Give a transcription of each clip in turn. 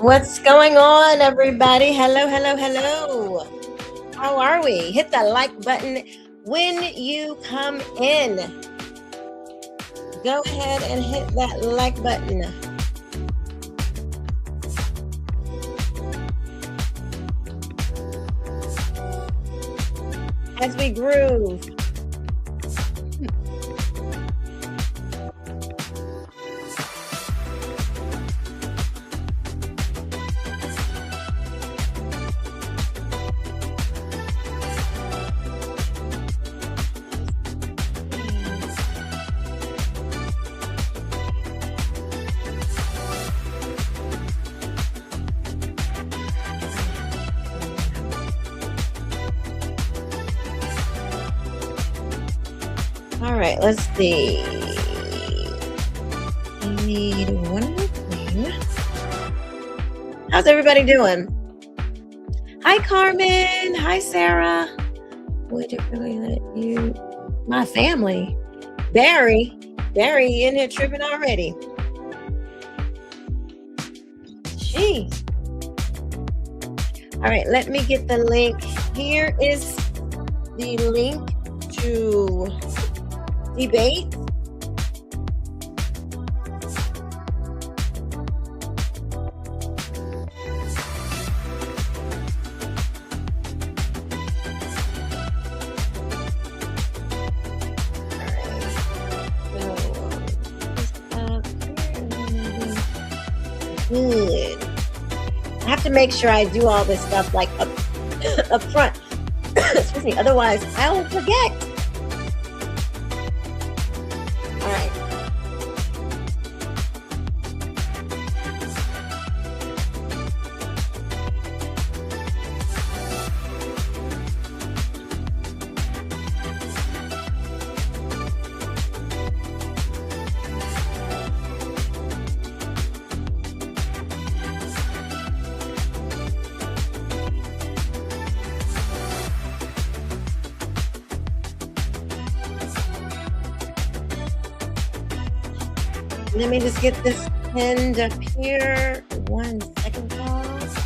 What's going on, everybody? Hello, hello, hello. How are we? Hit the like button when you come in. Go ahead and hit that like button as we groove. All right, let's see. I need one more thing. How's everybody doing? Hi, Carmen. Hi, Sarah. Would it really let you? My family. Barry. Barry in here tripping already. Jeez. All right, let me get the link. Here is the link to debate. Good. I have to make sure I do all this stuff like up front. Excuse me. Otherwise, I'll forget. All right. Let me just get this pinned up here. 1 second, pause.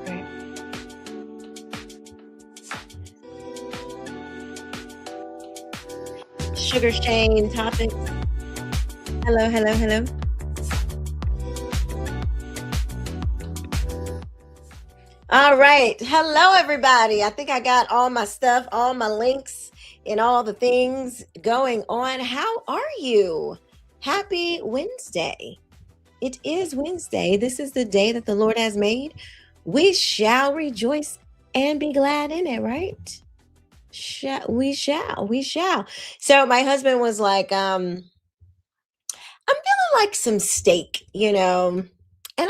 Great. Sugar Shane topics. Hello, hello, hello. All right. Hello, everybody. I think I got all my stuff, all my links, and all the things going on. How are you? Happy Wednesday. It is Wednesday. This is the day that the Lord has made. We shall rejoice and be glad in it, right? We shall. So my husband was like, I'm feeling like some steak, and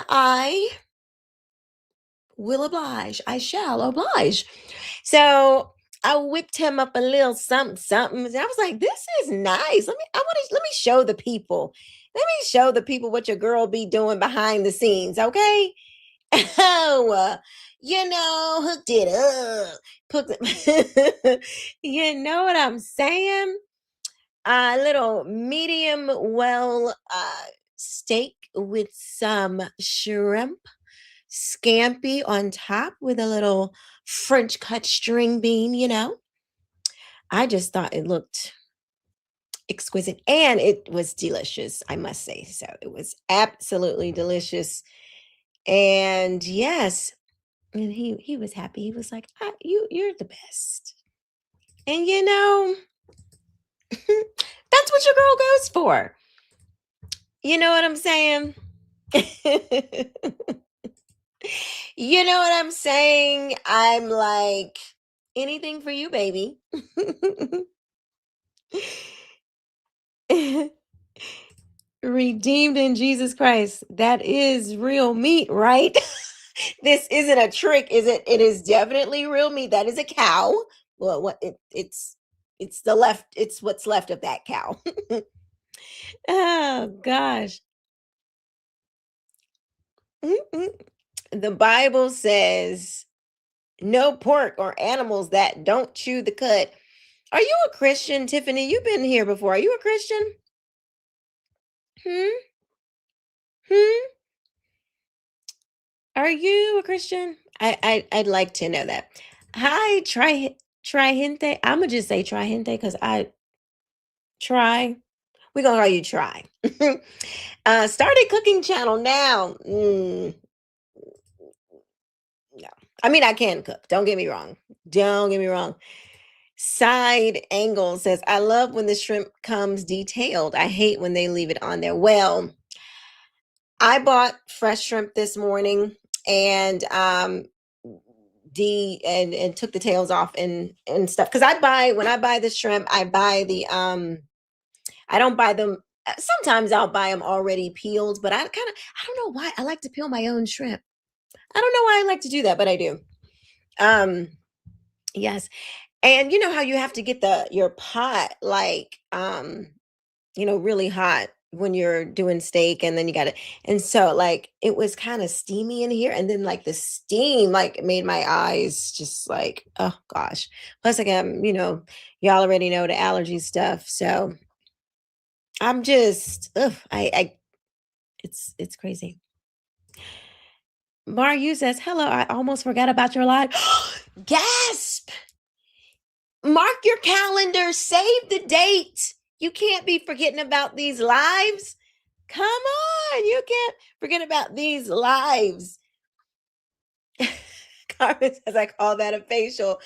I will oblige. I shall oblige. So I whipped him up a little something, something. And I was like, this is nice. Let me show the people. Let me show the people what your girl be doing behind the scenes, okay? Oh, hooked it up. You know what I'm saying? A little medium well steak with some shrimp scampi on top with a little French cut string bean. I just thought it looked exquisite and it was delicious, I must say. So it was absolutely delicious. And yes, and he was happy. He was like, you're the best." And that's what your girl goes for. You know what I'm saying? You know what I'm saying? I'm like, anything for you, baby. Redeemed in Jesus Christ. That is real meat, right? This isn't a trick, is it? It is definitely real meat. That is a cow. Well, it's the left. It's what's left of that cow. Oh gosh. Mm-mm. The Bible says no pork or animals that don't chew the cud. Are you a Christian, Tiffany? You've been here before. Are you a Christian? Hmm? Hmm? Are you a Christian? I'd like to know that. Hi, Trihente. I'ma just say Trihente because I try. We're gonna call you Try. Started cooking channel now. No. I mean I can cook. Don't get me wrong. Don't get me wrong. Side angle says, I love when the shrimp comes detailed. I hate when they leave it on there. Well, I bought fresh shrimp this morning and and took the tails off and stuff. Cause I buy when I buy the shrimp, I buy the I don't buy them. Sometimes I'll buy them already peeled, but I don't know why I like to peel my own shrimp. I don't know why I like to do that, but I do. Um, yes. And you know how you have to get the your pot like really hot when you're doing steak and then you got it. And so like it was kind of steamy in here and then like the steam like made my eyes just like oh gosh. Plus like y'all already know the allergy stuff. So I'm just ugh, I it's crazy. Maru says, hello, I almost forgot about your live. Gasp! Mark your calendar, save the date. You can't be forgetting about these lives. Come on, you can't forget about these lives. Carmen says, I call that a facial.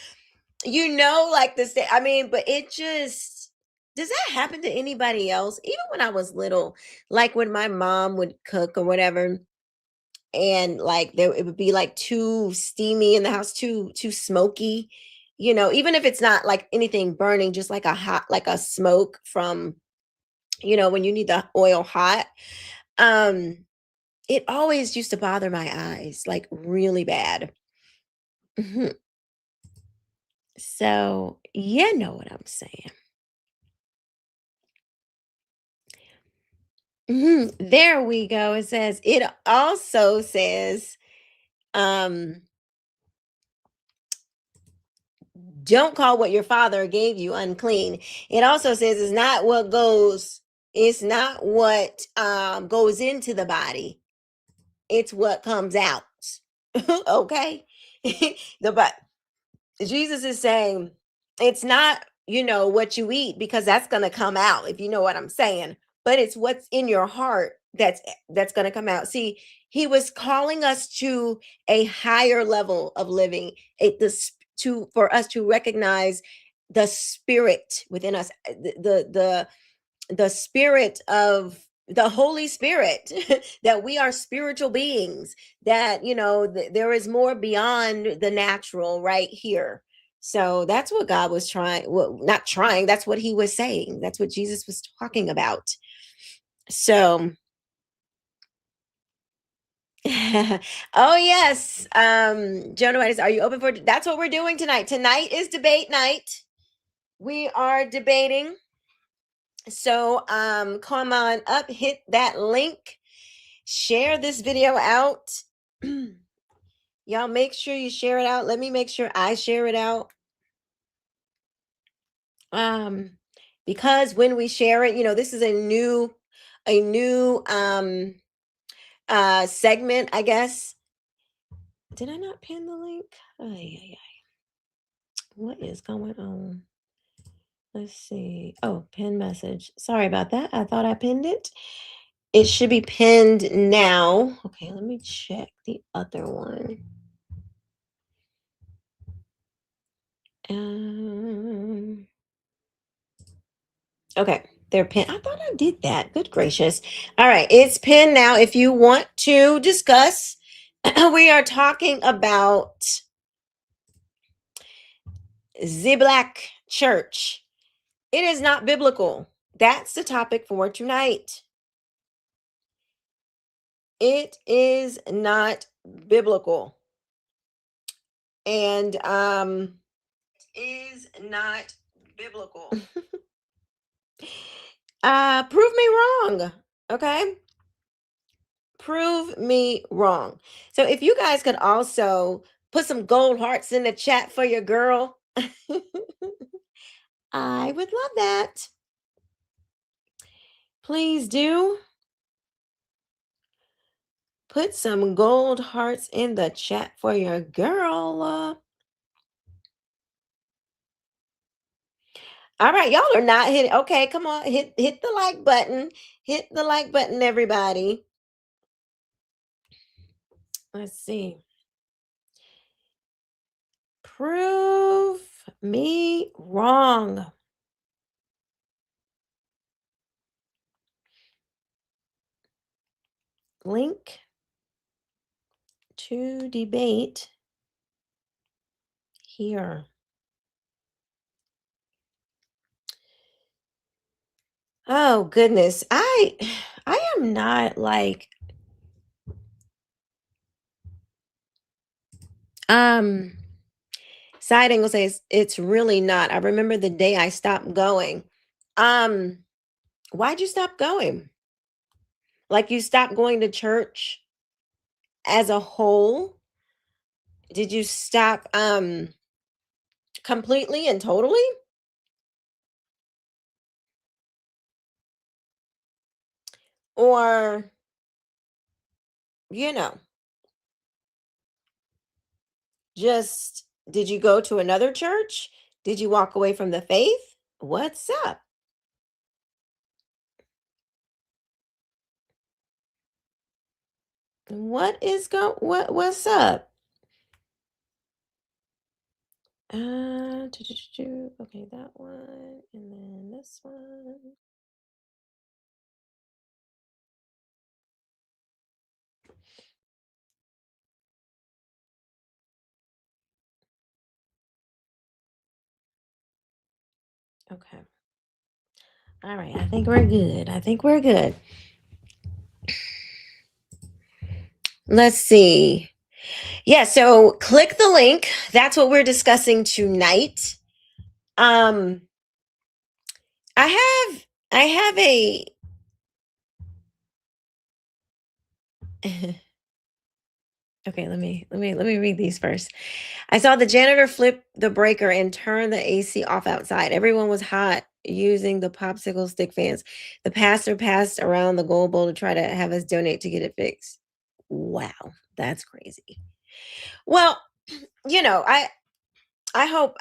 Like this, I mean, but it just, does that happen to anybody else? Even when I was little, like when my mom would cook or whatever, and like there it would be like too steamy in the house, too smoky, even if it's not like anything burning, just like a hot, like a smoke from, when you need the oil hot. Um, it always used to bother my eyes like really bad. Mhm. So, you know what I'm saying. There we go. It also says, um, don't call what your father gave you unclean. It also says it's not what goes into the body, it's what comes out. Okay. But Jesus is saying it's not, what you eat because that's going to come out if you know what I'm saying, but it's what's in your heart that's going to come out. See, he was calling us to a higher level of living, to for us to recognize the spirit within us, the spirit of the Holy Spirit, that we are spiritual beings, that, there is more beyond the natural right here. So that's what God was trying, well, not trying, that's what he was saying. That's what Jesus was talking about. So, oh yes. Jonah White is, are you open for, that's what we're doing tonight. Tonight is debate night. We are debating. So, come on up, hit that link, share this video out. Y'all make sure you share it out. Let me make sure I share it out. Um, because when we share it, this is a new segment, I guess. Did I not pin the link? Ay, ay, ay. What is going on? Let's see. Oh, pin message. Sorry about that. I thought I pinned it. It should be pinned now. Okay, let me check the other one. Um, okay, they're pinned. I thought I did that. Good gracious. All right, it's pinned now. If you want to discuss, we are talking about the Black Church. It is not biblical. That's the topic for tonight. It is not biblical. And is not biblical. Prove me wrong. Okay? Prove me wrong. So if you guys could also put some gold hearts in the chat for your girl, I would love that. Please do put some gold hearts in the chat for your girl. All right, y'all are not hitting. Okay, come on, hit the like button. Hit the like button, everybody. Let's see. Prove me wrong. Link to debate here. Oh goodness. I am not like um side angle says it's really not. I remember the day I stopped going. Um why'd you stop going? Like you stopped going to church as a whole? Did you stop completely and totally? Or, you know, just did you go to another church? Did you walk away from the faith? What's up? What's up? Okay, that one, and then this one. Okay. All right. I think we're good. I think we're good. Let's see. Yeah, so click the link. That's what we're discussing tonight. Um, I have a okay, let me read these first. I saw the janitor flip the breaker and turn the AC off outside. Everyone was hot using the popsicle stick fans. The pastor passed around the gold bowl to try to have us donate to get it fixed. Wow, that's crazy. Well, you know, I hope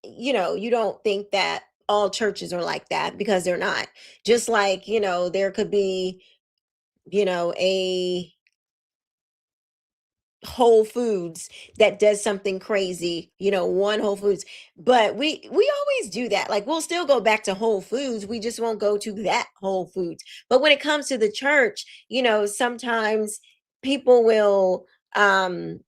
you don't think that all churches are like that because they're not. Just like, there could be, a Whole Foods that does something crazy, one Whole Foods. But we always do that. Like we'll still go back to Whole Foods. We just won't go to that Whole Foods. But when it comes to the church, sometimes people will something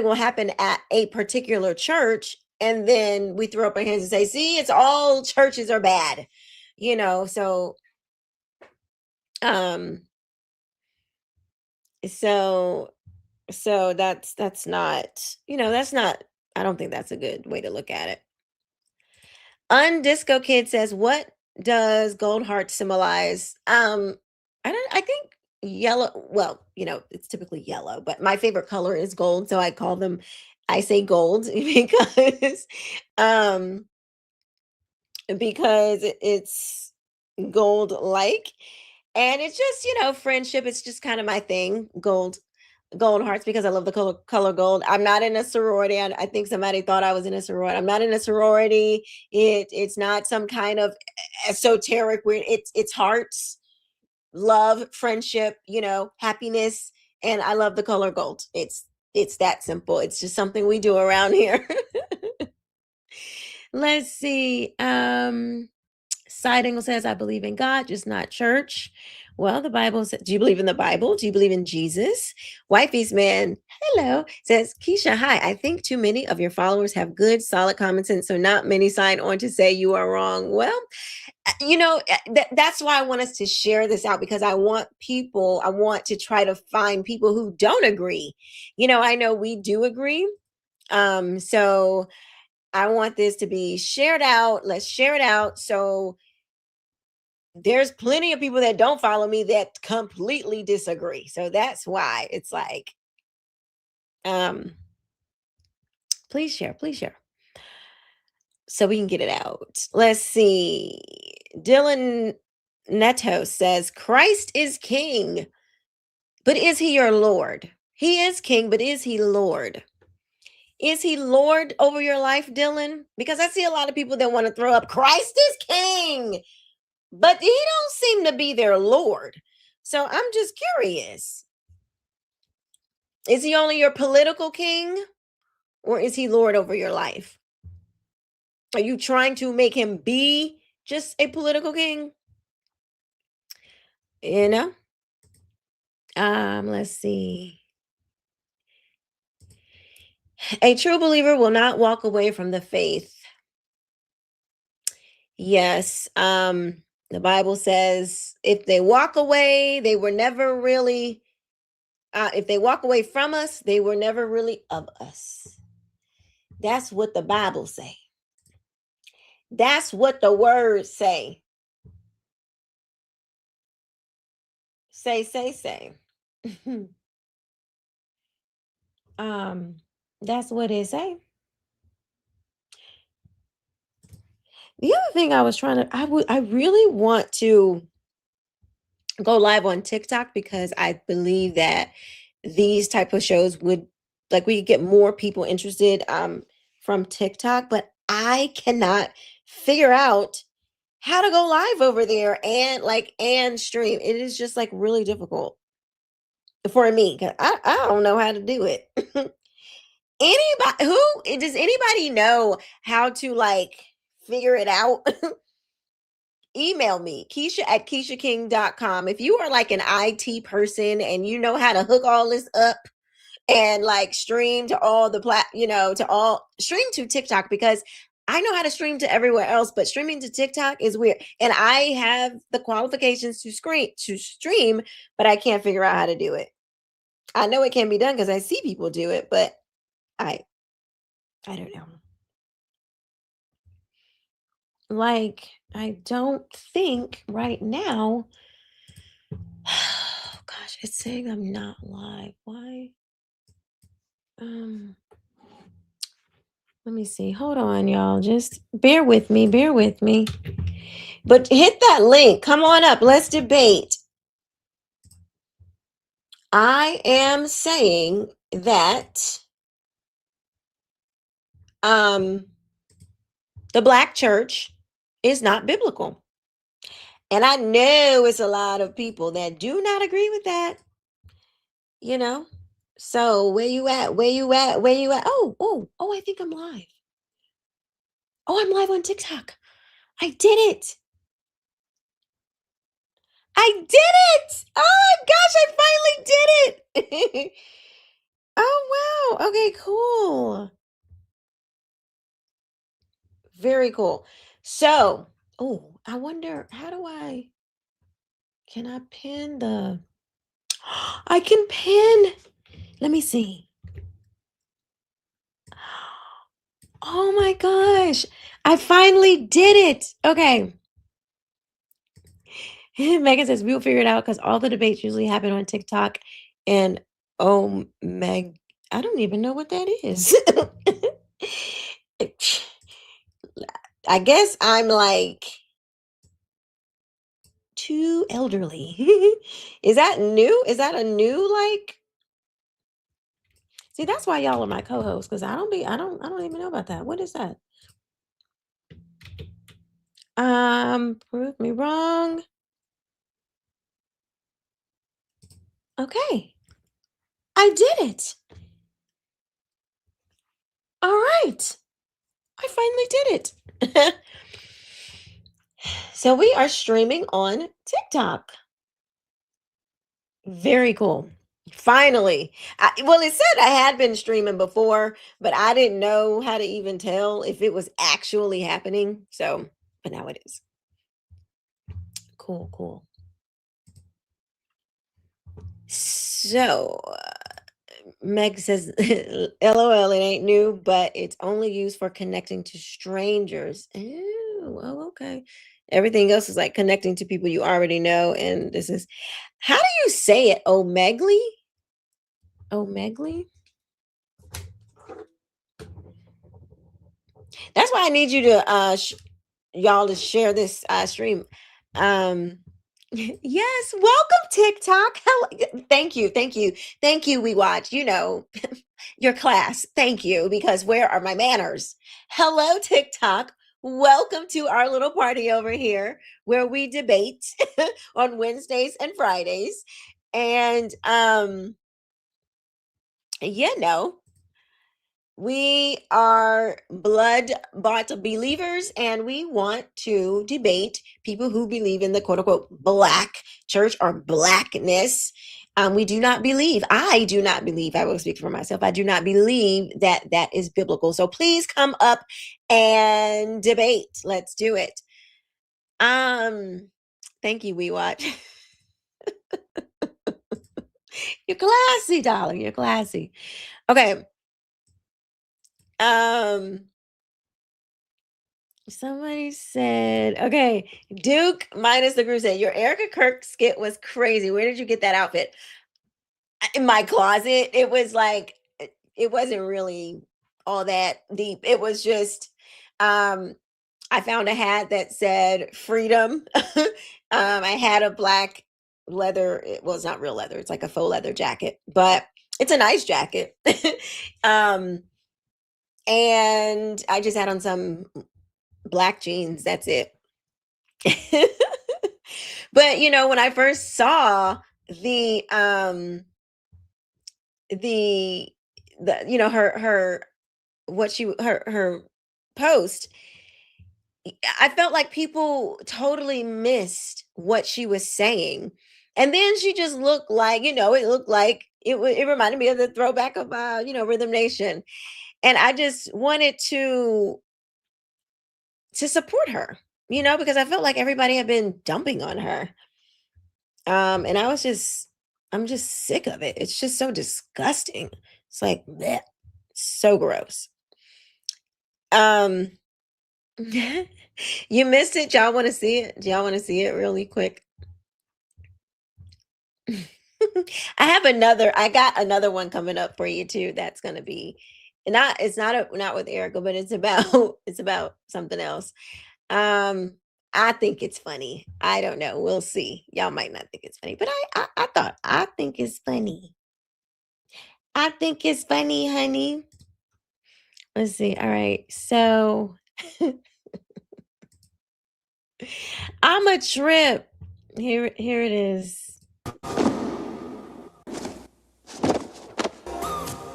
will happen at a particular church and then we throw up our hands and say, "See, it's all churches are bad." So um so that's not, I don't think that's a good way to look at it. Undisco Kid says, "What does gold heart symbolize?" I think yellow, well, it's typically yellow, but my favorite color is gold, so I say gold um because it's gold like, and it's just, friendship. It's just kind of my thing. Gold hearts because I love the color gold. I'm not in a sorority. I think somebody thought I was in a sorority. I'm not in a sorority. It's not some kind of esoteric weird. It's hearts, love, friendship, happiness, and I love the color gold. It's that simple. It's just something we do around here. Let's see. Side angle says, "I believe in God, just not church." Well, the Bible says, "Do you believe in the Bible? Do you believe in Jesus?" Wifey's man, hello, says, "Keisha, hi. I think too many of your followers have good, solid common sense, so not many sign on to say you are wrong." Well, that's why I want us to share this out because I want to try to find people who don't agree. I know we do agree. So I want this to be shared out. Let's share it out. So There's plenty of people that don't follow me that completely disagree. So that's why it's like, um, please share so we can get it out. Let's see. Dylan Neto says, Christ is king, but is he your Lord? He is king, but is he Lord? Is he Lord over your life, Dylan? Because I see a lot of people that want to throw up Christ is king, but he don't seem to be their Lord. So I'm just curious. Is he only your political king or is he Lord over your life? Are you trying to make him be just a political king? You know? Let's see. A true believer will not walk away from the faith. Yes. The Bible says if they walk away, they were never really if they walk away from us, they were never really of us. That's what the Bible say. That's what the words say. Say. um, that's what it say. The other thing I was trying to, I really want to go live on TikTok because I believe that these type of shows would like we could get more people interested from TikTok, but I cannot figure out how to go live over there and stream. It is just like really difficult for me 'cause I don't know how to do it. Anybody who does anybody know how to like figure it out? Email me, Keisha at KeishaKing.com. If you are like an IT person and you know how to hook all this up and like stream to all the to all stream to TikTok because I know how to stream to everywhere else, but streaming to TikTok is weird. And I have the qualifications to stream, but I can't figure out how to do it. I know it can be done because I see people do it, but I I don't know. Like, I don't think right now. Oh gosh, it's saying I'm not live. Why? Um, Let me see. Hold on, y'all. Just bear with me. Bear with me. But hit that link. Come on up. Let's debate. I am saying that um the black church is not biblical. And I know it's a lot of people that do not agree with that, you know. So where you at? Where you at? Where you at? Oh, I think I'm live. Oh, I'm live on TikTok. I did it. I did it. Oh my gosh, I finally did it. Oh wow. Okay, cool. Very cool. So, oh, I wonder how do I can I pin the I can pin. Let me see. Oh my gosh. I finally did it. Okay. Megan says we'll figure it out because all the debates usually happen on TikTok and oh Meg. I don't even know what that is. I guess I'm like too elderly. Is that new? Is that a new like see that's why y'all are my co-hosts because I don't even know about that. What is that? Prove me wrong. Okay. I did it. All right. I finally did it. So we are streaming on TikTok. Very cool. Finally. Well, it said I had been streaming before, but I didn't know how to even tell if it was actually happening. So, but now it is. Cool, cool. So, Meg says, LOL, it ain't new, but it's only used for connecting to strangers. Oh, okay. Everything else is like connecting to people you already know. And this is, how do you say it? Omegle? Omegle? That's why I need you to y'all to share this stream. Um yes, welcome TikTok. Hello. Thank you, we watch. You know, your class. Thank you, because where are my manners? Hello TikTok. Welcome to our little party over here where we debate on Wednesdays and Fridays. And you know, we are blood bought believers, and we want to debate people who believe in the quote unquote black church or blackness. We do not believe, I do not believe, I will speak for myself, I do not believe that that is biblical. So please come up and debate. Let's do it. Thank you, we watch. You're classy, darling. You're classy. Okay. Um, Somebody said, okay, Duke minus the groove said, your Erica Kirk skit was crazy. Where did you get that outfit? In my closet. It was like, it wasn't really all that deep. It was just, um, I found a hat that said freedom. I had a black leather, well, it's not real leather, it's like a faux leather jacket, but it's a nice jacket. um, and I just had on some black jeans. That's it. But you know, when I first saw the the you know, her what she her post, I felt like people totally missed what she was saying. And then she just looked like, you know, it looked like it reminded me of the throwback of you know, Rhythm Nation. And I just wanted to support her, you know, because I felt like everybody had been dumping on her. And I'm just sick of it. It's just so disgusting. It's like bleh, so gross. Um you missed it. Y'all want to see it? Do y'all want to see it really quick? I got another one coming up for you too. That's gonna be not with Erica, but it's about it's about something else. Um, I think it's funny. I don't know. We'll see. Y'all might not think it's funny, but I think it's funny. I think it's funny, honey. Let's see. All right. So I'm a trip. Here it is.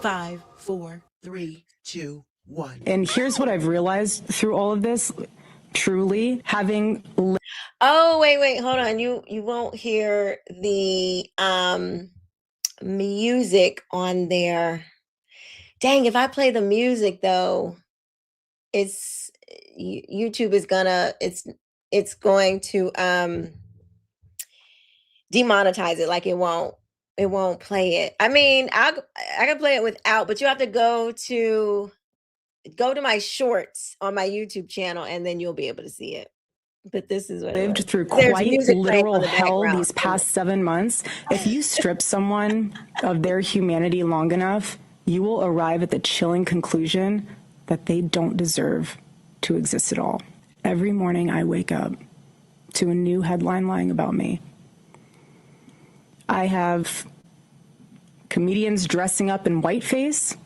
5, 4, 3, 2, 1. And here's what I've realized through all of this, truly having Oh, wait, hold on. You won't hear the music on there. Dang, if I play the music though, it's YouTube is gonna it's going to demonetize it. Like it won't play it. I mean, I can play it without, but you have to go to my shorts on my YouTube channel, and then you'll be able to see it. But this is what it lived was. through There's quite music playing on literal the hell background. these past 7 months. If you strip someone of their humanity long enough, you will arrive at the chilling conclusion that they don't deserve to exist at all. Every morning I wake up to a new headline lying about me. I have comedians dressing up in whiteface.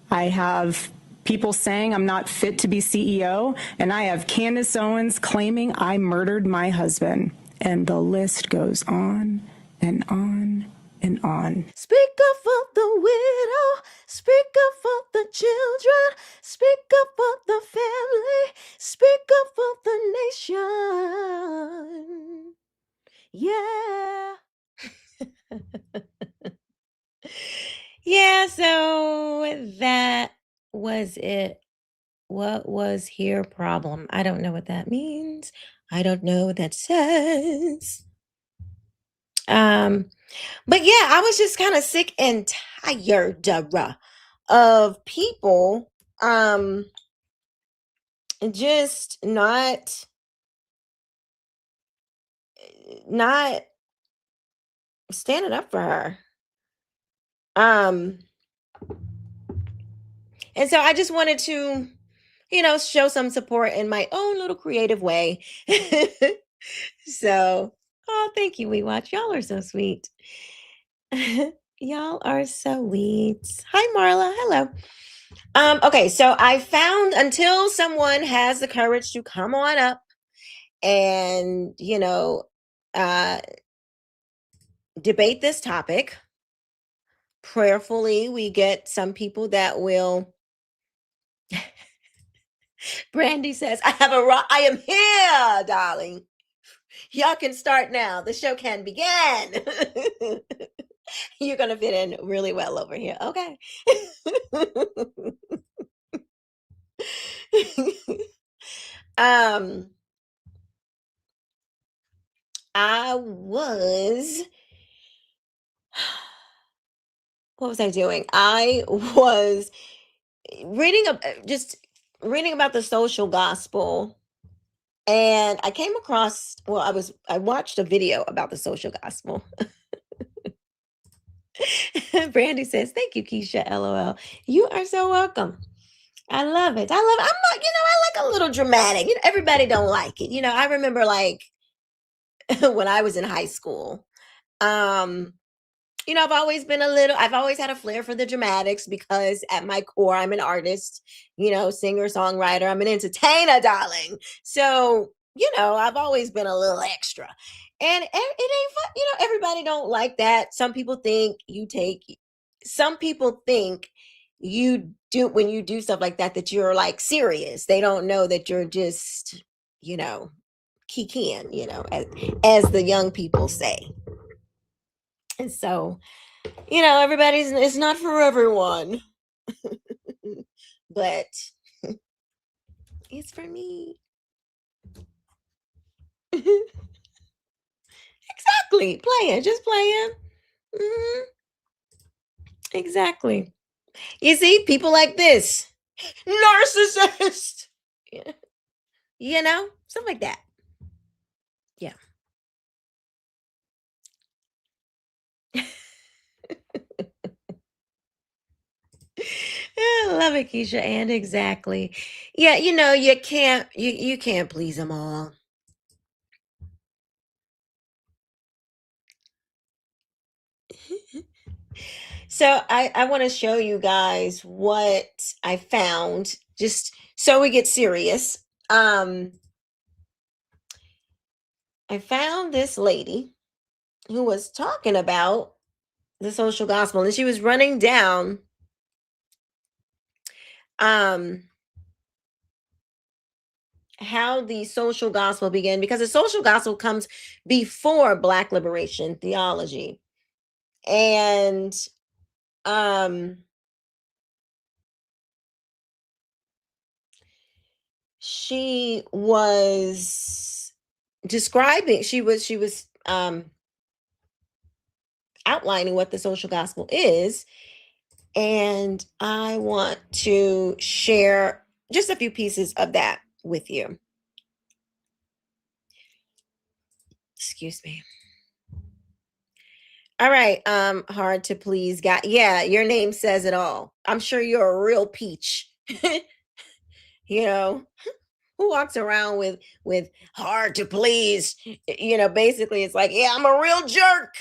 I have people saying I'm not fit to be CEO, and I have Candace Owens claiming I murdered my husband. And the list goes on and on and on. Speak up for the widow, speak up for the children, speak up for the family, speak up for the nation. Yeah. Yeah, so that was it. What was your problem? I don't know what that means. I don't know what that says. Um, but yeah, I was just kind of sick and tired of people just not not standing up for her. Um, and so I just wanted to, show some support in my own little creative way. So, oh, thank you, We Watch. Y'all are so sweet. Y'all are so sweet. Hi, Marla. Hello. Okay, so I found until someone has the courage to come on up and, uh, debate this topic. Prayerfully, we get some people that will. Brandy says, I am here, darling. Y'all can start now. The show can begin. You're going to fit in really well over here. Okay. um, I was, what was I doing? I was just reading about the social gospel. And I came across, I watched a video about the social gospel. Brandy says, thank you, Keisha. LOL. You are so welcome. I love it. I'm not, I like a little dramatic. Everybody don't like it. I remember like when I was in high school. I've always had a flair for the dramatics because at my core, I'm an artist, singer, songwriter. I'm an entertainer, darling. So, I've always been a little extra. And it ain't fun. Everybody don't like that. Some people think you do when you do stuff like that you're like serious. They don't know that you're just, kikiing, as the young people say. And so, it's not for everyone, but it's for me. Exactly. Just playing. Mhm. Exactly. You see, people like this, narcissist, stuff like that. Yeah. I love it, Keisha. And exactly. Yeah, you can't please them all. So I want to show you guys what I found, just so we get serious. I found this lady who was talking about the social gospel, and she was running down how the social gospel began, because the social gospel comes before Black liberation theology. And she was outlining what the social gospel is, and I want to share just a few pieces of that with you. Excuse me. All right. Hard to please guy. Yeah, your name says it all. I'm sure you're a real peach. Who walks around with hard to please. Basically it's like, yeah, I'm a real jerk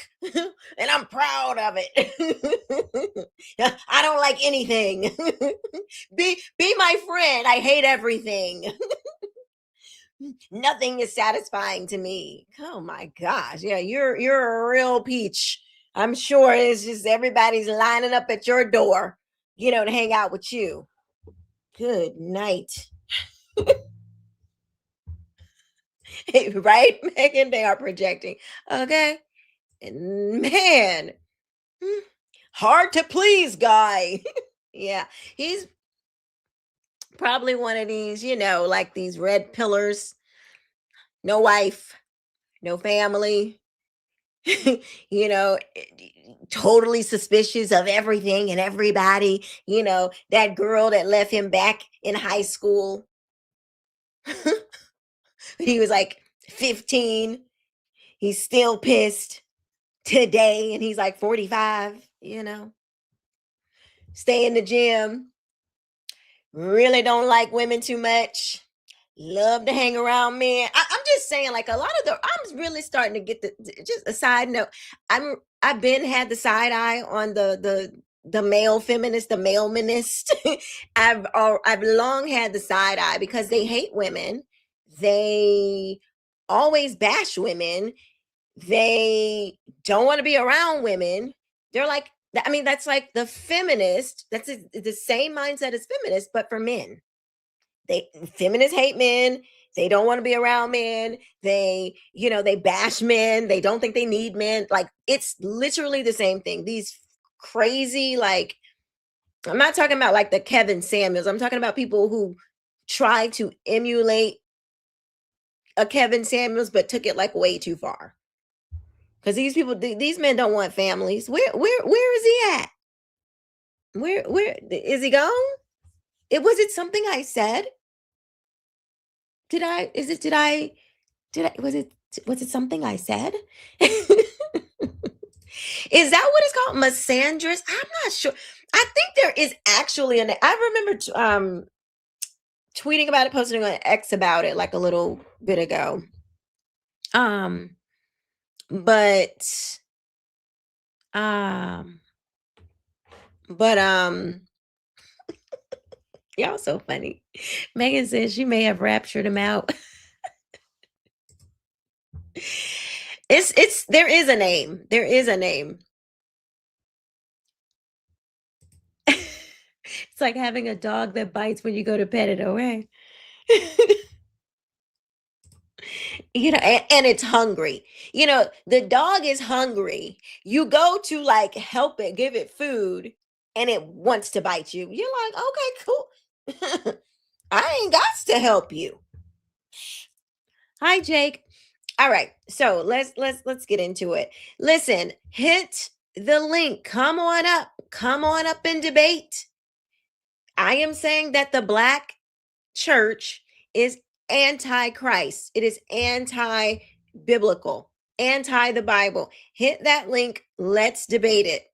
and I'm proud of it. I don't like anything. Be my friend. I hate everything. Nothing is satisfying to me. Oh my gosh. Yeah, you're a real peach. I'm sure it's just everybody's lining up at your door, to hang out with you. Good night. Right, Megan? They are projecting. Okay. And man, hard to please guy. Yeah. He's probably one of these, like these red pillars. No wife, no family. Totally suspicious of everything and everybody. That girl that left him back in high school. He was like 15. He's still pissed today, and he's like 45, stay in the gym, really don't like women too much, love to hang around men. I'm just saying, like, a lot of I'm really starting to get just a side note. I've been had the side eye on the male feminist, the male minists. I've long had the side eye because they hate women. They always bash women. They don't want to be around women. They're like, I mean, that's like the feminist. That's the same mindset as feminist, but for men. Feminists hate men. They don't want to be around men. They bash men. They don't think they need men. Like, it's literally the same thing. These crazy, like, I'm not talking about like the Kevin Samuels. I'm talking about people who try to emulate a Kevin Samuels, but took it like way too far. Because these men don't want families. Where is he at? Where is he gone? Was it something I said? Was it something I said? Is that what it's called? Misandrous? I'm not sure. I think there is actually I remember tweeting about it, posting on X about it like a little bit ago. But y'all so funny. Megan says she may have raptured him out. There is a name. There is a name. It's like having a dog that bites when you go to pet it away. And it's hungry. The dog is hungry. You go to like help it, give it food, and it wants to bite you. You're like, okay, cool. I ain't got to help you. Hi, Jake. All right, so let's get into it. Listen, hit the link. Come on up and debate. I am saying that the Black church is anti-Christ. It is anti-biblical, anti the Bible. Hit that link. Let's debate it.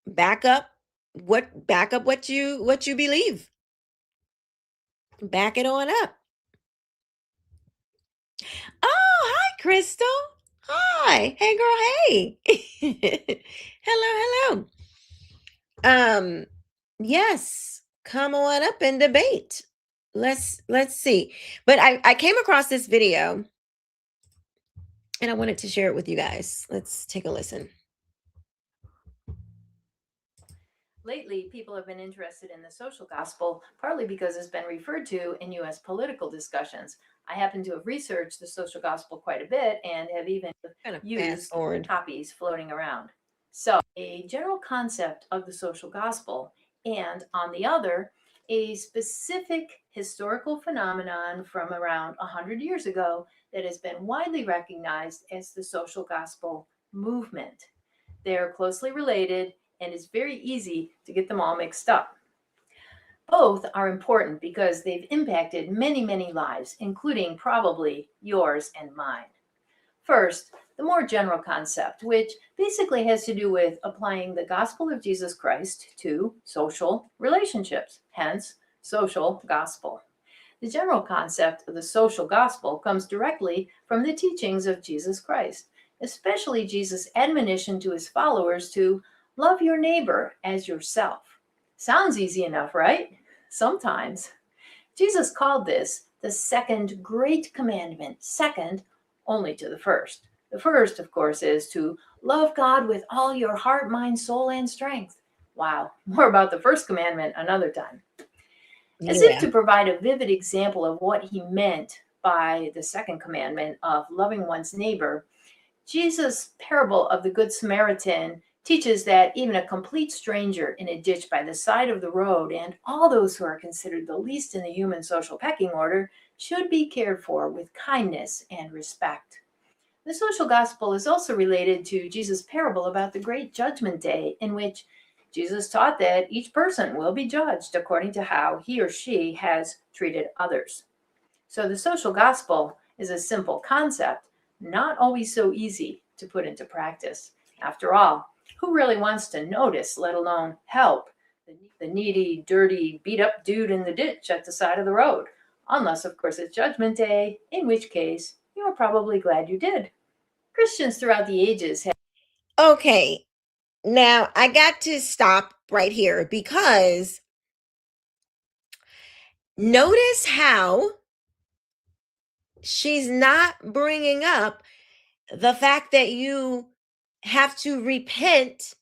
Back up what you believe. Back it on up. Oh, hi, Crystal. Hi. Hey, girl. Hey. Hello. Yes. Come on up and debate. Let's see. But I came across this video and I wanted to share it with you guys. Let's take a listen. Lately, people have been interested in the social gospel, partly because it's been referred to in U.S. political discussions. I happen to have researched the social gospel quite a bit and have even used copies floating around. So, a general concept of the social gospel, and on the other, a specific historical phenomenon from around 100 years ago that has been widely recognized as the social gospel movement. They are closely related, and it's very easy to get them all mixed up. Both are important because they've impacted many, many lives, including probably yours and mine. First, the more general concept, which basically has to do with applying the gospel of Jesus Christ to social relationships, hence social gospel. The general concept of the social gospel comes directly from the teachings of Jesus Christ, especially Jesus' admonition to his followers to love your neighbor as yourself. Sounds easy enough, right? Sometimes. Jesus called this the second great commandment, second only to the first. The first, of course, is to love God with all your heart, mind, soul, and strength. Wow, more about the first commandment another time. As if to provide a vivid example of what he meant by the second commandment of loving one's neighbor, Jesus' parable of the Good Samaritan teaches that even a complete stranger in a ditch by the side of the road and all those who are considered the least in the human social pecking order should be cared for with kindness and respect. The social gospel is also related to Jesus' parable about the great judgment day, in which Jesus taught that each person will be judged according to how he or she has treated others. So the social gospel, is a simple concept, not always so easy to put into practice. After all, who really wants to notice, let alone help, the needy, dirty, beat up dude in the ditch at the side of the road? Unless, of course, it's Judgment Day, in which case you are probably glad you did. Christians throughout the ages have. Okay, now I got to stop right here because notice how she's not bringing up the fact that you have to repent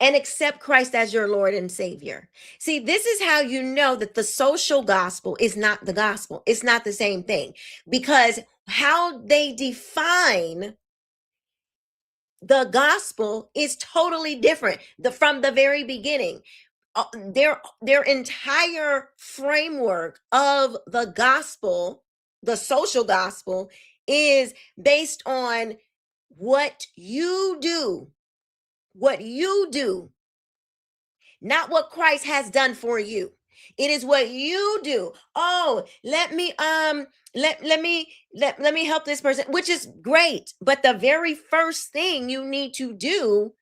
and accept Christ as your Lord and Savior. See, this is how you know that the social gospel is not the gospel. It's not the same thing, because how they define the gospel is totally different from the very beginning. Their entire framework of the gospel, the social gospel, is based on what you do, not what Christ has done for you. It is what you do. Oh, let me help this person, which is great. But the very first thing you need to do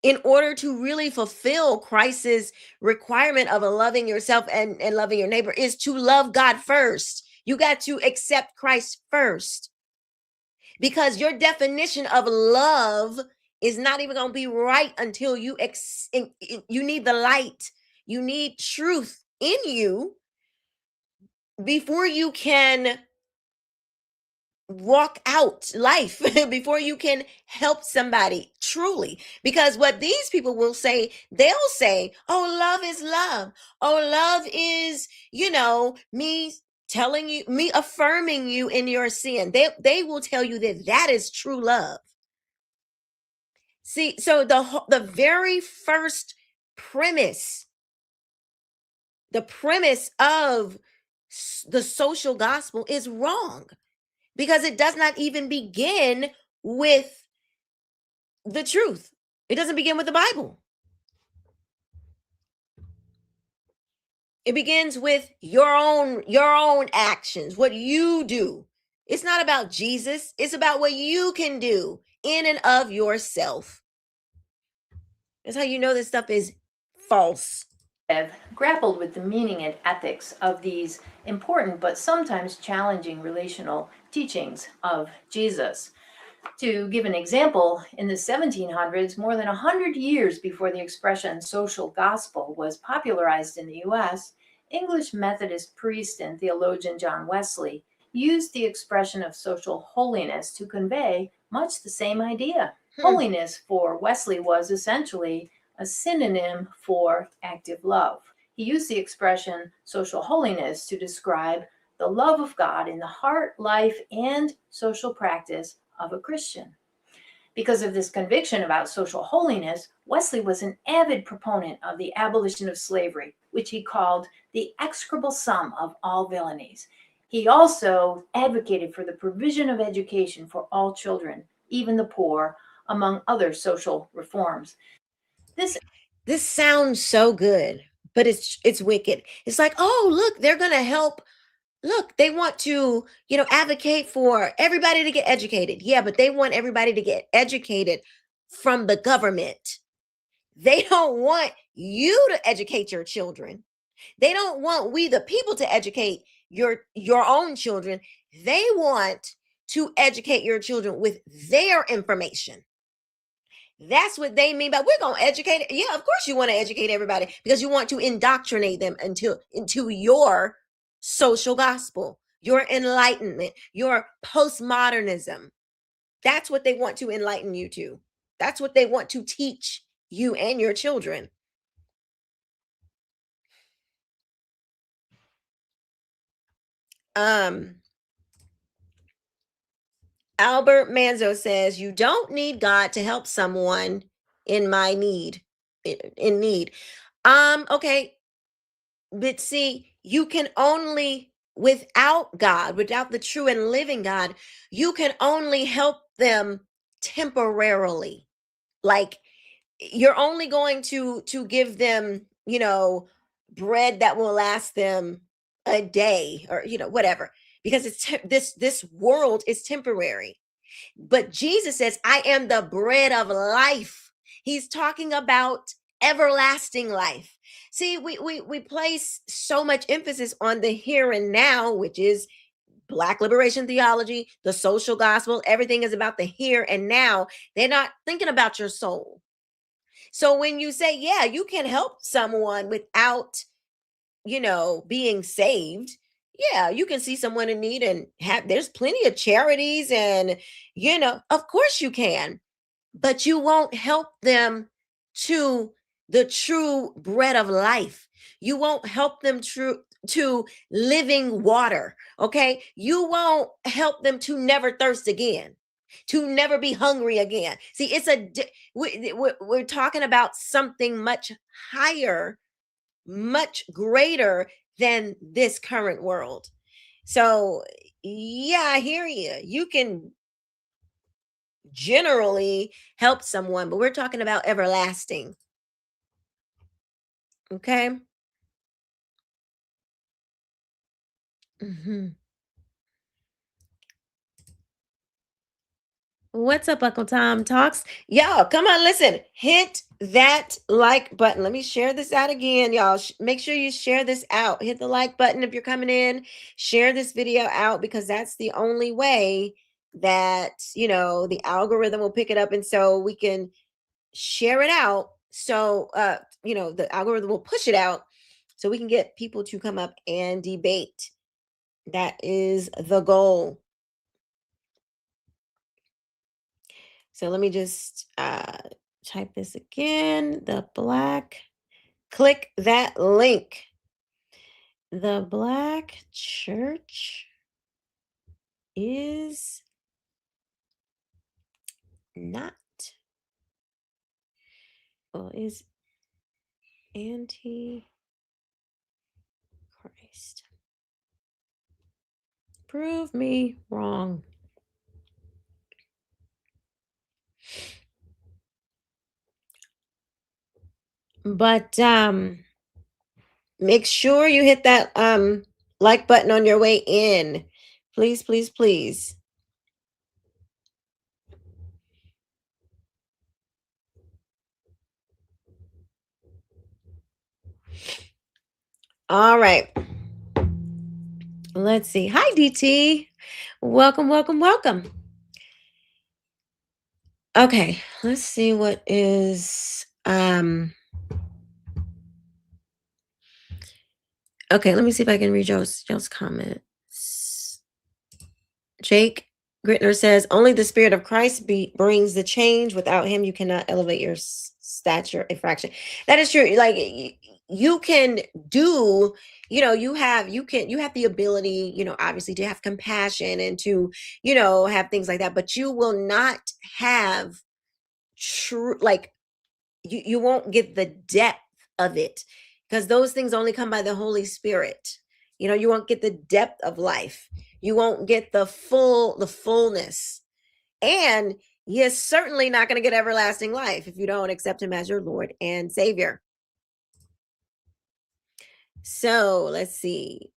in order to really fulfill Christ's requirement of loving yourself and loving your neighbor is to love God first. You got to accept Christ first, because your definition of love is not even going to be right until you need the light. You need truth in you before you can walk out life, before you can help somebody truly. Because what these people will say, they'll say, oh, love is love. Oh, love is, me telling you, me affirming you in your sin. They will tell you that is true love. See, so the very first premise, the premise of the social gospel is wrong, because it does not even begin with the truth. It doesn't begin with the Bible. It begins with your own actions, what you do. It's not about Jesus. It's about what you can do in and of yourself. That's how you know this stuff is false. Have grappled with the meaning and ethics of these important but sometimes challenging relational teachings of Jesus. To give an example, in the 1700s, more than 100 years before the expression social gospel was popularized in the US, English Methodist priest and theologian John Wesley used the expression of social holiness to convey much the same idea. Holiness for Wesley was essentially a synonym for active love. He used the expression social holiness to describe the love of God in the heart, life, and social practice of a Christian. Because of this conviction about social holiness, Wesley was an avid proponent of the abolition of slavery, which he called the execrable sum of all villainies. He also advocated for the provision of education for all children, even the poor, among other social reforms. This sounds so good, but it's wicked. It's like, oh, look, they're going to help. Look, they want to, advocate for everybody to get educated. Yeah, but they want everybody to get educated from the government. They don't want you to educate your children. They don't want we, the people, to educate your own children. They want to educate your children with their information. That's what they mean by we're going to educate. Yeah, of course you want to educate everybody, because you want to indoctrinate them into your social gospel, your enlightenment, your postmodernism. That's what they want to enlighten you to. That's what they want to teach you and your children. Albert Manzo says, you don't need God to help someone in need. Okay. But see, you can only, without God, without the true and living God, you can only help them temporarily. Like, you're only going to give them, bread that will last them a day, or, whatever. because this world is temporary. But Jesus says, I am the bread of life. He's talking about everlasting life. See, we place so much emphasis on the here and now, which is Black liberation theology, the social gospel. Everything is about the here and now. They're not thinking about your soul. So when you say, yeah, you can help someone without, being saved. Yeah, you can see someone in need and there's plenty of charities and, of course you can, but you won't help them to the true bread of life. You won't help them to living water. Okay. You won't help them to never thirst again, to never be hungry again. See, we're talking about something much higher, much greater than this current world. So, yeah, I hear you. You can generally help someone, but we're talking about everlasting. Okay. hmm What's up, Uncle Tom Talks? Y'all, come on, listen. Hit that like button. Let me share this out again, y'all. Make sure you share this out. Hit the like button if you're coming in. Share this video out because that's the only way that, the algorithm will pick it up. And so we can share it out. So, the algorithm will push it out so we can get people to come up and debate. That is the goal. So let me just type this again. Click that link. The Black church is not, is anti-Christ. Prove me wrong. But make sure you hit that like button on your way in. Please, please, please. All right. Let's see. Hi, DT. Welcome, welcome, welcome. Okay, let's see what is okay, let me see if I can read y'all's comments. Jake Gritner says, only the Spirit of Christ brings the change. Without him, you cannot elevate your stature a fraction. That is true. Like you can do, you have the ability, obviously to have compassion and to, have things like that, but you will not have true, like you won't get the depth of it because those things only come by the Holy Spirit. You won't get the depth of life. You won't get the fullness. And you're certainly not going to get everlasting life if you don't accept him as your Lord and Savior. So let's see.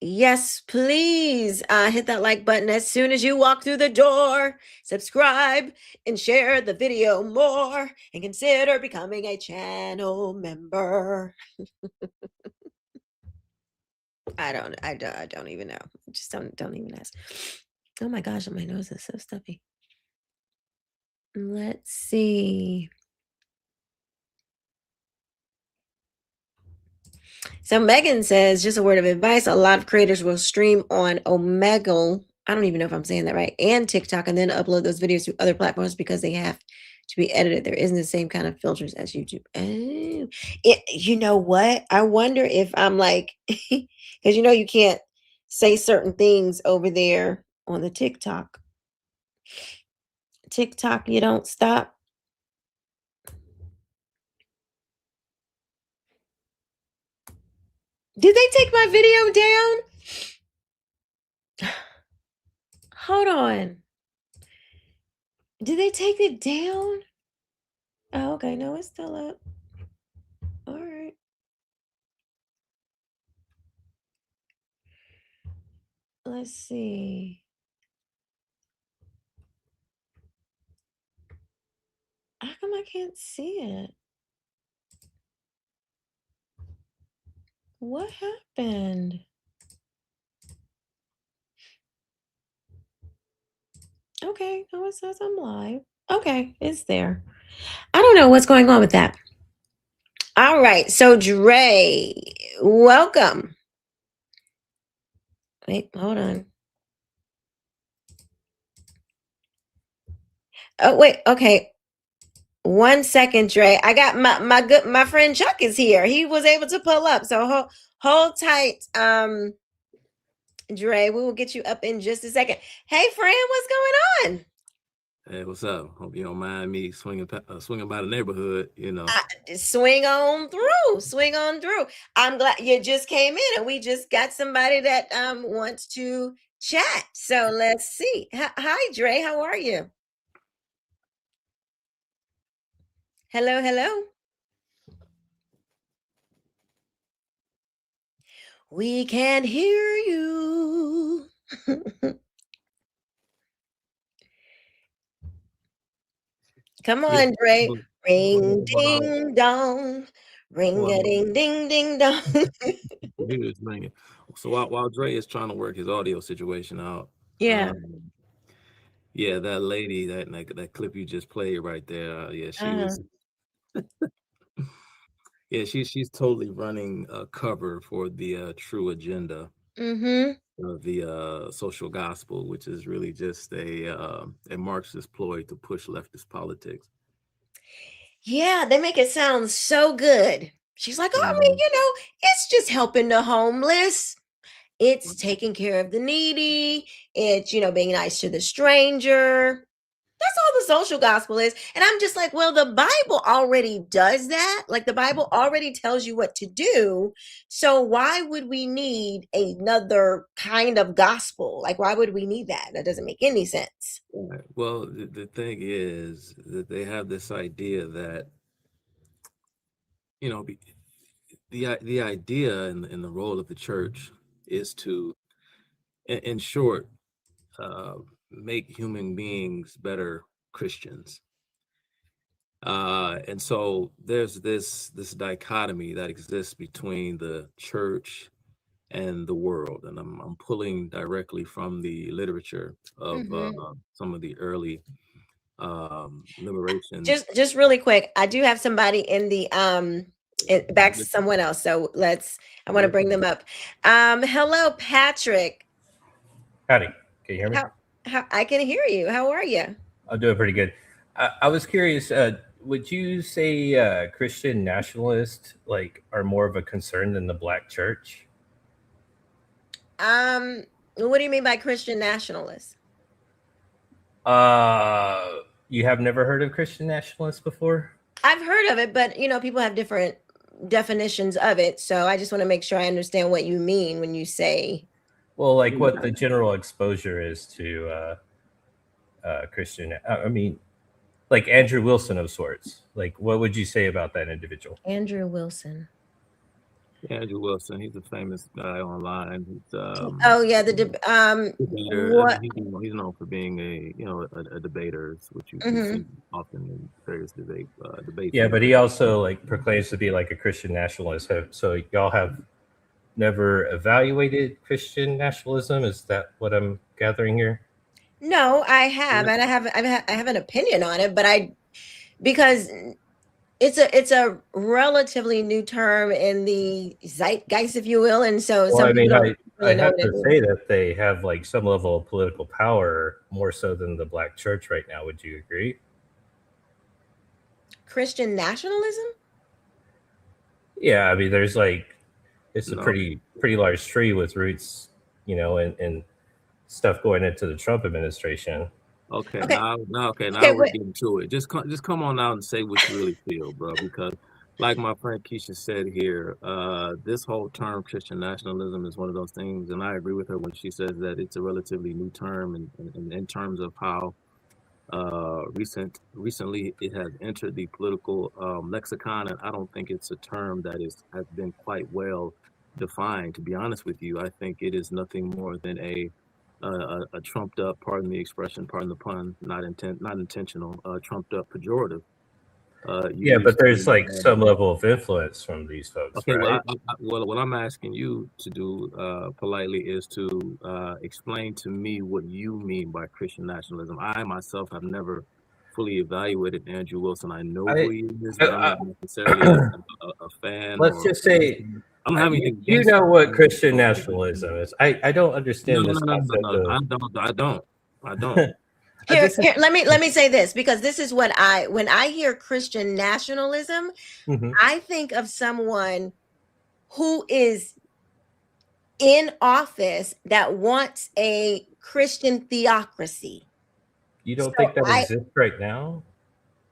Yes, please hit that like button as soon as you walk through the door. Subscribe and share the video more and consider becoming a channel member. I don't even know. Just don't even ask. Oh my gosh, my nose is so stuffy. Let's see. So Megan says, just a word of advice. A lot of creators will stream on Omegle. I don't even know if I'm saying that right. And TikTok, and then upload those videos to other platforms because they have to be edited. There isn't the same kind of filters as YouTube. Oh, you know what? I wonder if I'm like, because you can't say certain things over there on the TikTok. TikTok, you don't stop. Did they take my video down? Hold on. Did they take it down? Oh, okay. No, it's still up. All right. let's see. How come I can't see it? What happened? Okay, no, it says I'm live. Okay, it's there. I don't know what's going on with that. All right, so Dre, welcome. Wait, hold on. Oh, wait, okay. 1 second, Dre. I got my friend Chuck is here. He was able to pull up. So hold tight, Dre. We will get you up in just a second. Hey, friend, what's going on? Hey, what's up? Hope you don't mind me swinging by the neighborhood, Swing on through. Swing on through. I'm glad you just came in, and we just got somebody that wants to chat. So let's see. Hi, Dre. How are you? Hello, hello. We can't hear you. Come Yeah, on, Dre. but Ring while ding dong. Ring a ding ding ding dong. he was ringing. So while Dre is trying to work his audio situation out, Yeah. yeah, that lady, that clip you just played right there, yeah, she was, yeah, she's totally running cover for the true agenda Mm-hmm. of the social gospel, which is really just a Marxist ploy to push leftist politics. Yeah, they make it sound so good. She's like, oh, I mean, it's just helping the homeless. It's taking care of the needy. It's, being nice to the stranger. That's all the social gospel is. And I'm just like, well, the Bible already does that. Like the Bible already tells you what to do. So why would we need another kind of gospel? Like, why would we need that? That doesn't make any sense. Right. Well, the thing is that they have this idea that, the idea in the role of the church is to, in short, make human beings better Christians. And so there's this dichotomy that exists between the church and the world, and I'm pulling directly from the literature of some of the early liberation. Just really quick, I do have somebody in the back to someone else, so I want to bring them up. Hello, Patrick. Howdy, can you hear me? How I can hear you. How are you? I'm doing pretty good. I was curious, would you say Christian nationalists are more of a concern than the Black church? What do you mean by Christian nationalists? You have never heard of Christian nationalists before? I've heard of it, but people have different definitions of it. So I just want to make sure I understand what you mean when you say. Well, what the general exposure is to Christian. I mean, like Andrew Wilson of sorts. What would you say about that individual? Andrew Wilson. Andrew Wilson, he's a famous guy online. Oh yeah, debater. I mean, he's known for being a debater, which you see often in various debates. Yeah, but he also proclaims to be a Christian nationalist. So y'all have never evaluated Christian nationalism? Is that what I'm gathering here? No, I have, and I have an opinion on it, but because it's a relatively new term in the zeitgeist, if you will, and so I have to say that they have some level of political power, more so than the Black church right now. Would you agree? Christian nationalism? Yeah, I mean, there's it's a pretty large tree with roots, and stuff going into the Trump administration. Okay. Now we're getting to it. Just come on out and say what you really feel, bro. Because, like my friend Keisha said here, this whole term Christian nationalism is one of those things, and I agree with her when she says that it's a relatively new term, in terms of how recently it has entered the political lexicon, and I don't think it's a term that has been quite well defined. To be honest with you, I think it is nothing more than a trumped up, pardon the expression, pardon the pun, not intentional, trumped up pejorative. Yeah, but Used there's to, like some level of influence from these folks, okay, right? well, what I'm asking you to do politely is to explain to me what you mean by Christian nationalism. I myself have never fully evaluated Andrew Wilson. I know who he is, but I'm not necessarily a fan. Let's just say I don't have anything. you know what Christian nationalism is. I don't understand this concept. I don't. Here, let me say this, because this is what when I hear Christian nationalism, I think of someone who is in office that wants a Christian theocracy. You don't think that exists right now?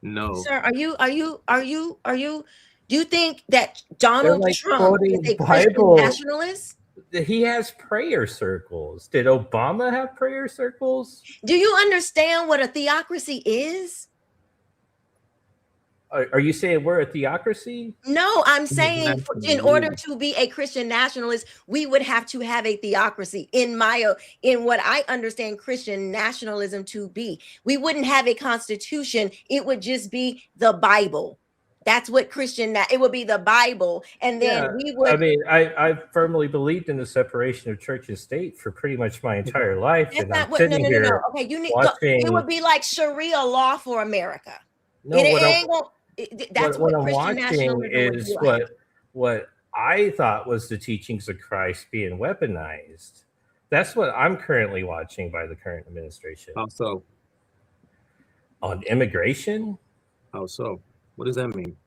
No. Sir, do you think that Donald Trump is a Christian nationalist? He has prayer circles. Did Obama have prayer circles? Do you understand what a theocracy is? Are you saying we're a theocracy? No, I'm saying in order to be a Christian nationalist, we would have to have a theocracy. In what I understand Christian nationalism to be, we wouldn't have a constitution. It would just be the Bible. That's what it would be, the Bible. And then we would. I mean, I firmly believed in the separation of church and state for pretty much my entire life. That's not what, no. Okay, it would be like Sharia law for America. No, that's what I'm watching is what I thought was the teachings of Christ being weaponized. That's what I'm currently watching by the current administration. How so? On immigration? How so? What does that mean?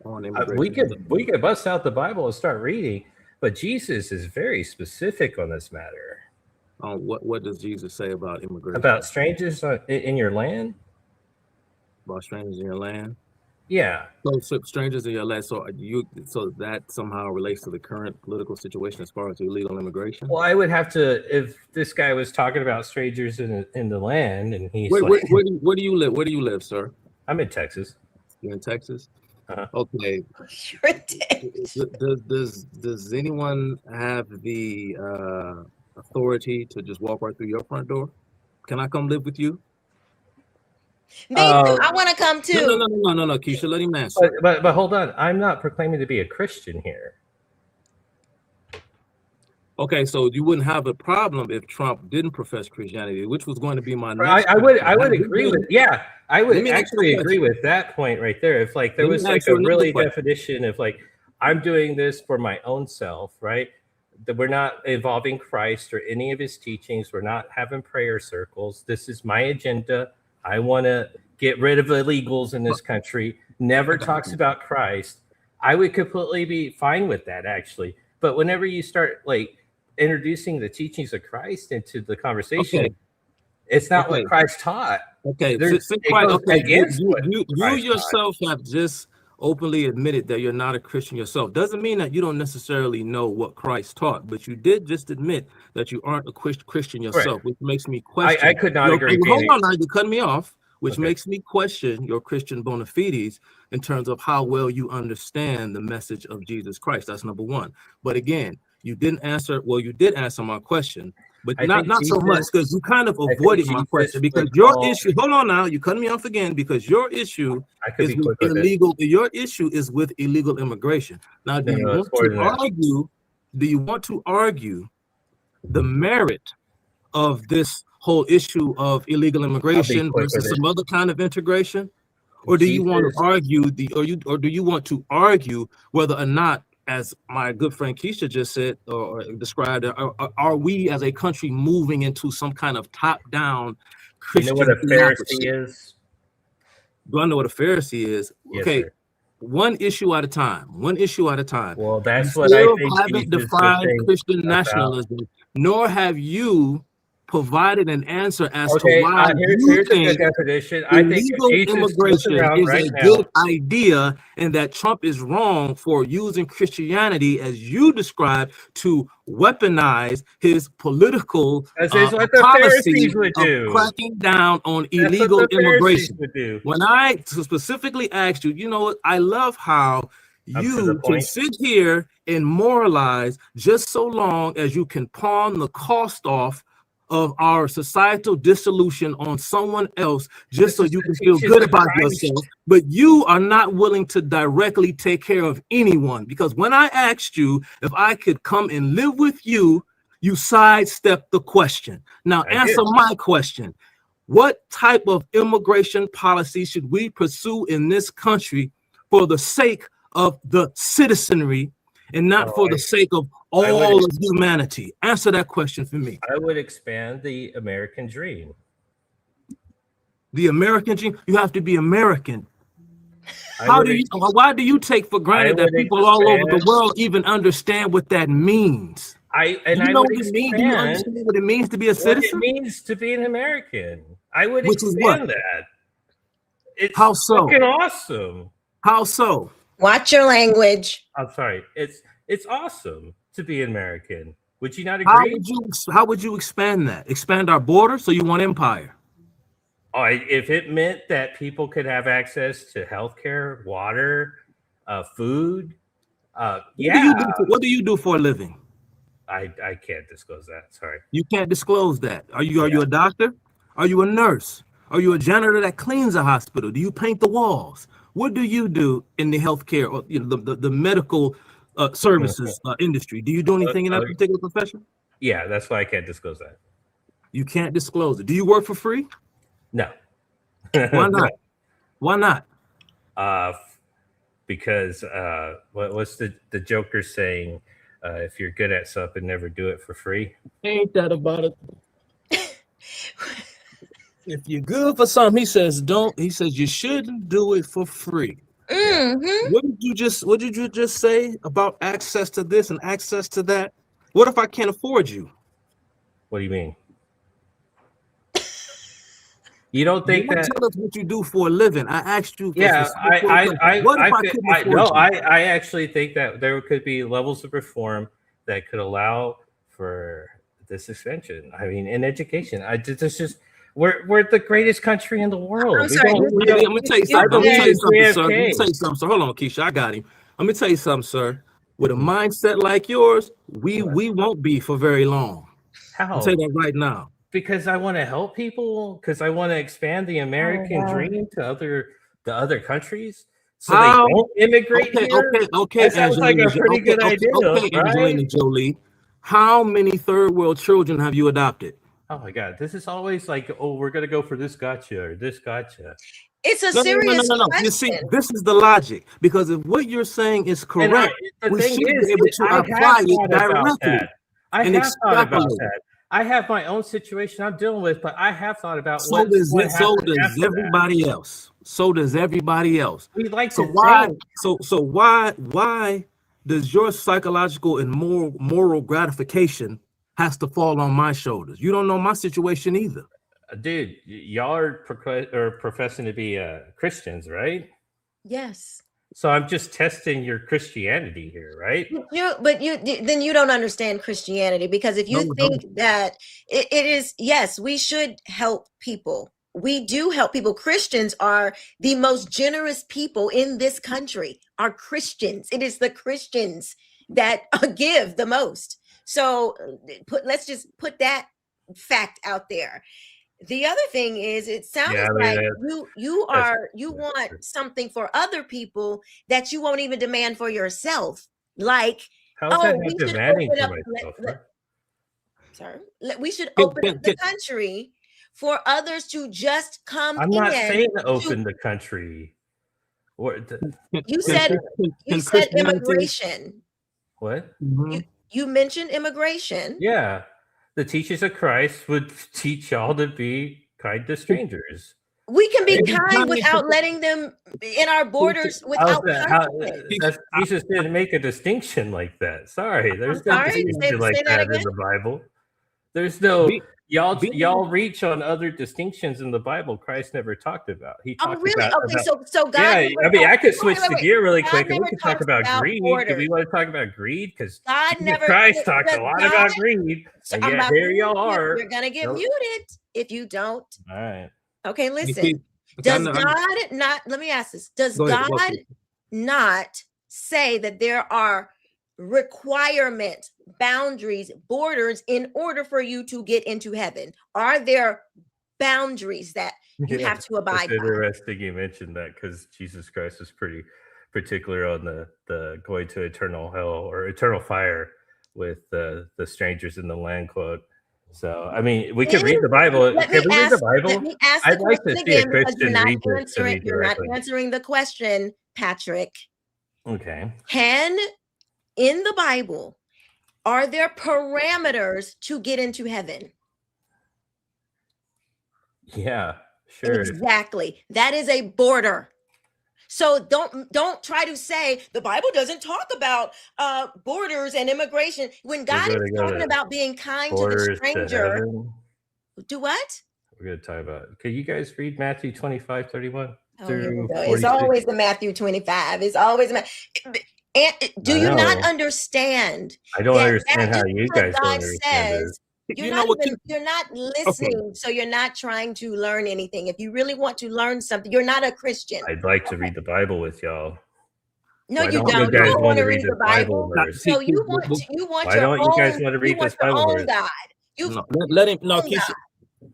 On we could bust out the Bible and start reading, but Jesus is very specific on this matter. What does Jesus say about immigration? About strangers in your land? About strangers in your land? Yeah. So strangers in your land. So that somehow relates to the current political situation as far as illegal immigration. Well, I would have to, if this guy was talking about strangers in the land, and he's where do you live? Where do you live, sir? I'm in Texas. You're in Texas? Uh-huh. Okay. Does anyone have the authority to just walk right through your front door? Can I come live with you? Me too. I want to come too. No, Keisha, let him answer. But hold on. I'm not proclaiming to be a Christian here. Okay, so you wouldn't have a problem if Trump didn't profess Christianity, which was going to be my next. I would agree with. Yeah, I would actually agree with that point right there. If like there was like a really definition of like, I'm doing this for my own self, right? That we're not involving Christ or any of his teachings. We're not having prayer circles. This is my agenda. I want to get rid of illegals in this country. Never talks about Christ. I would completely be fine with that, actually. But whenever you start like introducing the teachings of Christ into the conversation, it's not what Christ taught. Okay, you yourself have just openly admitted that you're not a Christian yourself. Doesn't mean that you don't necessarily know what Christ taught, but you did just admit that you aren't a Christian yourself, which makes me question. I could not agree. Hold on, now you're cutting me off, which makes me question your Christian bona fides in terms of how well you understand the message of Jesus Christ. That's number one. But again, you didn't answer. Well, you did answer my question, but not so much, because you kind of avoided my question, because your issue. Hold on now, you cut me off again, because your issue is with illegal. Your issue is with illegal immigration. Now, do you want to argue the merit of this whole issue of illegal immigration versus some other kind of integration, or do you want to argue or do you want to argue whether or not, as my good friend Keisha just said or described, are we as a country moving into some kind of top-down Christian? You know what a Pharisee is? Do I know what a Pharisee is? Yes, okay, sir. One issue at a time. Well, that's what I think. Haven't defined Christian nationalism, nor have you provided an answer as to why here's a good definition. I think immigration is a good idea, and that Trump is wrong for using Christianity, as you describe, to weaponize his political policy of cracking down on illegal immigration. When I specifically asked you, you know what, I love how You can sit here and moralize just so long as you can pawn the cost off of our societal dissolution on someone else, just so you can feel good about yourself. But you are not willing to directly take care of anyone, because when I asked you if I could come and live with you, you sidestepped the question. Now answer my question. What type of immigration policy should we pursue in this country for the sake of the citizenry and not for the sake of all of humanity? Answer that question for me. I would expand the American dream. The American dream? You have to be American. Why do you take for granted that people all over the world even understand what that means? Do you know what it means? Do you understand what it means to be a citizen? What it means to be an American. I would expand that. It's how so? Fucking awesome. How so? Watch your language. I'm sorry. It's awesome to be an American. Would you not agree? How would you expand that? Expand our border? So you want empire? If it meant that people could have access to healthcare, water, food, What do you do for a living? I can't disclose that. Sorry. You can't disclose that. Are you a doctor? Are you a nurse? Are you a janitor that cleans a hospital? Do you paint the walls? What do you do in the healthcare or the medical services industry? Do you do anything in that particular profession? Yeah, that's why I can't disclose that. You can't disclose it. Do you work for free? No. Why not? Why not? Because what's the Joker saying? If you're good at something, never do it for free. Ain't that about it? If you're good for something, he says don't. He says you shouldn't do it for free. Mm-hmm. What did you just say about access to this and access to that? What if I can't afford you? What do you mean? You don't think that? Tell us what you do for a living. I asked you. Yeah, I actually think that there could be levels of reform that could allow for this extension. I mean, in education, we're the greatest country in the world. I'm sorry. Let me tell you something, sir. Let me tell you something, sir. Hold on, Keisha, I got him. Let me tell you something, sir. With a mindset like yours, we won't be for very long. How? I'll tell you that right now. Because I want to help people, because I want to expand the American dream to other countries, so they don't immigrate here. Okay. That sounds like a pretty good idea, right? Angelina Jolie, how many third world children have you adopted? Oh my God, this is always like, oh, we're gonna go for this gotcha or this gotcha. It's a serious question. You see, this is the logic, because if what you're saying is correct, we should be able to apply it directly. I have thought about that. I have my own situation I'm dealing with, but I have thought about so does everybody else. So does everybody else. We like so why? So why does your psychological and moral gratification has to fall on my shoulders? You don't know my situation either, dude. Y'all are professing to be Christians, right? Yes. So I'm just testing your Christianity here, right? Then you don't understand Christianity, because if you think that it is, yes, we should help people. We do help people. Christians are the most generous people in this country, are Christians. It is the Christians that give the most. So let's just put that fact out there. The other thing is, it sounds like you want something for other people that you won't even demand for yourself. Like, we should open up the country for others to just come in. I'm not saying open the country. You said immigration. What? You mentioned immigration. Yeah. The teachers of Christ would teach y'all to be kind to strangers. We can be kind without letting them in our borders without Jesus didn't make a distinction like that. Sorry, there's no distinction like that in the Bible. There's no y'all reach on other distinctions in the Bible Christ never talked about. He talked about so God. Yeah, I mean, I could switch the gear really quick, and we can talk about greed. Do we want to talk about greed? Because Christ talked a lot about greed. And yet here y'all are. You're gonna get muted if you don't. All right. Okay, listen. Does God not? Let me ask this. Does God not say that there are requirements, boundaries, borders in order for you to get into heaven? Are there boundaries that you have to abide by? It's interesting you mentioned that, because Jesus Christ is pretty particular on the going to eternal hell or eternal fire with the strangers in the land quote. So I mean, we can read the Bible. Let Can we read the Bible? Let me ask the I'd like to question see a again, because Christian read this to me you're not directly. answering the question, Patrick. Okay. In the Bible, are there parameters to get into heaven? Yeah, sure. Exactly. That is a border. So don't try to say the Bible doesn't talk about borders and immigration when God is talking about being kind to the stranger. Do what? We're going to talk about. Can you guys read Matthew 25:31 through 46? It's always the Matthew 25. It's always do you not understand? I don't understand how you guys don't understand it. You're not listening, okay. So you're not trying to learn anything. If you really want to learn something, you're not a Christian. I'd like to read the Bible with y'all. No, you don't. You don't want to read the Bible. So you want why don't you guys want to read this Bible verse? God. Let him. No, Keisha.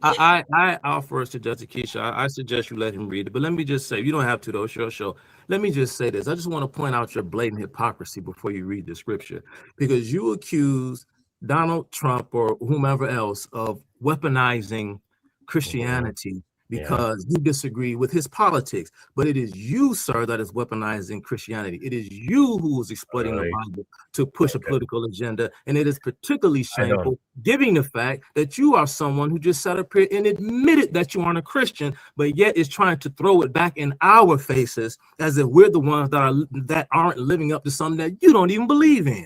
I offer a suggestion, Keisha. I suggest you let him read it. But let me just say, you don't have to though. Sure. Let me just say this. I just want to point out your blatant hypocrisy before you read the scripture, because you accuse Donald Trump or whomever else of weaponizing Christianity because you disagree with his politics. But it is you, sir, that is weaponizing Christianity. It is you who is exploiting the Bible to push a political agenda. And it is particularly shameful, given the fact that you are someone who just sat up here and admitted that you aren't a Christian, but yet is trying to throw it back in our faces as if we're the ones that aren't living up to something that you don't even believe in.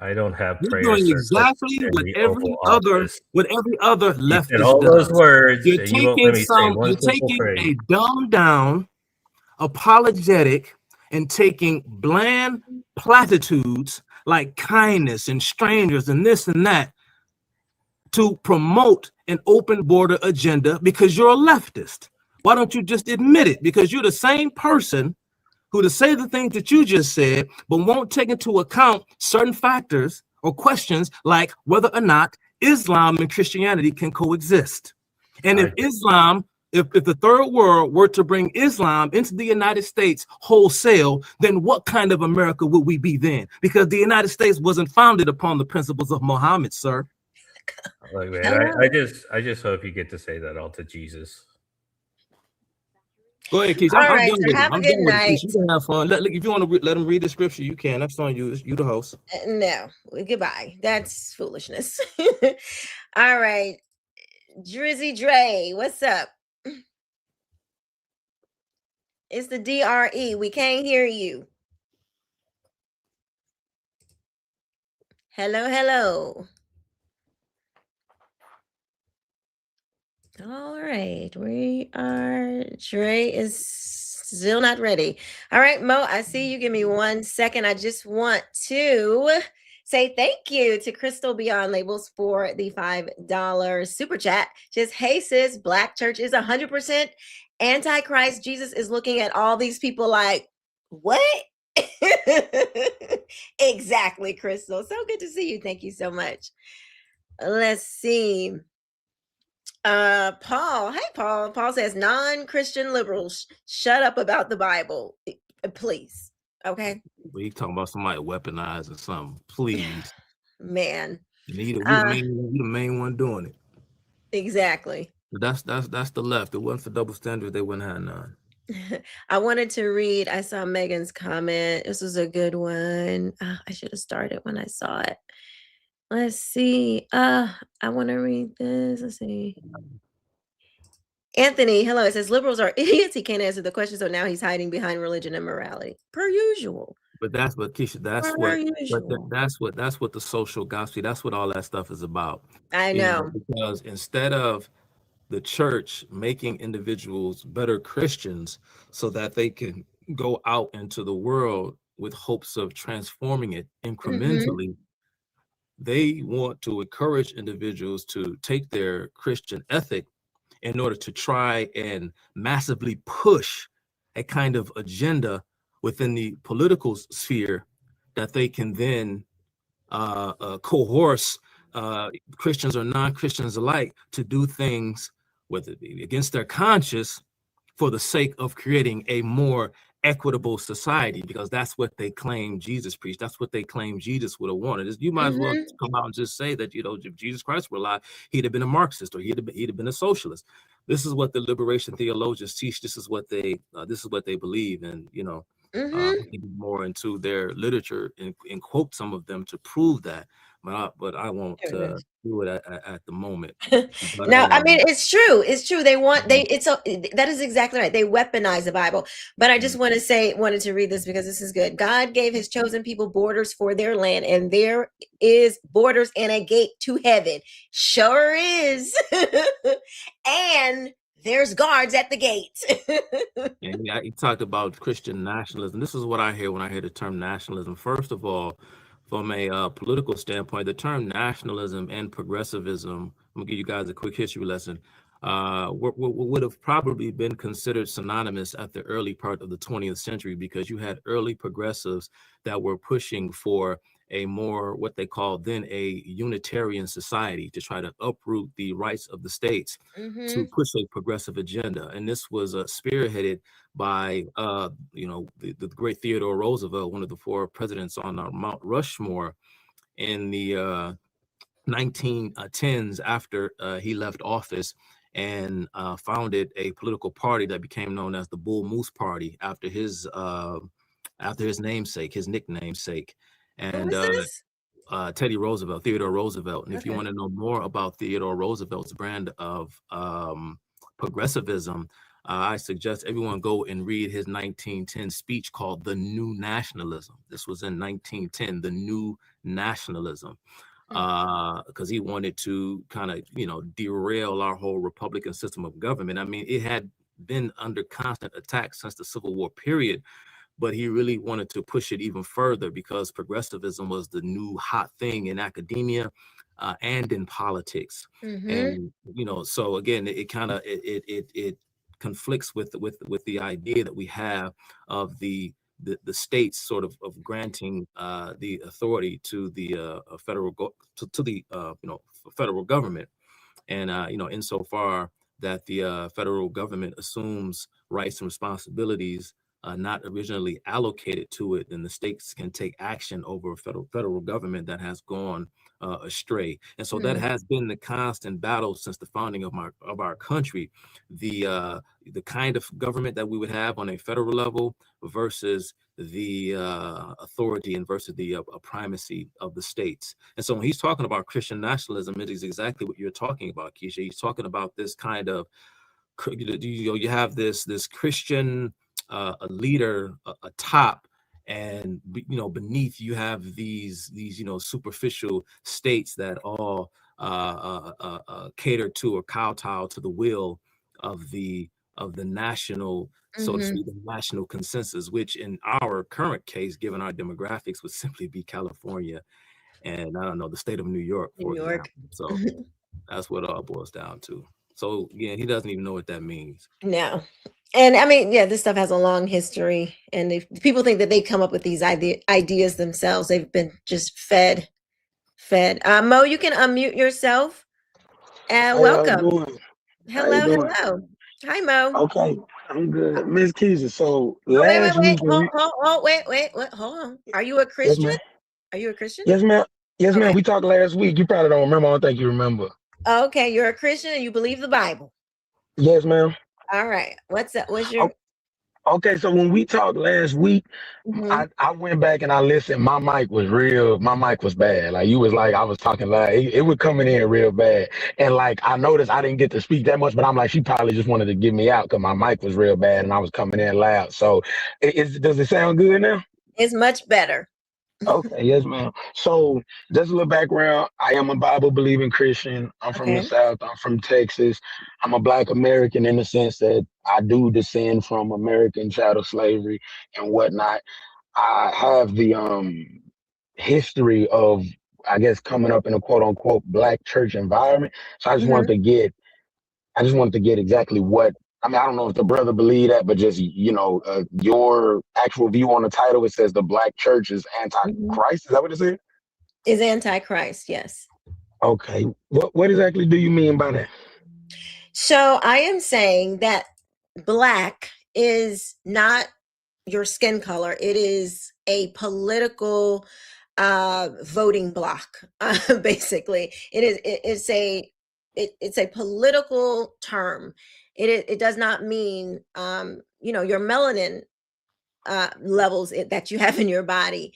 I don't have prayers. You're doing exactly what every other leftist does. All those words. You're taking a dumbed down, apologetic, and taking bland platitudes like kindness and strangers and this and that to promote an open border agenda because you're a leftist. Why don't you just admit it? Because you're the same person who to say the things that you just said, but won't take into account certain factors or questions like whether or not Islam and Christianity can coexist. And if the third world were to bring Islam into the United States wholesale, then what kind of America would we be then? Because the United States wasn't founded upon the principles of Muhammad, sir. Look, man, I just hope you get to say that all to Jesus. Go ahead, Keisha. All right, so have a good night. You can have fun. If you want to let him read the scripture, you can. That's on you. You the host. No, goodbye. That's foolishness. All right, Drizzy Dre, what's up? It's the DRE. We can't hear you. Hello. All right, Dre is still not ready. All right, Mo, I see you. Give me 1 second. I just want to say thank you to Crystal Beyond Labels for the $5 super chat. Just, hey sis, Black church is 100% antichrist. Jesus is looking at all these people like, what? Exactly, Crystal. So good to see you. Thank you so much. Let's see. Paul. Hey, Paul. Paul says non-Christian liberals shut up about the Bible, please. Okay. We talking about somebody weaponizing something, please. Man. We the main one doing it. Exactly. That's the left. It wasn't for double standards, they wouldn't have none. I wanted to read. I saw Megan's comment. This was a good one. I should have started when I saw it. Let's see. I want to read this. Let's see. Anthony, hello. It says liberals are idiots. He can't answer the question, so now he's hiding behind religion and morality, per usual. But that's what Keisha. That's what the social gospel. That's what all that stuff is about. I know. Because instead of the church making individuals better Christians so that they can go out into the world with hopes of transforming it incrementally, they want to encourage individuals to take their Christian ethic in order to try and massively push a kind of agenda within the political sphere that they can then coerce Christians or non-Christians alike to do things, whether it be against their conscience, for the sake of creating a more equitable society, because that's what they claim Jesus preached. That's what they claim Jesus would have wanted. You might as well come out and just say that, you know, if Jesus Christ were alive, he'd have been a Marxist, or he'd have been a socialist. This is what the liberation theologians teach. This is what they believe. And, you know, we can get more into their literature and quote some of them to prove that. But I won't do it at the moment. No, I mean, it's true. It's true. That is exactly right. They weaponize the Bible. But I just wanted to read this because this is good. God gave his chosen people borders for their land, and there is borders and a gate to heaven. Sure is. And there's guards at the gate. And yeah, you talked about Christian nationalism. This is what I hear when I hear the term nationalism. First of all, from a political standpoint, the term nationalism and progressivism, I'm gonna give you guys a quick history lesson, would have probably been considered synonymous at the early part of the 20th century, because you had early progressives that were pushing for a more, what they called then, a unitarian society, to try to uproot the rights of the states to push a progressive agenda. And this was spearheaded by, the great Theodore Roosevelt, one of the 4 presidents on Mount Rushmore in the 1910s, after he left office, and founded a political party that became known as the Bull Moose Party after his namesake, his nickname sake. And Teddy Roosevelt, Theodore Roosevelt. And if you want to know more about Theodore Roosevelt's brand of progressivism, I suggest everyone go and read his 1910 speech called The New Nationalism. This was in 1910, The New Nationalism, because he wanted to kind of, derail our whole Republican system of government. I mean, it had been under constant attack since the Civil War period, but he really wanted to push it even further because progressivism was the new hot thing in academia and in politics. And, so again, it conflicts with the idea that we have of the states sort of granting the authority to the federal government. And, insofar that the federal government assumes rights and responsibilities not originally allocated to it, then the states can take action over a federal government that has gone astray. And so that has been the constant battle since the founding of our country, the kind of government that we would have on a federal level versus the authority and versus the primacy of the states. And so when he's talking about Christian nationalism, it is exactly what you're talking about, Keisha. He's talking about this kind of, you have this Christian a leader atop, and beneath you have these superficial states that all cater to or kowtow to the will of the national, so to speak, the national consensus, which in our current case, given our demographics, would simply be California and the state of New York, for example. So that's what it all boils down to. So again, he doesn't even know what that means. No. And I mean, yeah, this stuff has a long history, and if people think that they come up with these ideas themselves, they've been just fed. Mo, you can unmute yourself. Welcome. Hello. Hi, Mo. Okay, I'm good. Miss Keisha, so wait. Hold on. Are you a Christian? Yes, ma'am. Yes, ma'am. We talked last week. You probably don't remember. I don't think you remember. Okay, you're a Christian and you believe the Bible. Yes, ma'am. All right. What's up? What's your... Okay, so when we talked last week, I went back and I listened. My mic was bad. Like, you was like, I was talking loud. It was coming in real bad. And like, I noticed I didn't get to speak that much, but I'm like, she probably just wanted to get me out because my mic was real bad and I was coming in loud. So does it sound good now? It's much better. Okay, yes, ma'am. So just a little background. I am a Bible believing Christian. I'm from the South. I'm from Texas. I'm a Black American in the sense that I do descend from American chattel slavery and whatnot. I have the history of, I guess, coming up in a quote unquote Black church environment. So I just wanted to get exactly what I mean, I don't know if the brother believe that, but just, your actual view on the title, it says the black church is anti-Christ. Is that what it said? Is anti-Christ, yes. Okay. What exactly do you mean by that? So I am saying that black is not your skin color. It is a political voting block. Basically, it's a political term. It does not mean your melanin levels that you have in your body.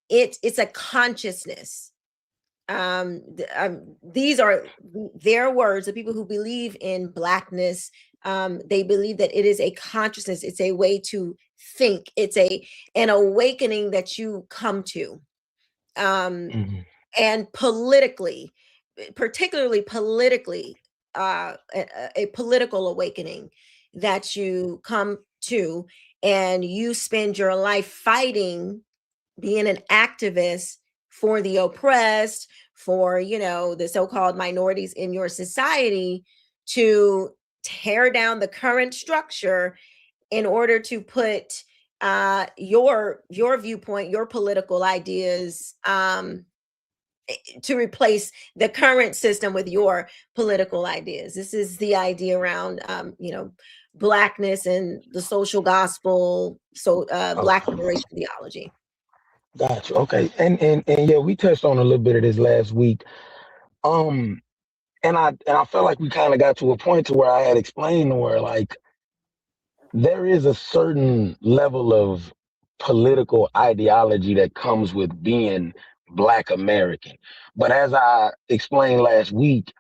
It's a consciousness. These are their words. The people who believe in blackness, they believe that it is a consciousness. It's a way to think. It's an awakening that you come to. And politically, particularly politically, a political awakening that you come to, and you spend your life fighting, being an activist for the oppressed, for the so-called minorities in your society, to tear down the current structure in order to put your viewpoint, your political ideas, to replace the current system with your political ideas. This is the idea around blackness and the social gospel, so black liberation theology. Gotcha. Okay. And yeah, we touched on a little bit of this last week. And I felt like we kind of got to a point to where I had explained where, like, there is a certain level of political ideology that comes with being Black American. But as I explained last week,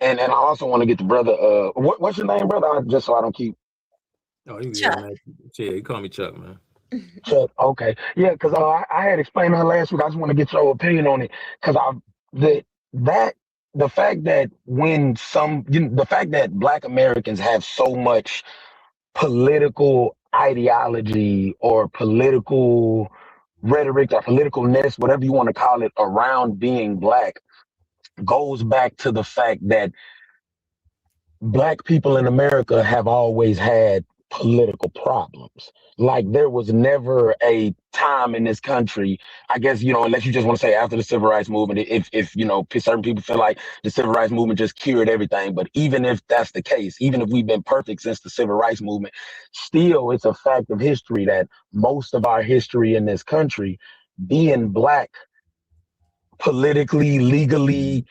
and I also want to get the brother, what's your name, brother? Just so I don't keep. Oh, you Chuck. Man. Yeah, you call me Chuck, man. Chuck, okay. Yeah, because I had explained that last week. I just want to get your opinion on it. Because the fact that the fact that Black Americans have so much political ideology or political rhetoric or politicalness, whatever you want to call it, around being Black goes back to the fact that Black people in America have always had political problems. Like, there was never a time in this country, I guess, unless you just want to say after the civil rights movement, if certain people feel like the civil rights movement just cured everything. But even if that's the case, even if we've been perfect since the civil rights movement, still it's a fact of history that most of our history in this country, being Black politically, legally,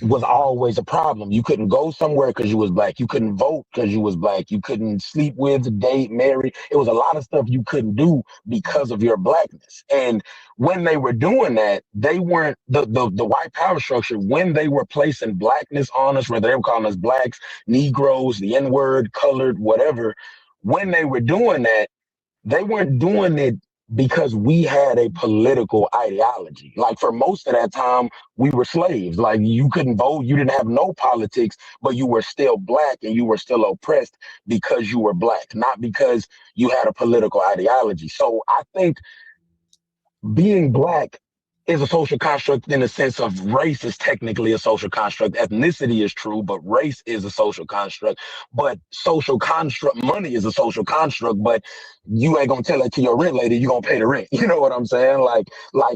was always a problem. You couldn't go somewhere because you was Black. You couldn't vote because you was Black. You couldn't sleep with, date, marry. It was a lot of stuff you couldn't do because of your Blackness. And when they were doing that, they weren't the white power structure. When they were placing Blackness on us, whether they were calling us Blacks, Negroes, the N-word, colored, whatever. When they were doing that, they weren't doing it because we had a political ideology. Like, for most of that time, we were slaves. Like, you couldn't vote, you didn't have no politics, but you were still Black and you were still oppressed because you were Black, not because you had a political ideology. So I think being Black is a social construct in the sense of race is technically a social construct. Ethnicity is true, but race is a social construct. But social construct, money is a social construct, but you ain't gonna tell that to your rent lady, you're gonna pay the rent. You know what I'm saying? Like,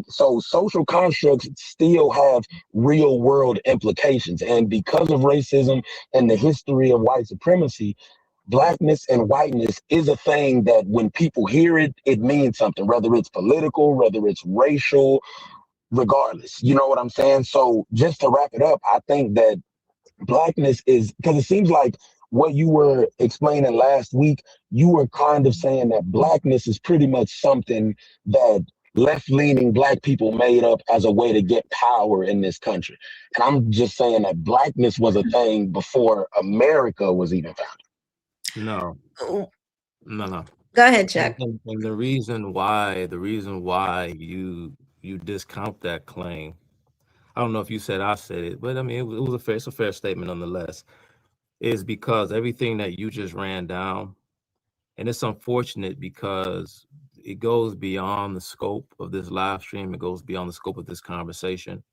so social constructs still have real world implications. And because of racism and the history of white supremacy, Blackness and whiteness is a thing that when people hear it, it means something, whether it's political, whether it's racial, regardless. You know what I'm saying? So just to wrap it up, I think that Blackness is, because it seems like what you were explaining last week, you were kind of saying that Blackness is pretty much something that left-leaning Black people made up as a way to get power in this country. And I'm just saying that Blackness was a thing before America was even founded. No. Go ahead, Chuck. And the reason why you discount that claim, I don't know if you said I said it, but I mean it's a fair statement nonetheless, is because everything that you just ran down, and it's unfortunate because it goes beyond the scope of this live stream, it goes beyond the scope of this conversation,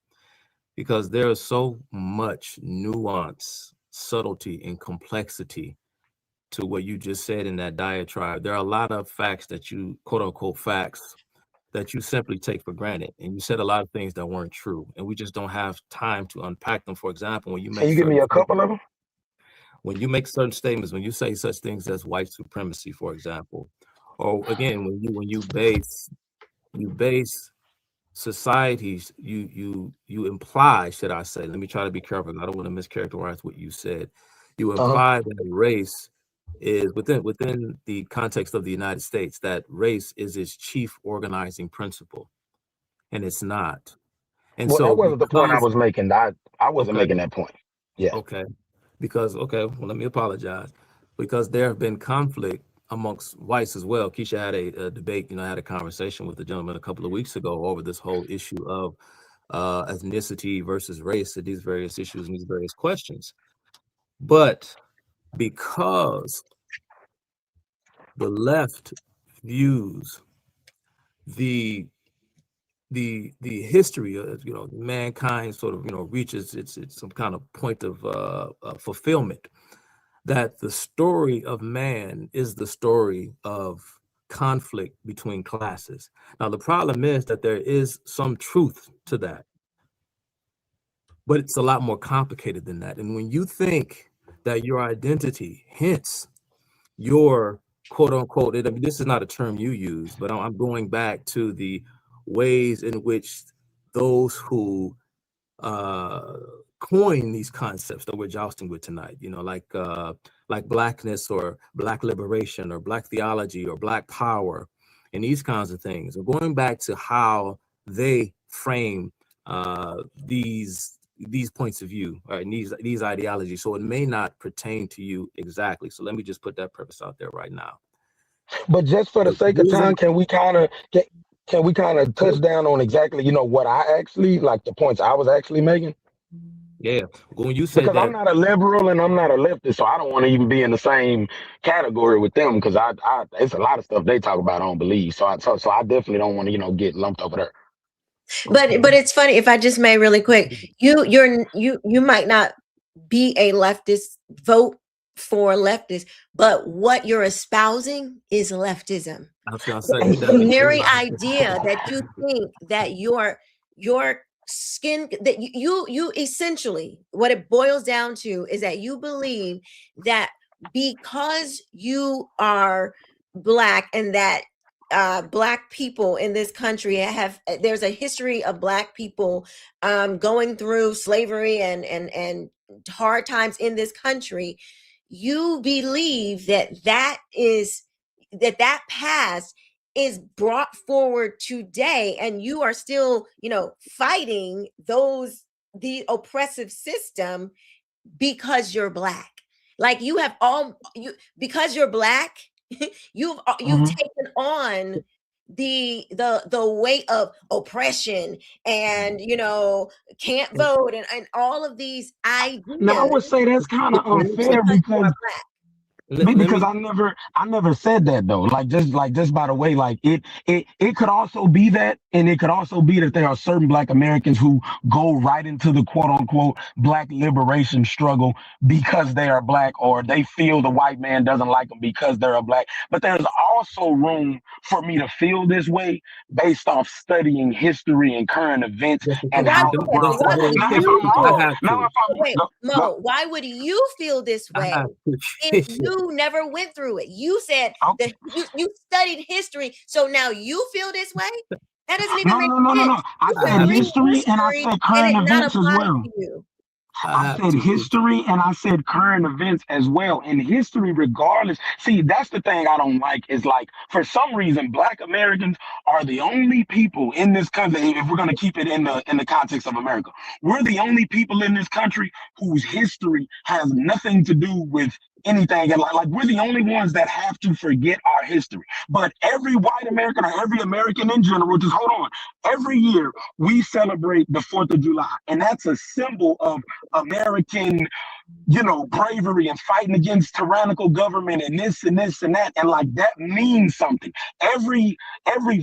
because there is so much nuance, subtlety, and complexity to what you just said in that diatribe. There are a lot of facts that you, quote unquote facts, that you simply take for granted. And you said a lot of things that weren't true. And we just don't have time to unpack them. For example, when you make— Can you give me a couple of them? When you make certain statements, when you say such things as white supremacy, for example, or again, when you base societies, you imply, should I say, let me try to be careful, I don't want to mischaracterize what you said. You imply that race is within the context of the United States, that race is its chief organizing principle, and it's not. And well, so that wasn't the point I was making. I wasn't making that point. Yeah. Okay. Because, well, let me apologize. Because there have been conflict amongst whites as well. Keisha had a debate, I had a conversation with the gentleman a couple of weeks ago over this whole issue of ethnicity versus race, and these various issues and these various questions. But because the left views the history of mankind sort of reaches its some kind of point of fulfillment, that the story of man is the story of conflict between classes. Now the problem is that there is some truth to that, but it's a lot more complicated than that. And when you think that your identity, hence your quote unquote, this is not a term you use, but I'm going back to the ways in which those who coin these concepts that we're jousting with tonight, like blackness or black liberation or black theology or black power and these kinds of things, or going back to how they frame these points of view, and these ideologies. So it may not pertain to you exactly. So let me just put that purpose out there right now. But just for the sake of time, can we kind of touch down on exactly, what I actually, like the points I was actually making? Yeah, when you say because I'm not a liberal and I'm not a leftist, so I don't want to even be in the same category with them, because I it's a lot of stuff they talk about I don't believe. So I definitely don't want to, get lumped over there. But it's funny, if I just may really quick, you might not be a leftist, vote for leftist, but what you're espousing is leftism. The very idea that you think that your skin, that you essentially, what it boils down to is that you believe that because you are Black and that Black people in this country there's a history of Black people going through slavery and hard times in this country, you believe that past is brought forward today, and you are still, fighting the oppressive system because you're Black. Like because you're Black, you've taken on the weight of oppression and can't vote and all of these ideas. Now I would say that's kind of unfair because I never said that though. Just by the way, it could also be that, and it could also be that there are certain Black Americans who go right into the quote unquote Black liberation struggle because they are Black, or they feel the white man doesn't like them because they're a Black. But there's also room for me to feel this way based off studying history and current events and how the world. Mo, why would you feel this way if you never went through it? You said that you studied history, so now you feel this way? That doesn't even make sense. No. I said history and I said current events as well. I said history and I said current events as well. And history, regardless. See, that's the thing I don't like, is for some reason, Black Americans are the only people in this country, if we're going to keep it in the context of America, we're the only people in this country whose history has nothing to do with anything. And we're the only ones that have to forget our history. But every white American, or every American in general, just hold on, every year we celebrate the 4th of July. And that's a symbol of American, bravery and fighting against tyrannical government and this and this and that. And that means something. Every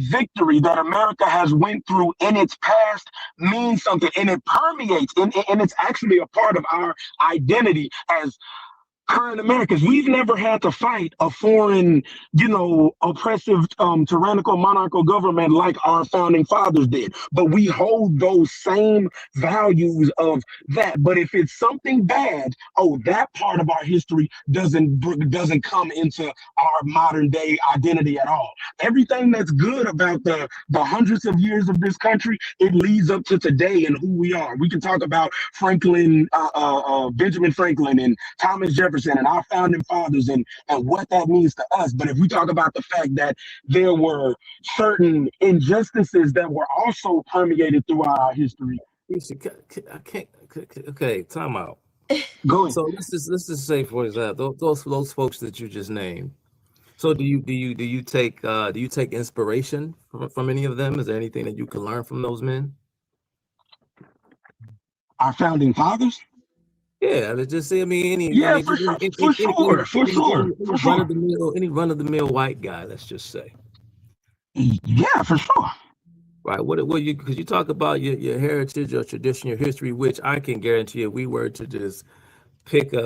victory that America has went through in its past means something, and it permeates, and it's actually a part of our identity as current Americans. We've never had to fight a foreign, oppressive, tyrannical, monarchical government like our founding fathers did. But we hold those same values of that. But if it's something bad, that part of our history doesn't come into our modern day identity at all. Everything that's good about the hundreds of years of this country, it leads up to today and who we are. We can talk about Franklin, Benjamin Franklin and Thomas Jefferson and our founding fathers and what that means to us. But if we talk about the fact that there were certain injustices that were also permeated throughout our history. I can't. Okay, time out. Go ahead. So let's just say, for example, those folks that you just named. So do you take inspiration from any of them? Is there anything that you can learn from those men? Our founding fathers? Yeah, let's just say, any run of the mill white guy, let's just say. Yeah, for sure. Right. What you, because you talk about your heritage, your tradition, your history, which I can guarantee if we were to just pick I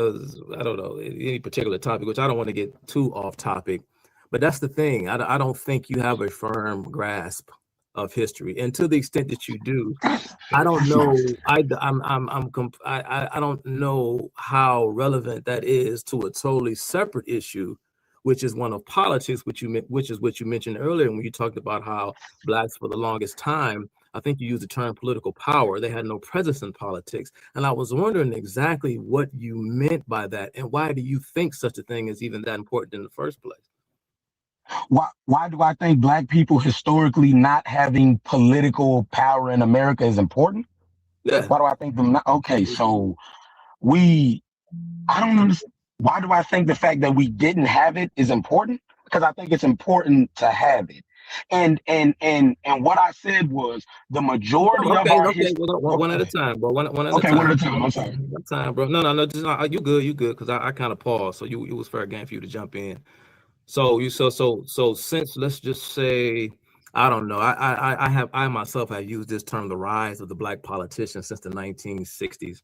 don't know, any particular topic, which I don't want to get too off topic, but that's the thing. I don't think you have a firm grasp of history, and to the extent that you do, I don't know. I don't know how relevant that is to a totally separate issue, which is one of politics, which is what you mentioned earlier when you talked about how Blacks for the longest time, I think you used the term political power, they had no presence in politics. And I was wondering exactly what you meant by that, and why do you think such a thing is even that important in the first place? Why do I think Black people historically not having political power in America is important? Yeah. Why do I think them not? Okay, so I don't understand. Why do I think the fact that we didn't have it is important? Because I think it's important to have it. And what I said was the majority of our history. One at a time, bro. One at a time. One at a time. I'm sorry. One at a time, bro. No. Just you good. Because I kind of paused, so it was fair game for you to jump in. So since, let's just say, I don't know, I myself have used this term, the rise of the Black politician, since the 1960s,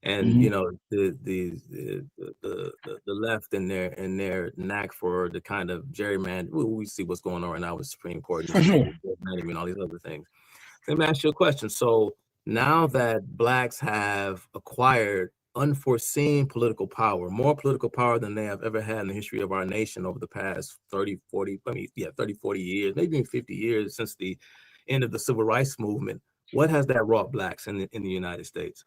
and the left and their knack for the kind of gerrymander. We see what's going on right now with Supreme Court and all these other things. Let me ask you a question. So now that Blacks have acquired unforeseen political power, more political power than they have ever had in the history of our nation over the past 30, 40 years, maybe even 50 years since the end of the Civil Rights Movement. What has that wrought Blacks in the United States?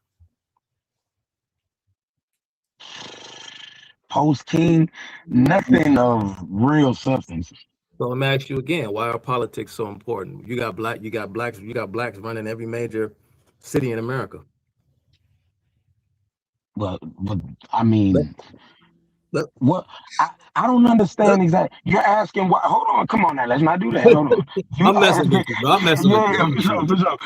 Post-King, nothing of real substance. So let me ask you again, why are politics so important? You got Blacks running every major city in America. But I mean, what I don't understand exactly. You're asking why? Hold on, come on now. Let's not do that. Hold on. I'm messing with you.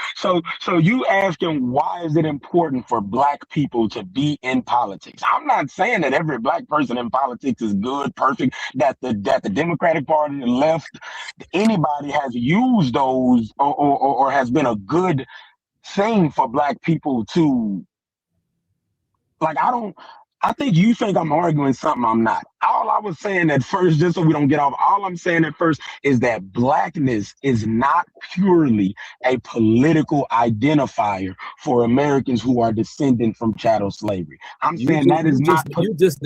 So you asking why is it important for Black people to be in politics? I'm not saying that every Black person in politics is good, perfect. That the Democratic Party, the left, anybody has used those or has been a good thing for Black people to. Like, I think you think I'm arguing something I'm not. All I was saying at first, just so we don't get off, all I'm saying at first is that Blackness is not purely a political identifier for Americans who are descendant from chattel slavery. I'm saying that is not. You just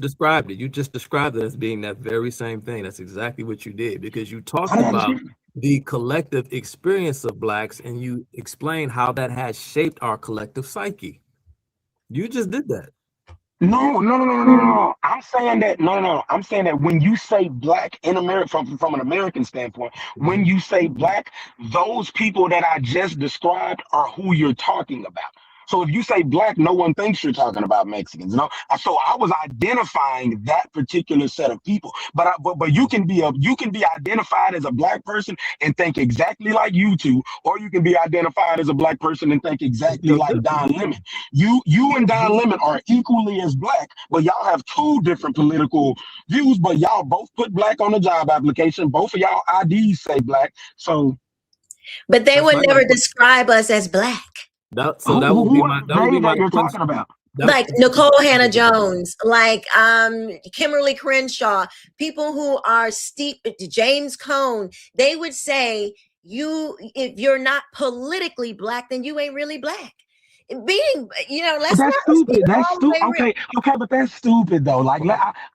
described it. You just described it as being that very same thing. That's exactly what you did, because you talked about the collective experience of Blacks and you explained how that has shaped our collective psyche. You just did that. No. I'm saying that I'm saying that when you say Black in America, from an American standpoint, when you say Black, those people that I just described are who you're talking about. So if you say Black, no one thinks you're talking about Mexicans. No, so I was identifying that particular set of people. But you can be identified as a Black person and think exactly like you two, or you can be identified as a Black person and think exactly like Don Lemon. You and Don Lemon are equally as Black, but y'all have two different political views. But y'all both put Black on the job application. Both of y'all IDs say Black. So, but they would never describe us as Black. That would be my question. like Nicole Hannah Jones, like Kimberly Crenshaw, people who are steep, James Cone, they would say, if you're not politically black, then you ain't really black. Being, let's that's not stupid. That's stupid. Okay, but that's stupid though. Like,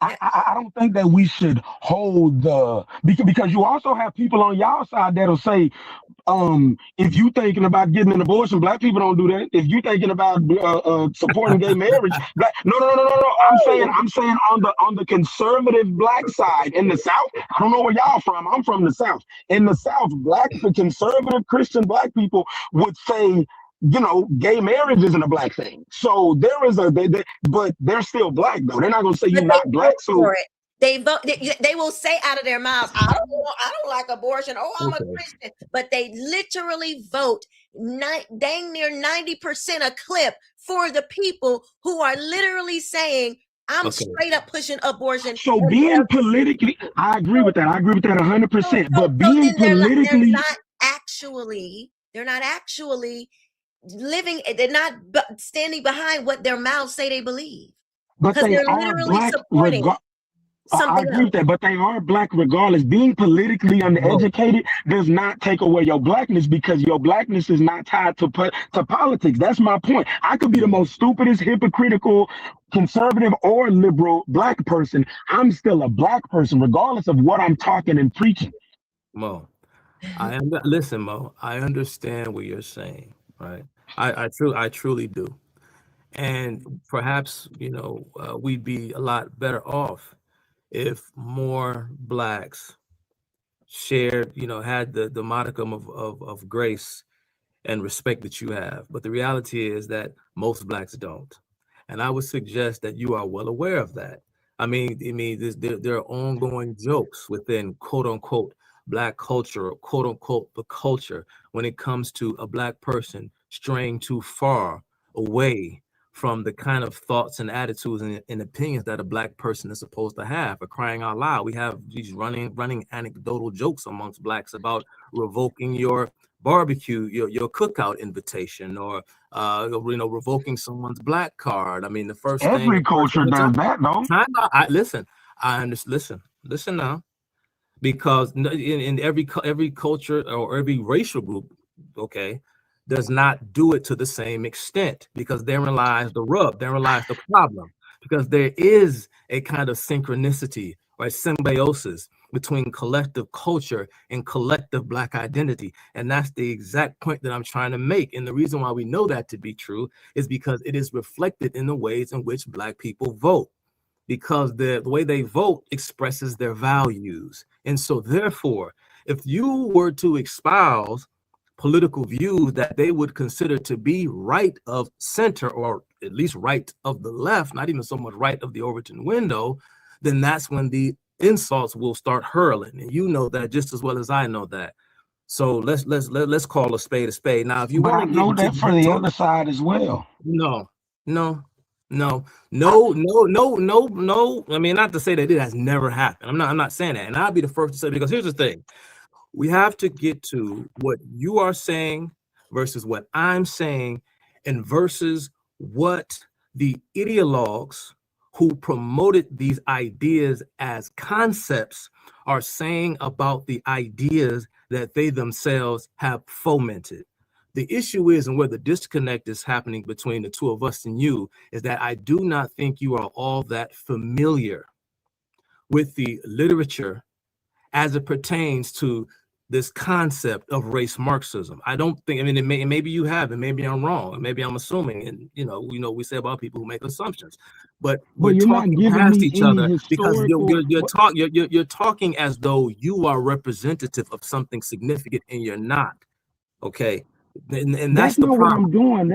I don't think that we should hold because you also have people on y'all side that'll say, if you thinking about getting an abortion, black people don't do that. If you thinking about supporting gay marriage, no. I'm saying on the conservative black side in the South. I don't know where y'all from. I'm from the South. In the South, the conservative Christian black people would say, gay marriage isn't a black thing. So there is but they're still black though. They're not gonna say you're not black. So they vote. They will say out of their mouths, I don't like abortion. Oh, I'm a Christian. But they literally vote dang near 90% a clip for the people who are literally saying, I'm straight up pushing abortion. So being politically, I agree with that. I agree with that 100%. But being politically, they're not actually living. They're not standing behind what their mouths say they believe. But they are black. I agree with that, but they are black regardless. Being politically undereducated does not take away your blackness, because your blackness is not tied to politics. That's my point. I could be the most stupidest, hypocritical, conservative, or liberal black person. I'm still a black person, regardless of what I'm talking and preaching. Mo, listen, Mo, I understand what you're saying, right? I truly do. And perhaps, we'd be a lot better off if more blacks shared, had the modicum of grace and respect that you have. But the reality is that most blacks don't. And I would suggest that you are well aware of that. I mean, there are ongoing jokes within quote unquote black culture, or quote unquote the culture, when it comes to a black person straying too far away from the kind of thoughts and attitudes and opinions that a black person is supposed to have. For crying out loud, we have these running anecdotal jokes amongst blacks about revoking your barbecue, your cookout invitation, or revoking someone's black card. I mean, the first every culture does that, though. Listen now, because in every culture or every racial group, does not do it to the same extent, because therein lies the rub, therein lies the problem, because there is a kind of synchronicity or symbiosis between collective culture and collective black identity. And that's the exact point that I'm trying to make. And the reason why we know that to be true is because it is reflected in the ways in which black people vote, because the way they vote expresses their values. And so therefore, if you were to espouse political views that they would consider to be right of center, or at least right of the left, not even so much right of the Overton window, then that's when the insults will start hurling. And you know that just as well as I know that. So let's call a spade a spade. Now, if you want to know that for the other side as well. No. I mean, not to say that it has never happened. I'm not saying that. And I'll be the first to say, because here's the thing. We have to get to what you are saying versus what I'm saying, and versus what the ideologues who promoted these ideas as concepts are saying about the ideas that they themselves have fomented. The issue is, and where the disconnect is happening between the two of us and you, is that I do not think you are all that familiar with the literature as it pertains to this concept of race Marxism. I don't think, I mean, maybe you have, and maybe I'm wrong, and maybe I'm assuming, and we say about people who make assumptions, but we're talking past each other, because you're talking as though you are representative of something significant, and you're not. Okay. And that's the problem. What I'm doing.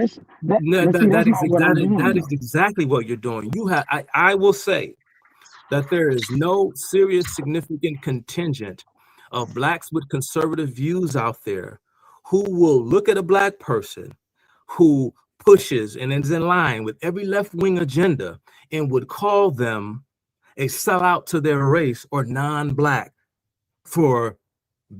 That is exactly what you're doing. I will say that there is no serious, significant contingent of blacks with conservative views out there who will look at a black person who pushes and is in line with every left-wing agenda and would call them a sellout to their race or non-black for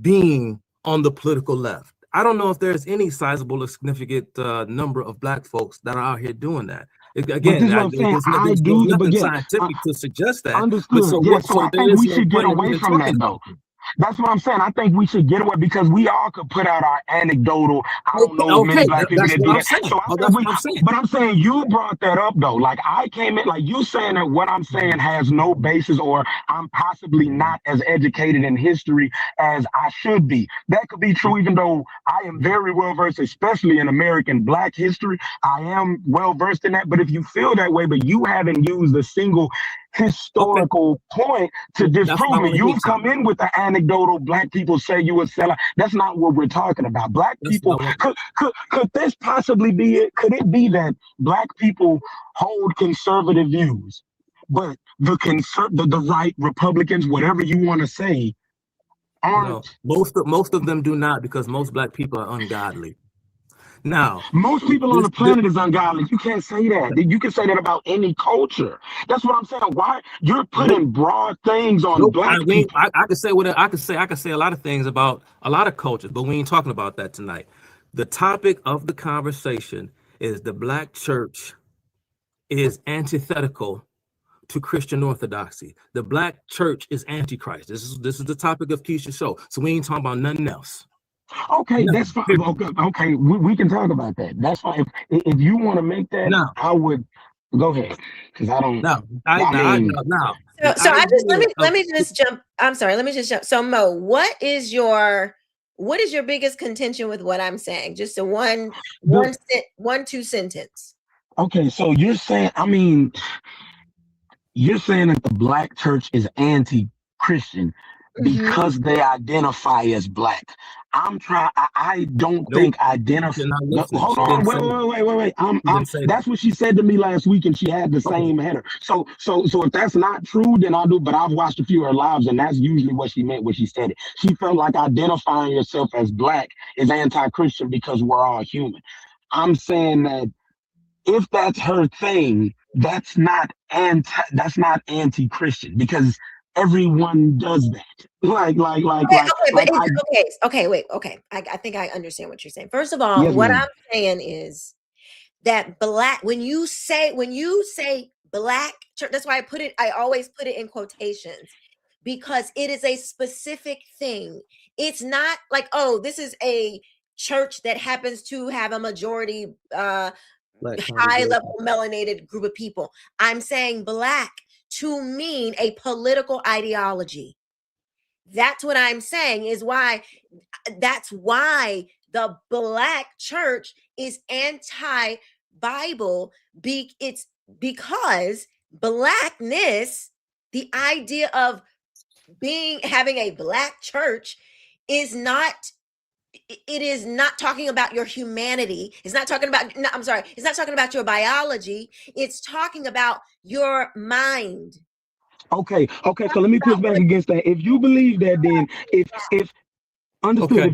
being on the political left. I don't know if there's any sizable or significant number of black folks that are out here doing that. Again, there's nothing scientific to suggest that. Understood. But so, yeah, so I think we should get point away in from that, though. That's what I'm saying. I think we should get away because we all could put out our anecdotal. I don't know many black people that do that. So but I'm saying you brought that up though. Like I came in, like you saying that what I'm saying has no basis, or I'm possibly not as educated in history as I should be. That could be true, even though I am very well versed, especially in American Black history. I am well versed in that. But if you feel that way, but you haven't used a single historical point to disprove it. You've come in with the anecdotal black people say you a seller. That's not what we're talking about. Black people, could this possibly be it? Could it be that black people hold conservative views, but the right Republicans, whatever you want to say, aren't? No, most of them do not, because most black people are ungodly. Now, most people on the planet is ungodly. You can't say that. You can say that about any culture. That's what I'm saying. Why you're putting broad things on black people? I could say I could say a lot of things about a lot of cultures, but we ain't talking about that tonight. The topic of the conversation is the black church is antithetical to Christian orthodoxy. The black church is antichrist. This is the topic of Keisha's show. So we ain't talking about nothing else. Okay, that's fine. Okay, we can talk about that. That's fine. If you want to make that, I would go ahead, because I don't. So let me just jump. I'm sorry. Let me just jump. So Mo, what is your biggest contention with what I'm saying? Just a one, two sentence. Okay, so you're saying. I mean, you're saying that the black church is anti-Christian because they identify as black. I don't think identify. Hold on, wait. That's what she said to me last week, and she had the same header. So if that's not true, then I'll do. But I've watched a few of her lives, and that's usually what she meant when she said it. She felt like identifying yourself as black is anti-Christian because we're all human. I'm saying that if that's her thing, that's not anti-Christian, because everyone does that. I think I understand what you're saying. First of all, what I'm saying is that when you say black church, that's why I always put it in quotations, because it is a specific thing. It's not like, oh, this is a church that happens to have a majority high level melanated group of people. I'm saying black to mean a political ideology. That's what I'm saying that's why the black church is anti-Bible. It's because blackness, the idea of having a black church is not talking about your humanity. It's not talking about, it's not talking about your biology. It's talking about your mind. Okay. So let me push back against that. If you believe that, then if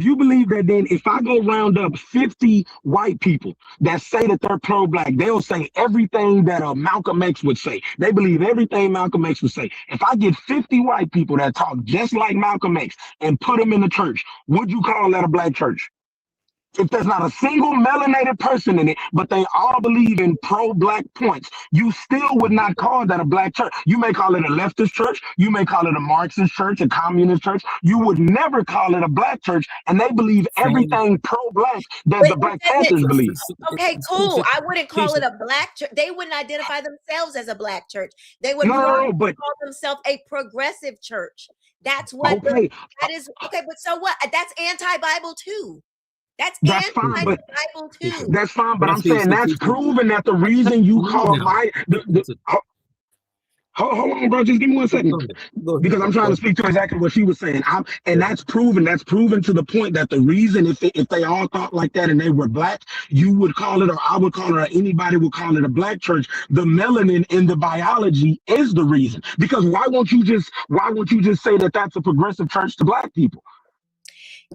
you believe that, then if I go round up 50 white people that say that they're pro-black, they'll say everything that Malcolm X would say. They believe everything Malcolm X would say. If I get 50 white people that talk just like Malcolm X and put them in the church, would you call that a black church? If there's not a single melanated person in it, but they all believe in pro-black points, you still would not call that a black church. You may call it a leftist church. You may call it a Marxist church, a communist church. You would never call it a black church, and they believe everything pro-black that the Black Panthers believe. Okay, cool. I wouldn't call it a black church. They wouldn't identify themselves as a black church. They would call themselves a progressive church. That's what that is. Okay, but so what? That's anti-Bible too. That's fine, but that's fine. But I'm saying that's proven that the reason you call hold on, bro. Just give me 1 second, because I'm trying to speak to exactly what she was saying. And that's proven. That's proven to the point that the reason, if they all thought like that and they were black, you would call it, or I would call it, or anybody would call it a black church. The melanin in the biology is the reason. Because why won't you just say that that's a progressive church to black people?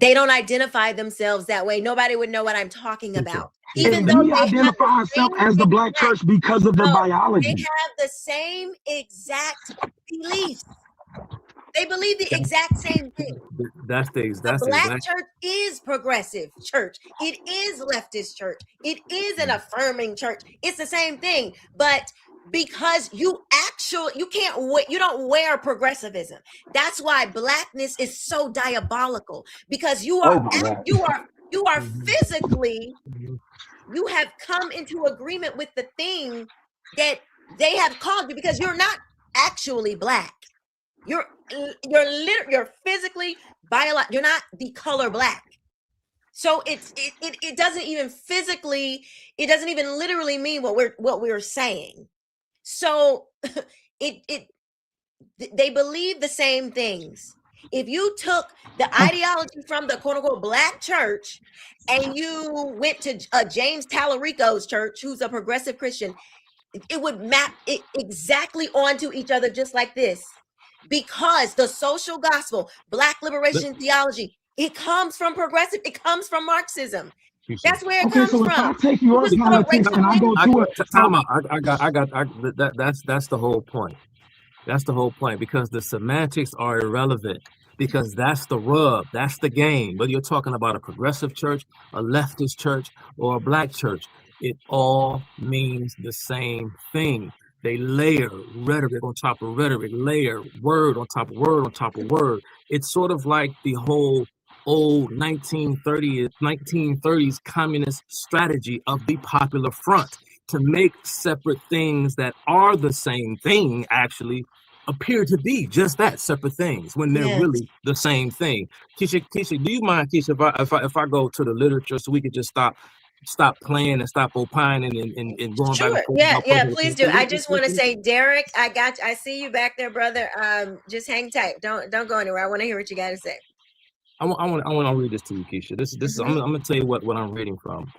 They don't identify themselves that way. Nobody would know what I'm talking about. Even though they identify ourselves as the black church because of their biology. They have the same exact beliefs. They believe the exact same thing. That's The Black church is progressive church. It is leftist church. It is an affirming church. It's the same thing. But because you don't wear progressivism. That's why Blackness is so diabolical, because you are physically, you have come into agreement with the thing that they have called you, because you're not actually Black. You're physically you're not the color Black. So it doesn't even physically, it doesn't even literally mean what we're saying. So they believe the same things. If you took the ideology from the quote unquote Black church and you went to James Tallarico's church, who's a progressive Christian, it would map it exactly onto each other, just like this. Because the social gospel, Black liberation theology, it comes from progressive, it comes from Marxism. That's where it comes from. I take your politics and I go to it. That's the whole point. That's the whole point, because the semantics are irrelevant, because that's the rub, that's the game. Whether you're talking about a progressive church, a leftist church, or a Black church, it all means the same thing. They layer rhetoric on top of rhetoric, layer word on top of word on top of word. It's sort of like the whole old 1930s communist strategy of the Popular Front, to make separate things that are the same thing actually appear to be just that, separate things, when they're really the same thing. Keisha, do you mind, Keisha, if I go to the literature so we could just stop playing and stop opining and going back and forth? Yeah, please do. I just want to say, Derek, I see you back there, brother. Just hang tight. Don't go anywhere. I want to hear what you got to say. I want to read this to you, Keisha. This is I'm gonna tell you what I'm reading from.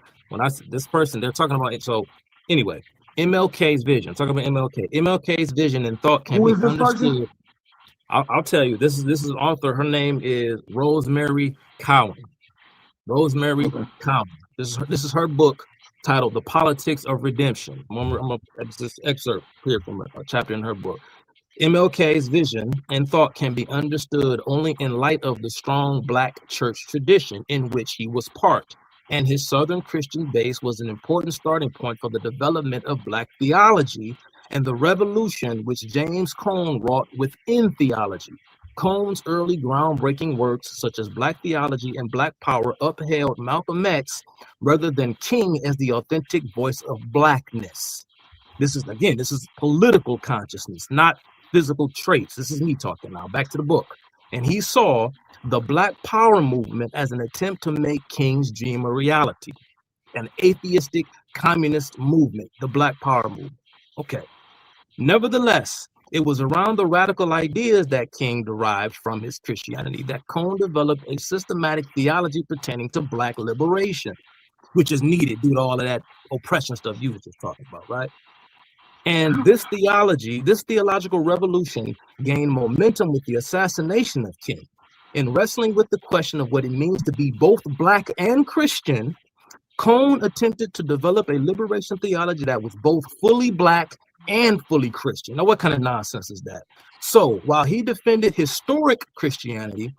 This person, they're talking about it. So anyway, MLK's vision. Talking about MLK. MLK's vision and thought can be understood. I'll tell you. This is author. Her name is Rosemary Cowan. Rosemary Cowan. This is her book titled "The Politics of Redemption." I'm gonna just excerpt here from a chapter in her book. MLK's vision and thought can be understood only in light of the strong Black church tradition in which he was part, and his Southern Christian base was an important starting point for the development of Black theology and the revolution which James Cone wrought within theology. Cone's early groundbreaking works, such as Black Theology and Black Power, upheld Malcolm X rather than King as the authentic voice of Blackness. This is political consciousness, not physical traits. This is me talking now. Back to the book. And he saw the Black Power movement as an attempt to make King's dream a reality, an atheistic communist movement, the Black Power movement. Okay. Nevertheless, it was around the radical ideas that King derived from his Christianity that Cone developed a systematic theology pertaining to Black liberation, which is needed due to all of that oppression stuff you were just talking about, right? And this theological revolution gained momentum with the assassination of King. In wrestling with the question of what it means to be both Black and Christian, Cone attempted to develop a liberation theology that was both fully Black and fully Christian. Now, what kind of nonsense is that? So while he defended historic Christianity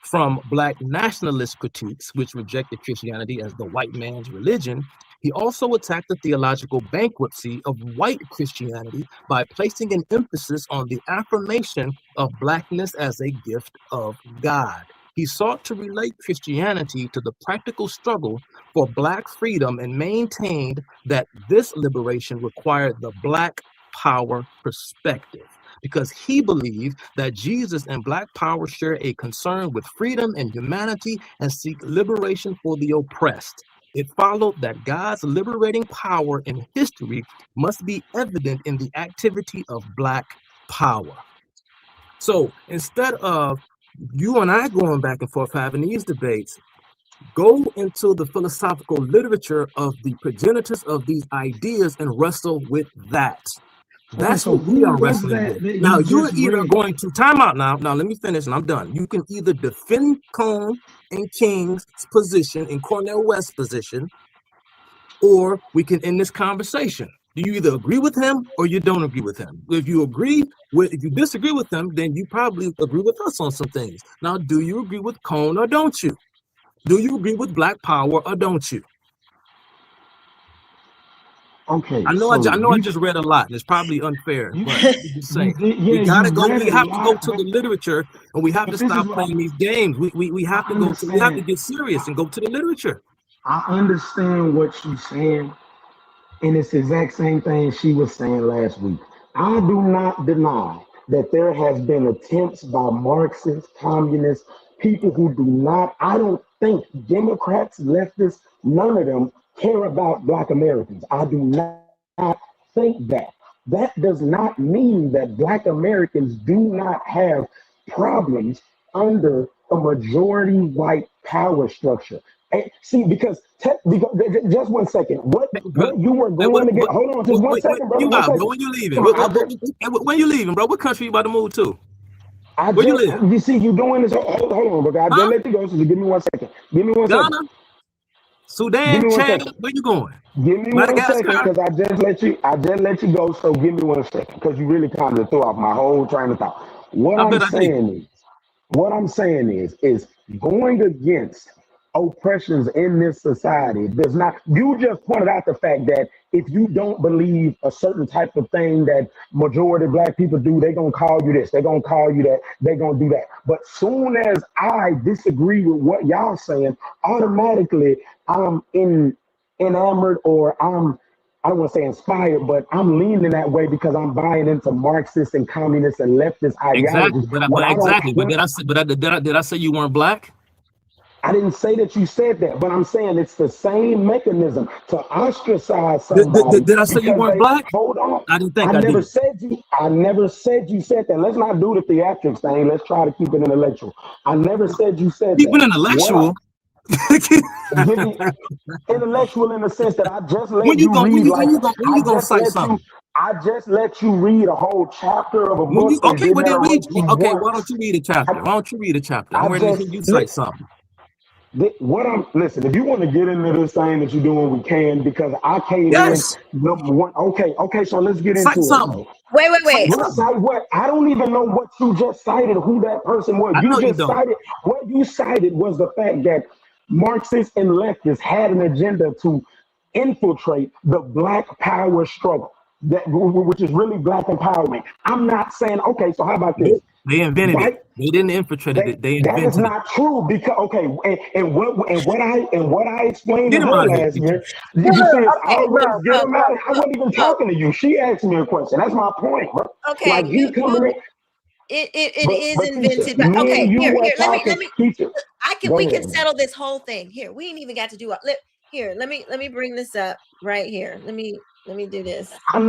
from Black nationalist critiques, which rejected Christianity as the white man's religion, he also attacked the theological bankruptcy of white Christianity by placing an emphasis on the affirmation of Blackness as a gift of God. He sought to relate Christianity to the practical struggle for Black freedom and maintained that this liberation required the Black power perspective, because he believed that Jesus and Black power share a concern with freedom and humanity and seek liberation for the oppressed. It followed that God's liberating power in history must be evident in the activity of Black power. So instead of you and I going back and forth having these debates, go into the philosophical literature of the progenitors of these ideas and wrestle with that. That's what we are wrestling with. Now, you're either going to time out now. Now, let me finish and I'm done. You can either defend Cone and King's position and Cornel West's position, or we can end this conversation. Do you either agree with him or you don't agree with him? If you disagree with him, then you probably agree with us on some things. Now, do you agree with Cone or don't you? Do you agree with Black Power or don't you? Okay, I know I just read a lot, and it's probably unfair, but I'm just saying we have to go to the literature, and we have to stop playing these games. We have to get serious and go to the literature. I understand what she's saying, and it's the exact same thing she was saying last week. I do not deny that there has been attempts by Marxists, communists, people who do not, I don't think Democrats, leftists, none of them care about Black Americans. I do not think that. That does not mean that Black Americans do not have problems under a majority white power structure. And see, because just 1 second, what you were going to get? Hold on, just 1 second, bro. When you leaving? When you leaving, bro? What country you about to move to? Where you live? You see, you doing this. Hold on, bro. I just let you go. So give me 1 second. Give me 1 second. Ghana, Sudan, Chad. Where you going? Give me 1 second, because I just let you go. So give me 1 second, because you really kind of threw off my whole train of thought. What I'm saying is going against oppressions in this society does not. You just pointed out the fact that if you don't believe a certain type of thing that majority of Black people do, they're gonna call you this, they're gonna call you that, they're gonna do that. But soon as I disagree with what y'all saying, automatically I'm enamored, or I don't want to say inspired, but I'm leaning that way because I'm buying into Marxist and communist and leftist ideologies. Did I say you weren't Black? I didn't say that you said that, but I'm saying it's the same mechanism to ostracize somebody. Did I say you weren't Black? Hold on. I didn't think I never said you said that. Let's not do the theatrics thing. Let's try to keep it intellectual. I never said you said keep that. It intellectual. Intellectual in the sense that I just let you read. I just let you read a whole chapter of a book. Why don't you read a chapter? I'm ready to hear you cite something. Listen, if you want to get into this thing that you're doing, we can, because I came in number one. Okay, so let's get into it. Wait. What? I don't even know what you just cited, who that person was. What you cited was the fact that Marxists and leftists had an agenda to infiltrate the Black power struggle, which is really Black empowerment. I'm not saying, okay, so how about this? They invented it. They didn't infiltrate it. They invented it. That is not true, because what I explained to her last year, I wasn't even talking to you. She asked me a question. That's my point, bro. Okay. Like you coming in. It is invented. But okay, here. We can settle this whole thing. Here, we ain't even got to do it. Here, let me bring this up right here. Let me do this. I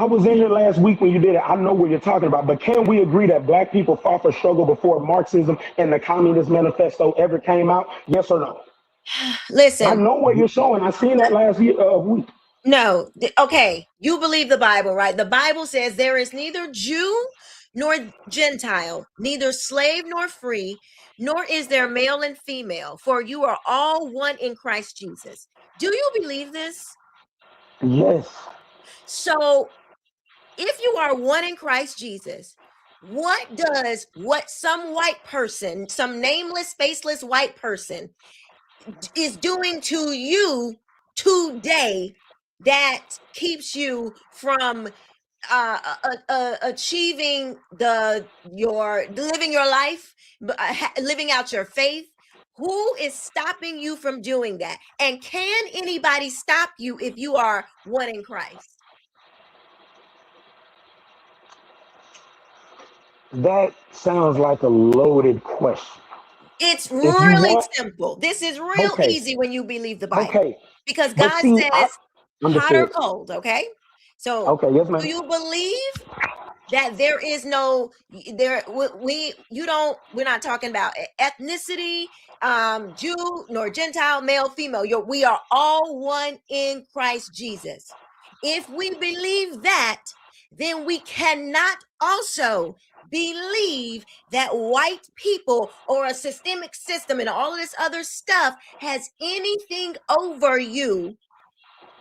was in here last week when you did it. I know what you're talking about, but can we agree that Black people fought for struggle before Marxism and the Communist Manifesto ever came out? Yes or no? Listen. I know what you're showing. I seen that last week. No. Okay. You believe the Bible, right? The Bible says there is neither Jew nor Gentile, neither slave nor free, nor is there male and female, for you are all one in Christ Jesus. Do you believe this? Yes. So if you are one in Christ Jesus, what some white person, some nameless, faceless white person is doing to you today that keeps you from achieving living your life, living out your faith? Who is stopping you from doing that? And can anybody stop you if you are one in Christ? That sounds like a loaded question. It's really simple. This is real easy when you believe the Bible. Okay. Because God says hot or cold, okay? So yes, do you believe that there is no we're not talking about ethnicity, Jew nor Gentile, male, female. We are all one in Christ Jesus. If we believe that, then we cannot also believe that white people or a systemic system and all of this other stuff has anything over you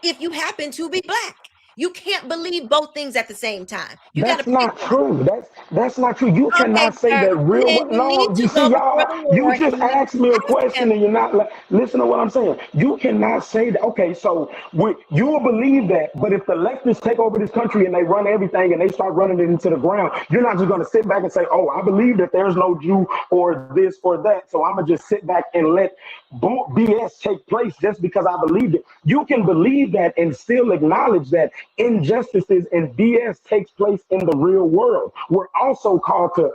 if you happen to be Black. You can't believe both things at the same time. You got to That's not true. That's not true. You Okay, cannot say sir. that real. Then you No, need you to see, go y'all. before the You Lord just and you asked me a ask question, him. and you're not listen to what I'm saying. You cannot say that. Okay, so you will believe that, but if the leftists take over this country and they run everything and they start running it into the ground, you're not just going to sit back and say, "Oh, I believe that there's no Jew or this or that, so I'm gonna just sit back and let BS take place just because I believed it." You can believe that and still acknowledge that injustices and BS takes place in the real world. We're also called to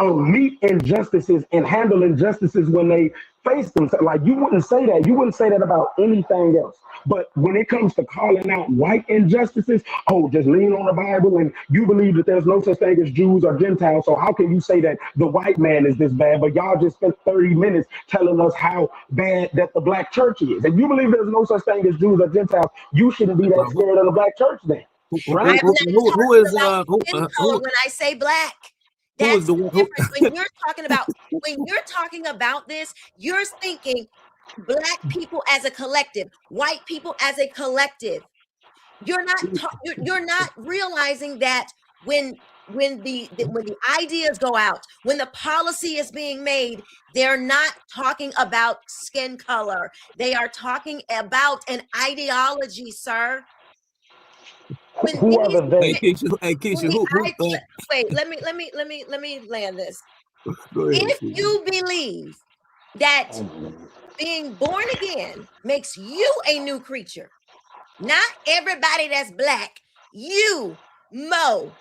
meet injustices and handle injustices when they face them. So, like, you wouldn't say that. You wouldn't say that about anything else. But when it comes to calling out white injustices, oh, just lean on the Bible and you believe that there's no such thing as Jews or Gentiles. So how can you say that the white man is this bad? But y'all just spent 30 minutes telling us how bad that the black church is. If you believe there's no such thing as Jews or Gentiles, you shouldn't be that scared of the black church then. Right? I'm not talking about skin color when I say black. That's different. When you're talking about this, you're thinking black people as a collective, white people as a collective. You're not realizing that when the ideas go out, when the policy is being made, they're not talking about skin color. They are talking about an ideology, sir. Who are the they? Hey, Keisha, wait, let me land this. If you believe that being born again makes you a new creature, not everybody that's black, you, Mo,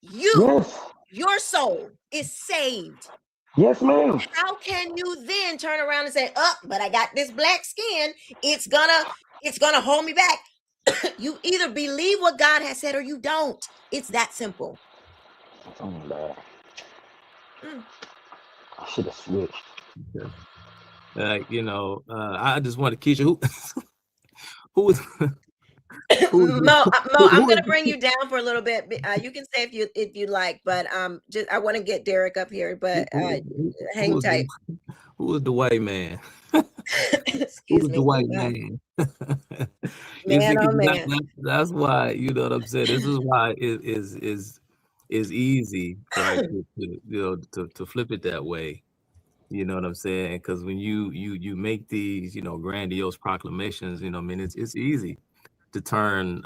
your soul is saved. Yes, ma'am. How can you then turn around and say, "Oh, but I got this black skin. It's gonna hold me back"? You either believe what God has said or you don't. It's that simple. Oh my God. I should have switched. I just want to Keisha, who is Mo, I'm gonna bring you down for a little bit. You can say if you like, but just I want to get Derek up here, but hang tight. Who is the white man? Excuse me. The white man. Man, oh man. That's why, you know what I'm saying. This is why it is easy, right? to flip it that way. You know what I'm saying? Because when you make these, grandiose proclamations, I mean, it's easy to turn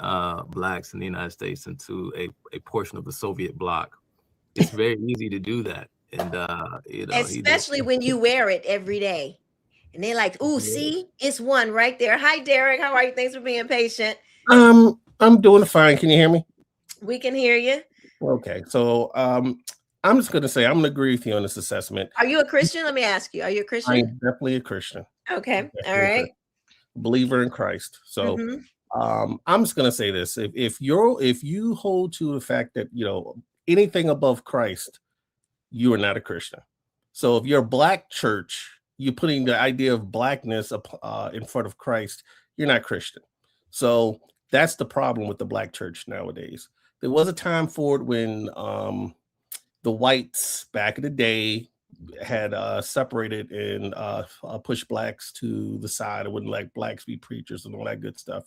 blacks in the United States into a portion of the Soviet bloc. It's very easy to do that, and especially when you wear it every day, and they're like, "Ooh, see, it's one right there." Hi, Derek. How are you? Thanks for being patient. I'm doing fine. Can you hear me? We can hear you. Okay, so I'm just gonna say I'm gonna agree with you on this assessment. Are you a Christian? Let me ask you. Are you a Christian? I'm definitely a Christian. Okay, all right. Believer in Christ. So I'm just gonna say this: if you hold to the fact that anything above Christ, you are not a Christian. So if you're a black church, you're putting the idea of blackness in front of Christ, you're not Christian. So that's the problem with the black church nowadays. There was a time for it when the whites back in the day had separated and pushed blacks to the side. It wouldn't let blacks be preachers and all that good stuff.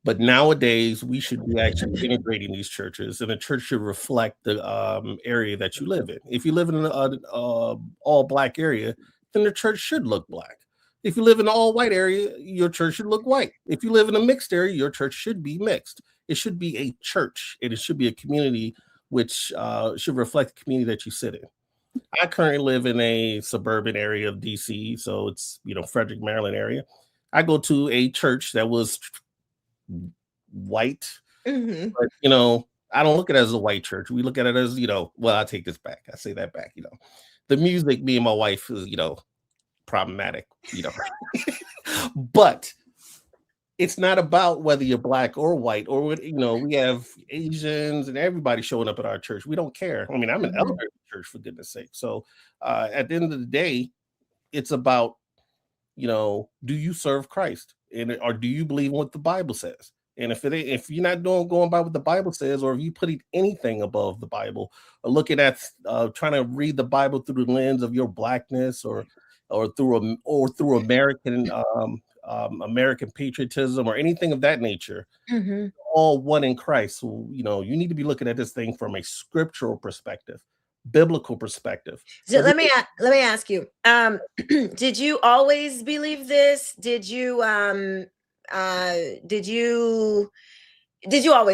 But nowadays, we should be actually integrating these churches, and the church should reflect the area that you live in. If you live in an all black area, then the church should look black. If you live in an all white area, your church should look white. If you live in a mixed area, your church should be mixed. It should be a church, and it should be a community which should reflect the community that you sit in. I currently live in a suburban area of DC, so it's Frederick, Maryland area. I go to a church that was white, but I don't look at it as a white church. We look at it as well, I take this back. I say that back. The music, me and my wife is problematic. But it's not about whether you're black or white or we have Asians and everybody showing up at our church. We don't care. I mean, I'm an elder at the church, for goodness sake. So at the end of the day, it's about do you serve Christ, or do you believe in what the Bible says? And if you're not going by what the Bible says, or if you putting anything above the Bible, or looking at trying to read the Bible through the lens of your blackness or through American American patriotism or anything of that nature. All one in Christ. So, you know, you need to be looking at this thing from a scriptural perspective, biblical perspective. So let me ask you, did you always believe this? Did you always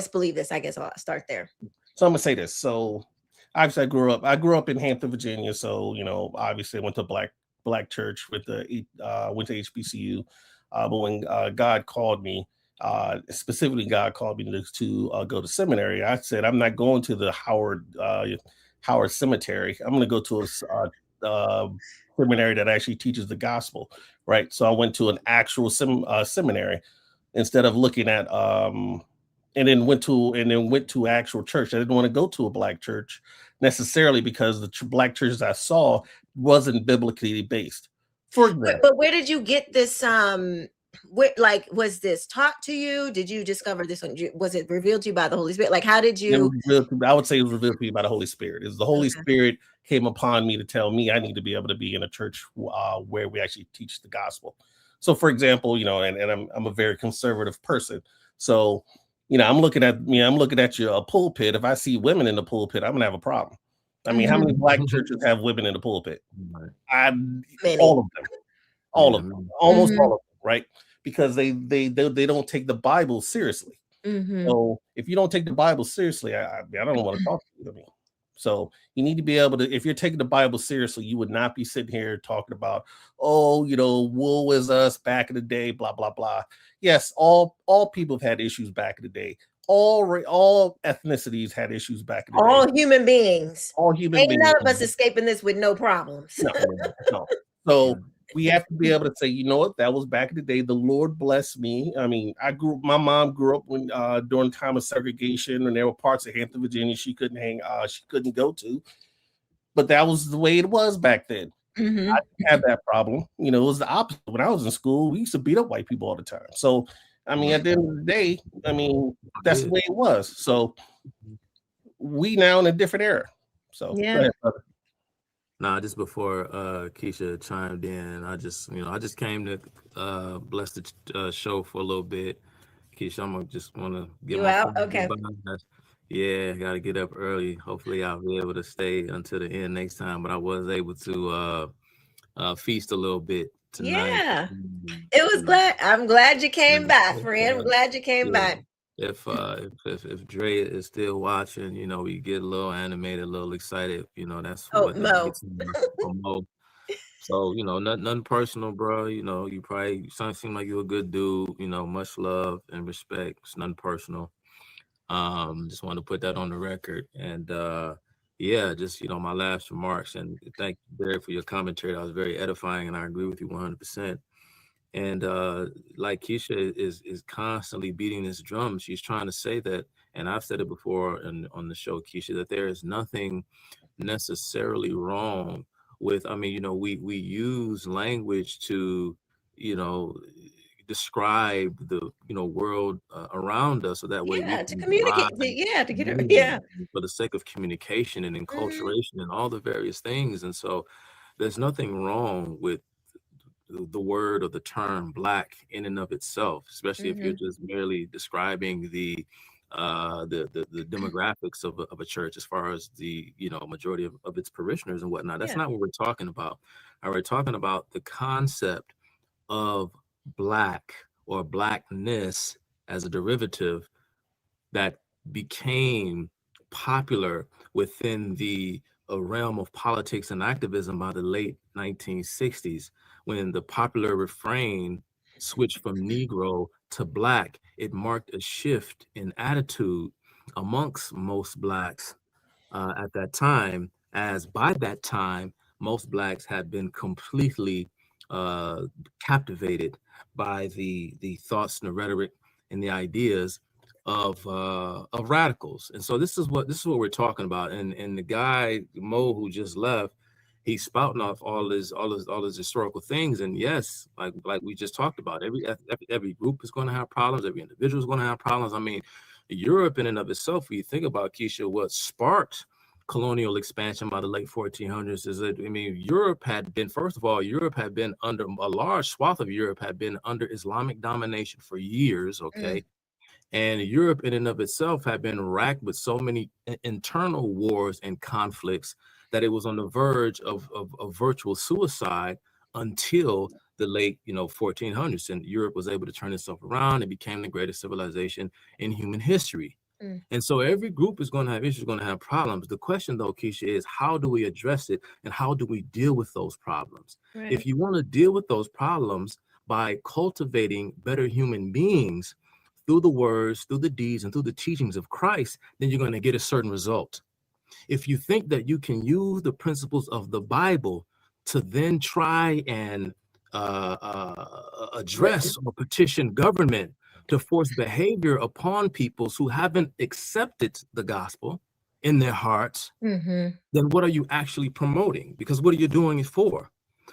believe this? I guess I'll start there. So I'm gonna say this. So obviously I grew up in Hampton, Virginia. So, you know, obviously I went to black church with went to HBCU. But when God called me, specifically God called me to go to seminary, I said, I'm not going to the Howard Cemetery. I'm going to go to a seminary that actually teaches the gospel, right? So I went to an actual seminary instead of looking at and then went to actual church. I didn't want to go to a black church necessarily because the black churches I saw wasn't biblically based. For example, but where did you get this? Was this taught to you? Did you discover this one? Was it revealed to you by the Holy Spirit? Like, how did you? I would say it was revealed to me by the Holy Spirit. Is the Holy Spirit came upon me to tell me I need to be able to be in a church where we actually teach the gospel. So, for example, you know, and I'm a very conservative person. So, you know, I'm looking at your pulpit. If I see women in the pulpit, I'm gonna have a problem. I mean, how many black churches have women in the pulpit? All of them, almost all of them, right? Because they don't take the Bible seriously. So if you don't take the Bible seriously, I don't want to talk to you. I mean, so you need to be able to, if you're taking the Bible seriously, you would not be sitting here talking about, oh, you know, woe is us back in the day, blah, blah, blah. Yes, all people have had issues back in the day. All ethnicities had issues back in the day. All human beings. Ain't none of us escaping this with no problems. No. So we have to be able to say, you know what, that was back in the day. The Lord bless me. I mean, my mom grew up when during time of segregation, and there were parts of Hampton, Virginia she couldn't go to. But that was the way it was back then. I didn't have that problem. You know, it was the opposite. When I was in school, we used to beat up white people all the time. So, I mean, at the end of the day, I mean, that's the way it was. So we now in a different era. So yeah. Go ahead, brother. Nah, just before Keisha chimed in, I just came to bless the show for a little bit. Keisha, I'm just want to get you out. Okay. Yeah, got to get up early. Hopefully, I'll be able to stay until the end next time. But I was able to feast a little bit tonight. Yeah, it was glad. I'm glad you came back, friend. I'm glad you came back. If Dre is still watching, you know, we get a little animated, a little excited. You know, that's what Mo. Mo. So, you know, nothing personal, bro. You know, you seem like you're a good dude. You know, much love and respect. It's nothing personal. Just want to put that on the record. And yeah, just, you know, my last remarks, and thank you, Barry, for your commentary. That was very edifying, and I agree with you 100%. And like Keisha is constantly beating this drum. She's trying to say that, and I've said it before on the show, Keisha, that there is nothing necessarily wrong with, I mean, you know, we use language to, you know, describe the, you know, world around us, so that way we to can communicate, to get it, for the sake of communication and enculturation and all the various things. And so there's nothing wrong with the word or the term Black in and of itself, especially if you're just merely describing the demographics of a church, as far as the, you know, majority of its parishioners and whatnot. That's not what we're talking about. We're talking about the concept of Black or Blackness as a derivative that became popular within the realm of politics and activism by the late 1960s, when the popular refrain switched from Negro to Black. It marked a shift in attitude amongst most Blacks at that time, as by that time, most Blacks had been completely captivated by the thoughts and the rhetoric and the ideas of radicals. And so this is what we're talking about. And the guy Mo who just left, he's spouting off all his historical things. And yes, like we just talked about, every group is going to have problems. Every individual is going to have problems. I mean, Europe in and of itself, when you think about, Keisha, what sparked colonial expansion by the late 1400s is that, I mean, Europe had been, first of all, Europe had been under, a large swath of Europe had been under Islamic domination for years, okay? And Europe in and of itself had been racked with so many internal wars and conflicts that it was on the verge of virtual suicide until the late, 1400s. And Europe was able to turn itself around and became the greatest civilization in human history. And so every group is going to have issues, going to have problems. The question, though, Keisha, is how do we address it and how do we deal with those problems? Right. If you want to deal with those problems by cultivating better human beings through the words, through the deeds, and through the teachings of Christ, then you're going to get a certain result. If you think that you can use the principles of the Bible to then try and address or petition government to force behavior upon peoples who haven't accepted the gospel in their hearts, then what are you actually promoting? Because what are you doing it for?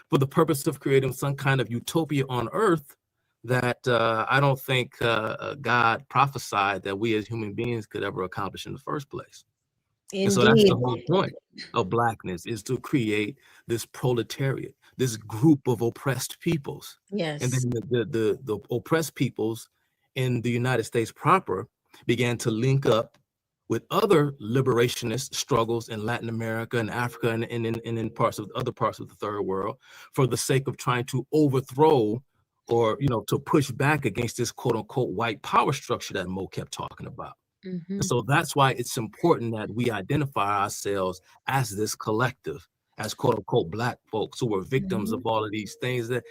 For the purpose of creating some kind of utopia on earth that I don't think God prophesied that we as human beings could ever accomplish in the first place. And so that's the whole point of Blackness, is to create this proletariat, this group of oppressed peoples. Yes. And then the oppressed peoples in the United States proper began to link up with other liberationist struggles in Latin America and Africa and in parts of other parts of the third world for the sake of trying to overthrow or, to push back against this quote unquote white power structure that Mo kept talking about. And so that's why it's important that we identify ourselves as this collective, as quote unquote Black folks who were victims of all of these things that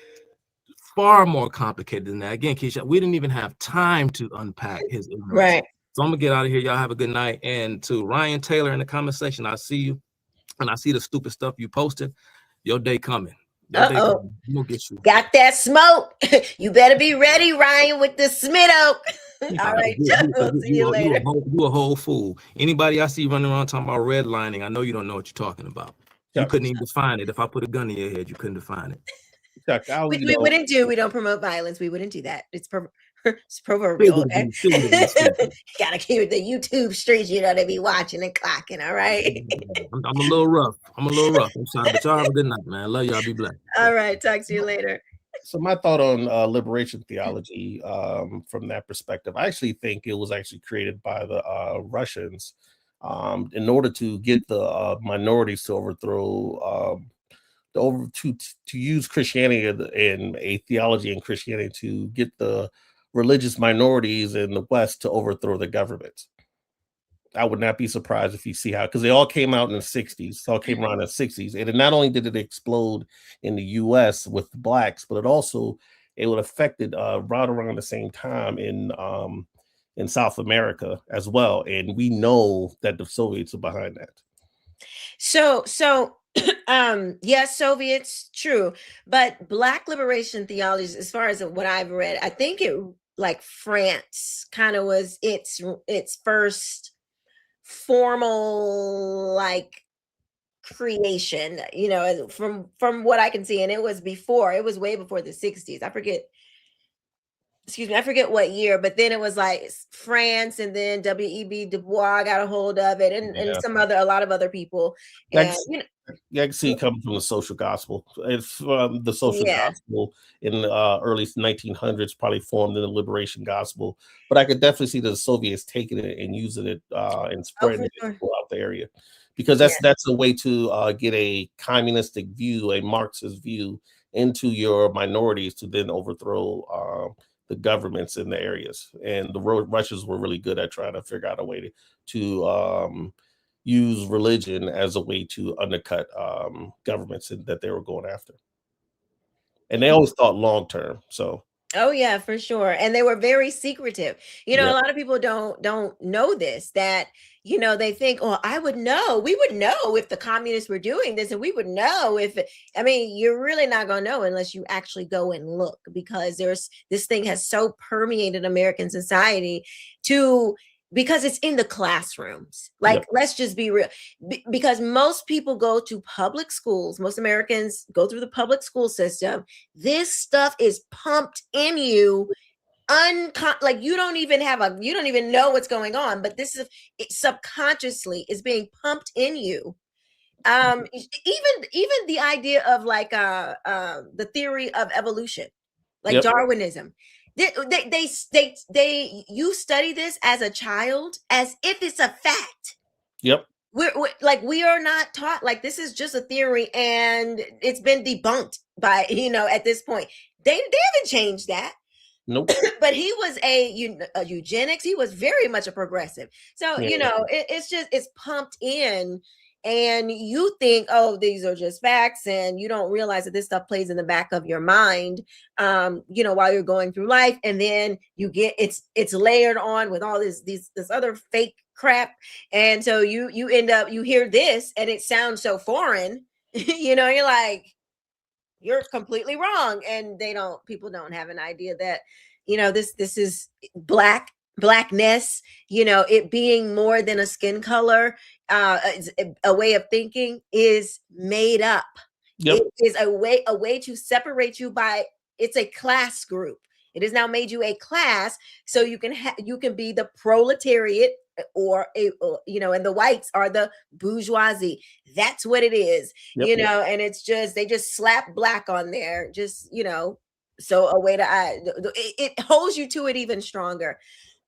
far more complicated than that. Again, Keisha, we didn't even have time to unpack his ignorance. Right. So I'm gonna get out of here. Y'all have a good night. And to Ryan Taylor in the comment section, I see you and I see the stupid stuff you posted. Your day coming. Uh-oh. We'll get you. Got that smoke. You better be ready, Ryan, with the Smitto. All right, Joe, see you later. You a whole fool. Anybody I see running around talking about redlining, I know you don't know what you're talking about. You couldn't even define it. If I put a gun in your head, you couldn't define it. Chuck, we don't promote violence. We wouldn't do that. It's proverbial. Okay? Gotta keep the YouTube streets, they be watching and clocking. All right. I'm a little rough. I'm sorry, but y'all have a good night, man. Love y'all. Be blessed. All right. Talk to you later. So my thought on liberation theology from that perspective, I actually think it was actually created by the Russians in order to get the minorities to overthrow to use Christianity and a theology in Christianity to get the religious minorities in the West to overthrow the government. I would not be surprised if you see how, because they all came out in the 60s, all came around in the 60s. And not only did it explode in the US with the Blacks, but it would affected right around the same time in South America as well. And we know that the Soviets are behind that. So yes, Soviets, true. But Black liberation theology, as far as what I've read, I think it like France kind of was its first formal creation, from what I can see. And it was way before the 60s. I forget what year, but then it was like France, and then W.E.B. Du Bois got a hold of it, and a lot of other people. And I can see it coming from the social gospel. It's the social gospel in the early 1900s probably formed in the liberation gospel, but I could definitely see the Soviets taking it and using it and spreading it throughout the area, because that's a way to get a communistic view, a Marxist view into your minorities to then overthrow the governments in the areas. And the Russians were really good at trying to figure out a way to use religion as a way to undercut governments that they were going after. And they always thought long term. So oh yeah, for sure. And they were very secretive. A lot of people don't know this, that they think, oh, we would know if the communists were doing this, and we would know you're really not going to know unless you actually go and look, because this thing has so permeated American society because it's in the classrooms. Let's just be real. Because most people go to public schools. Most Americans go through the public school system. This stuff is pumped in you like you don't even know what's going on, but this is subconsciously is being pumped in you. Even the idea of like the theory of evolution, like Darwinism. You study this as a child as if it's a fact. Yep. We're like, we are not taught, like, this is just a theory and it's been debunked by, at this point. They haven't changed that. Nope. But he was a eugenics. He was very much a progressive. So, it's pumped in, and you think, oh, these are just facts, and you don't realize that this stuff plays in the back of your mind, while you're going through life. And then you get, it's layered on with all this other fake crap. And so you end up, you hear this and it sounds so foreign, you're like, you're completely wrong. And people don't have an idea that, this is blackness, it being more than a skin color, a way of thinking is made up. Yep. It is a way to separate you it's a class group. It has now made you a class, so you can be the proletariat, or and the whites are the bourgeoisie. That's what it is. Yep. And it's just, they just slap black on there, just so a way to it holds you to it even stronger.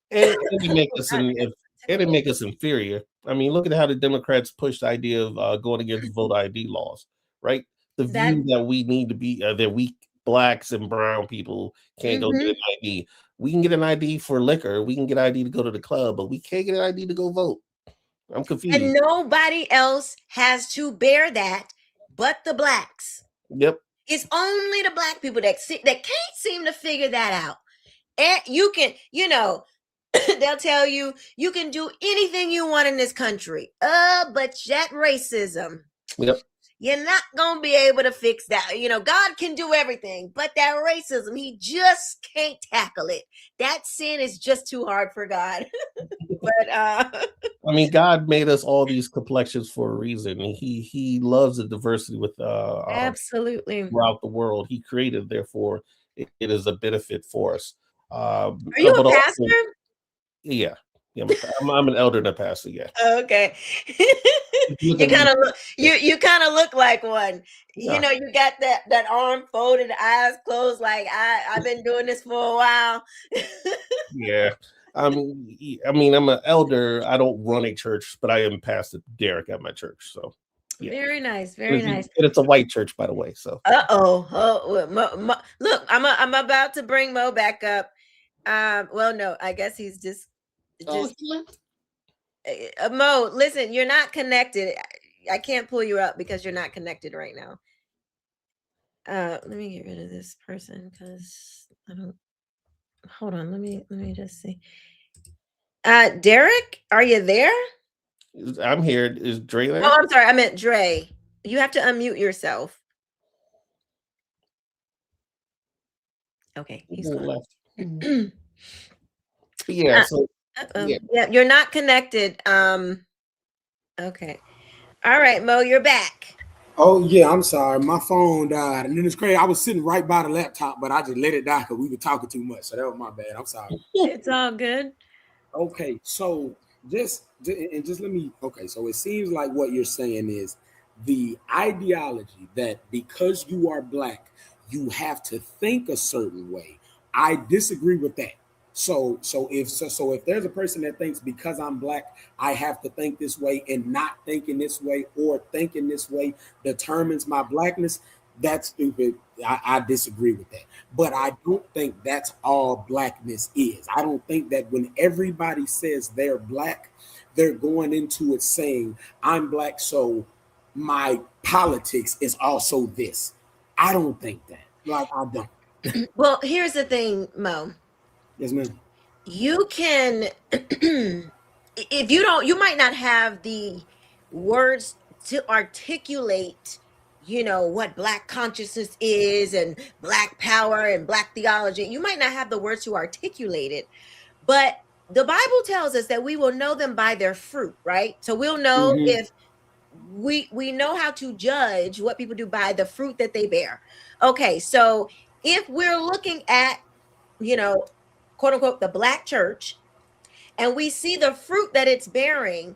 And it make us inferior. I mean, look at how the Democrats push the idea of going against voter ID laws, right? The view that we need to be that we blacks and brown people can't go get an ID. We can get an ID for liquor. We can get ID to go to the club, but we can't get an ID to go vote. I'm confused. And nobody else has to bear that but the blacks. Yep. It's only the black people that can't seem to figure that out. And you can, they'll tell you, you can do anything you want in this country. But that racism. Yep. You're not going to be able to fix that. God can do everything, but that racism, he just can't tackle it. That sin is just too hard for God. But I mean, God made us all these complexions for a reason. He loves the diversity with absolutely throughout the world. He created, therefore, it is a benefit for us. Are you a pastor? Also, yeah. I'm an elder and a pastor. Yeah. Okay. You kind of look like one. Yeah. You got that arm folded, eyes closed. Like I've been doing this for a while. Yeah. I mean, I'm an elder. I don't run a church, but I am Pastor Derek at my church. So. Yeah. Very nice. Very nice. And it's a white church, by the way. So. Look, I'm about to bring Mo back up. Well, no, I guess he's just. Mo, listen, you're not connected. I can't pull you up because you're not connected right now. Let me get rid of this person because I don't. Hold on, let me just see. Derek, are you there? I'm here. Is Dre there? Oh, I'm sorry. I meant Dre. You have to unmute yourself. Okay, he's left. Yeah. So. Yeah, you're not connected. Okay. All right, Mo, you're back. Oh yeah, I'm sorry. My phone died. And then it's crazy. I was sitting right by the laptop, but I just let it die because we were talking too much. So that was my bad. I'm sorry. It's all good. Okay, so just let me. Okay, so it seems like what you're saying is the ideology that because you are black, you have to think a certain way. I disagree with that. So if there's a person that thinks because I'm black, I have to think this way, and not thinking this way or thinking this way determines my blackness, that's stupid. I disagree with that. But I don't think that's all blackness is. I don't think that when everybody says they're black, they're going into it saying, I'm black, so my politics is also this. I don't think that. Like, I don't. Well, here's the thing, Mo. Yes, ma'am. You can, if you don't, you might not have the words to articulate, what black consciousness is and black power and black theology. You might not have the words to articulate it, but the Bible tells us that we will know them by their fruit, right? So we'll know if we know how to judge what people do by the fruit that they bear. Okay, so if we're looking at, quote unquote, the black church, and we see the fruit that it's bearing,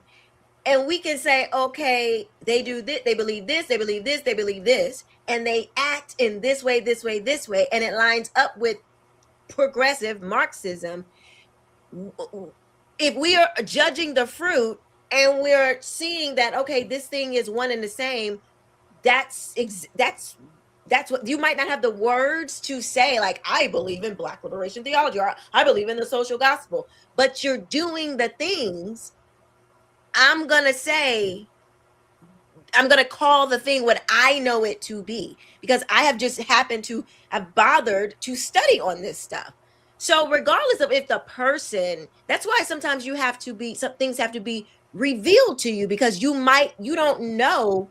and we can say, okay, they do this, they believe this, they believe this, they believe this, and they act in this way, this way, this way, and it lines up with progressive Marxism. If we are judging the fruit and we're seeing that, okay, this thing is one and the same, that's what you might not have the words to say, like, I believe in Black liberation theology, or I believe in the social gospel, but you're doing the things. I'm going to call the thing what I know it to be, because I have just happened to have bothered to study on this stuff. So regardless of if the person, that's why sometimes some things have to be revealed to you, because you don't know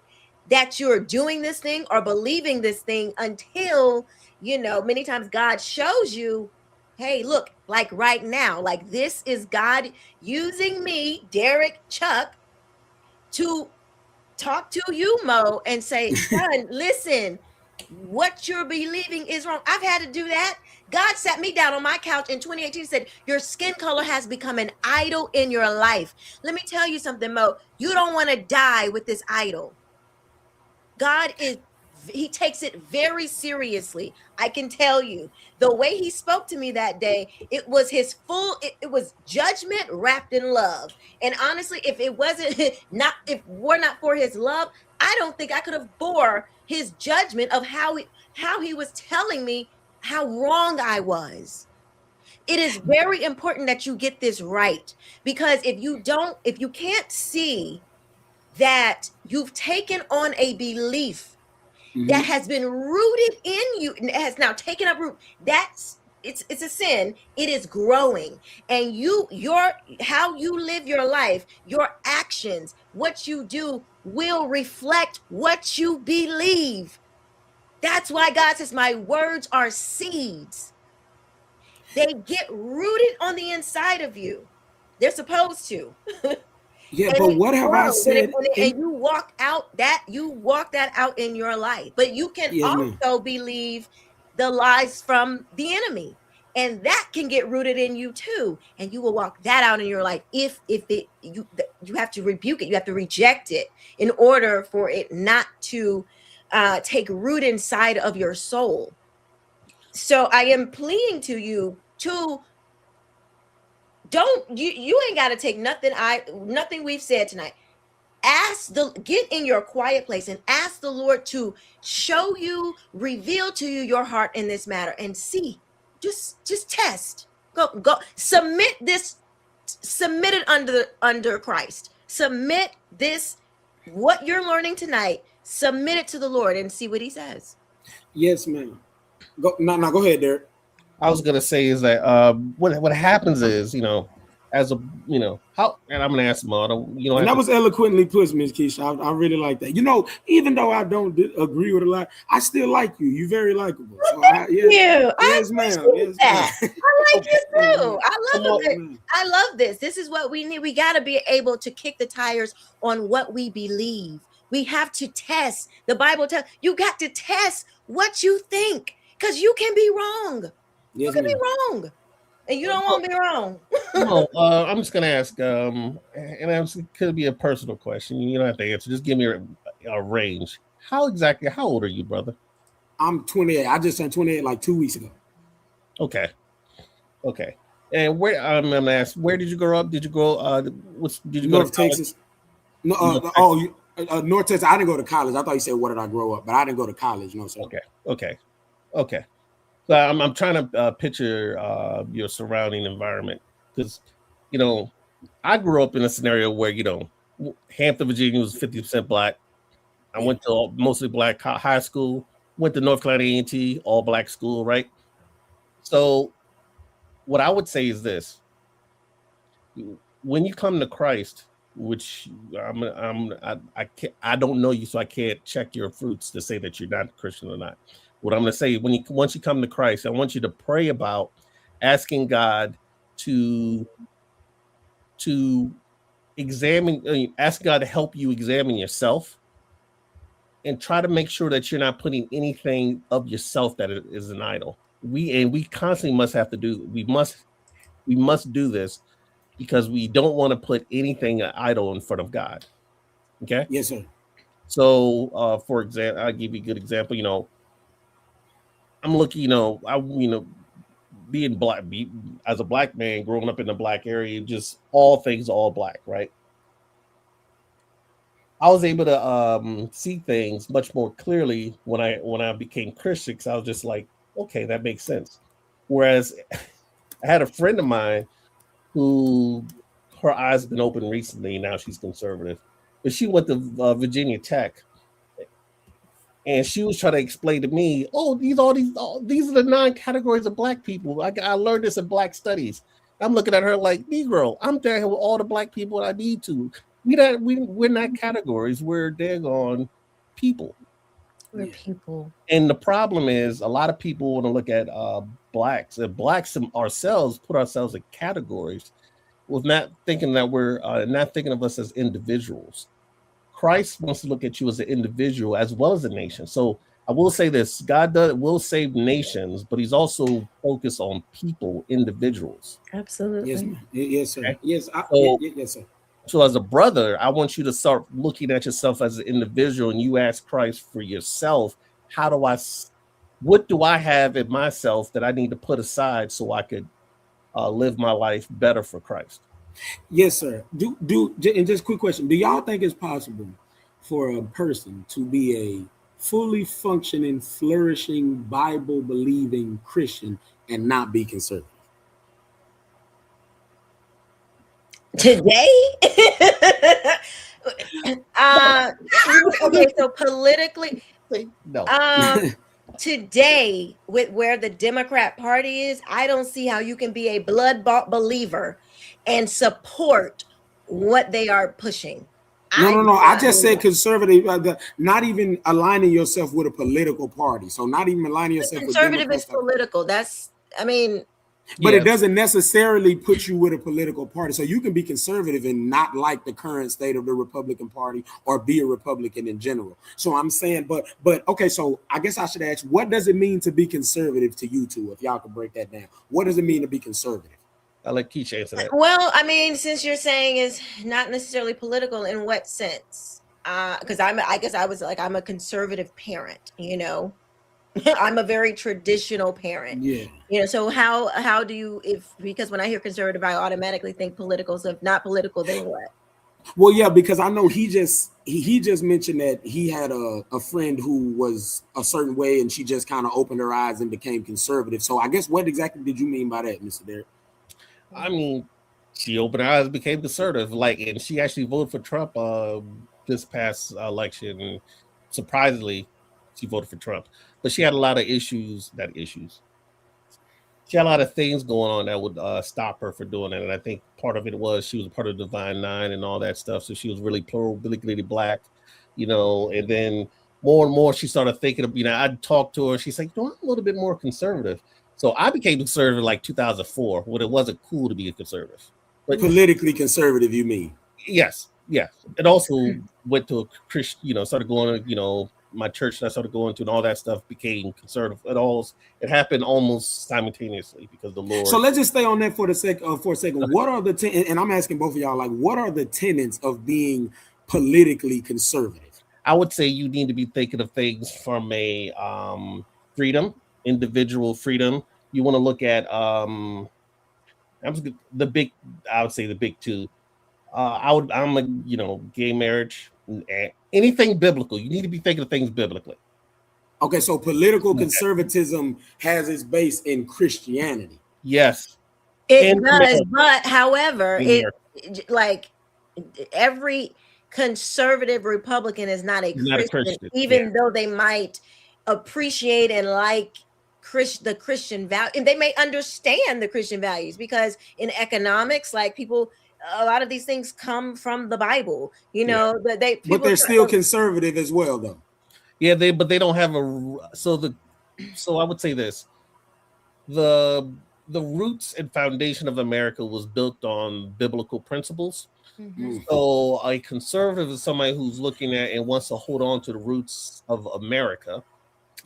that you're doing this thing or believing this thing until, many times God shows you, hey, look, like right now, like this is God using me, Derek Chuck, to talk to you, Mo, and say, son, listen, what you're believing is wrong. I've had to do that. God sat me down on my couch in 2018 and said, your skin color has become an idol in your life. Let me tell you something, Mo. You don't want to die with this idol. He takes it very seriously. I can tell you, the way he spoke to me that day, it was it was judgment wrapped in love. And honestly, if we're not for his love, I don't think I could have bore his judgment of how he was telling me how wrong I was. It is very important that you get this right, because if you can't see that you've taken on a belief that has been rooted in you, has now taken up root, it's a sin. It is growing, and how you live your life, your actions, what you do will reflect what you believe. That's why God says, my words are seeds. They get rooted on the inside of you. They're supposed to. Yeah, but what have I said? And you walk that out in your life. But you can also believe the lies from the enemy, and that can get rooted in you too. And you will walk that out in your life. You have to rebuke it, you have to reject it in order for it not to take root inside of your soul. So I am pleading to you to you ain't got to take nothing we've said tonight. Get in your quiet place and ask the Lord to show you, reveal to you your heart in this matter, and see, just test, go submit it under Christ. Submit this, what you're learning tonight, submit it to the Lord and see what he says. Yes, ma'am. Go ahead, Derek. I was gonna say is that what happens is, as a how, and I'm gonna ask Mo, and that was eloquently put, Ms. Keisha. I really like that. Even though I don't agree with a lot, I still like you. You're very likable. So yes, ma'am. Yes, that. I like you too. I love this. This is what we need. We got to be able to kick the tires on what we believe. We have to test. The Bible tells you got to test what you think, because you can be wrong. Yes, you can be wrong, and you don't want to be wrong. No, I'm just gonna ask, and it could be a personal question. You don't have to answer. Just give me a range. How old are you, brother? I'm 28. I just turned 28 like 2 weeks ago. Okay. And where I'm gonna ask, where did you grow up? Did you go? Did you go North Texas? No. North Texas. I didn't go to college. I thought you said where did I grow up, but I didn't go to college. No, sir. Okay. So I'm trying to picture your surrounding environment, because I grew up in a scenario where Hampton, Virginia was 50% black. I went to mostly black high school. Went to North Carolina A&T, all black school, right? So what I would say is this: when you come to Christ, which I don't know you, so I can't check your fruits to say that you're not a Christian or not. What I'm going to say, once you come to Christ, I want you to pray about asking God to ask God to help you examine yourself, and try to make sure that you're not putting anything of yourself that is an idol. We constantly must have to do. We must We must do this because we don't want to put anything idol in front of God. Okay. Yes, sir. So, for example, I'll give you a good example. I'm looking. Being black, as a black man growing up in the black area, just all things all black, right? I was able to see things much more clearly when I became Christian, because I was just like, okay, that makes sense. Whereas I had a friend of mine who her eyes have been open recently. Now she's conservative, but she went to Virginia Tech, and she was trying to explain to me, oh, these are the 9 categories of black people. I learned this in Black Studies. I'm looking at her like, Negro, I'm there with all the black people I need to. We're not categories. We're daggone people. We're people. And the problem is, a lot of people want to look at blacks ourselves, put ourselves in categories, with not thinking that we're not thinking of us as individuals. Christ wants to look at you as an individual as well as a nation. So I will say this: God will save nations, but He's also focused on people, individuals. Absolutely. Yes, yes, sir. Okay? Yes, yes, sir. So as a brother, I want you to start looking at yourself as an individual, and you ask Christ for yourself. What do I have in myself that I need to put aside so I could live my life better for Christ? Yes, sir. And just quick question: do y'all think it's possible for a person to be a fully functioning, flourishing, Bible-believing Christian and not be conservative? Today? Okay, so politically, no. Today, with where the Democrat Party is, I don't see how you can be a blood-bought believer and support what they are pushing. No. I just said conservative, not even aligning yourself with a political party. So not even aligning yourself with conservative is political. But it doesn't necessarily put you with a political party. So you can be conservative and not like the current state of the Republican Party or be a Republican in general. So I'm saying, but okay, so I guess I should ask, what does it mean to be conservative to you two, if y'all could break that down? What does it mean to be conservative? I'll let Keisha answer that. Well, I mean, since you're saying it's not necessarily political, in what sense? Because I guess I was like, I'm a conservative parent, I'm a very traditional parent. Yeah. So how do you, because when I hear conservative, I automatically think political. So if not political, then what? Well, yeah, because I know he just mentioned that he had a friend who was a certain way and she just kind of opened her eyes and became conservative. So I guess what exactly did you mean by that, Mr. Derek? I mean, she opened her eyes and became conservative, and she actually voted for Trump this past election. And surprisingly, she voted for Trump. But she had a lot of issues. She had a lot of things going on that would stop her from doing it. And I think part of it was she was a part of the Divine Nine and all that stuff. So she was really politically black, and then more and more she started thinking of, I'd talk to her. She's like, I'm a little bit more conservative. So I became conservative like 2004 when it wasn't cool to be a conservative. But politically conservative, you mean? Yes. It also went to a Christian, started going to, my church that I started going to and all that stuff became conservative. It happened almost simultaneously because the Lord. So let's just stay on that for a second. What are the and I'm asking both of y'all, like, what are the tenets of being politically conservative? I would say you need to be thinking of things from a freedom, individual freedom. You want to look at I would say the big two. I'm a gay marriage, anything biblical. You need to be thinking of things biblically. Okay, so political conservatism has its base in Christianity. Yes, it does. But however, every conservative Republican is not a Christian, even though they might appreciate and like the Christian value, and they may understand the Christian values, because in economics, a lot of these things come from the Bible, but they're still conservative as well, though. Yeah, but they don't have so I would say this: the roots and foundation of America was built on biblical principles. Mm-hmm. So a conservative is somebody who's looking at and wants to hold on to the roots of America.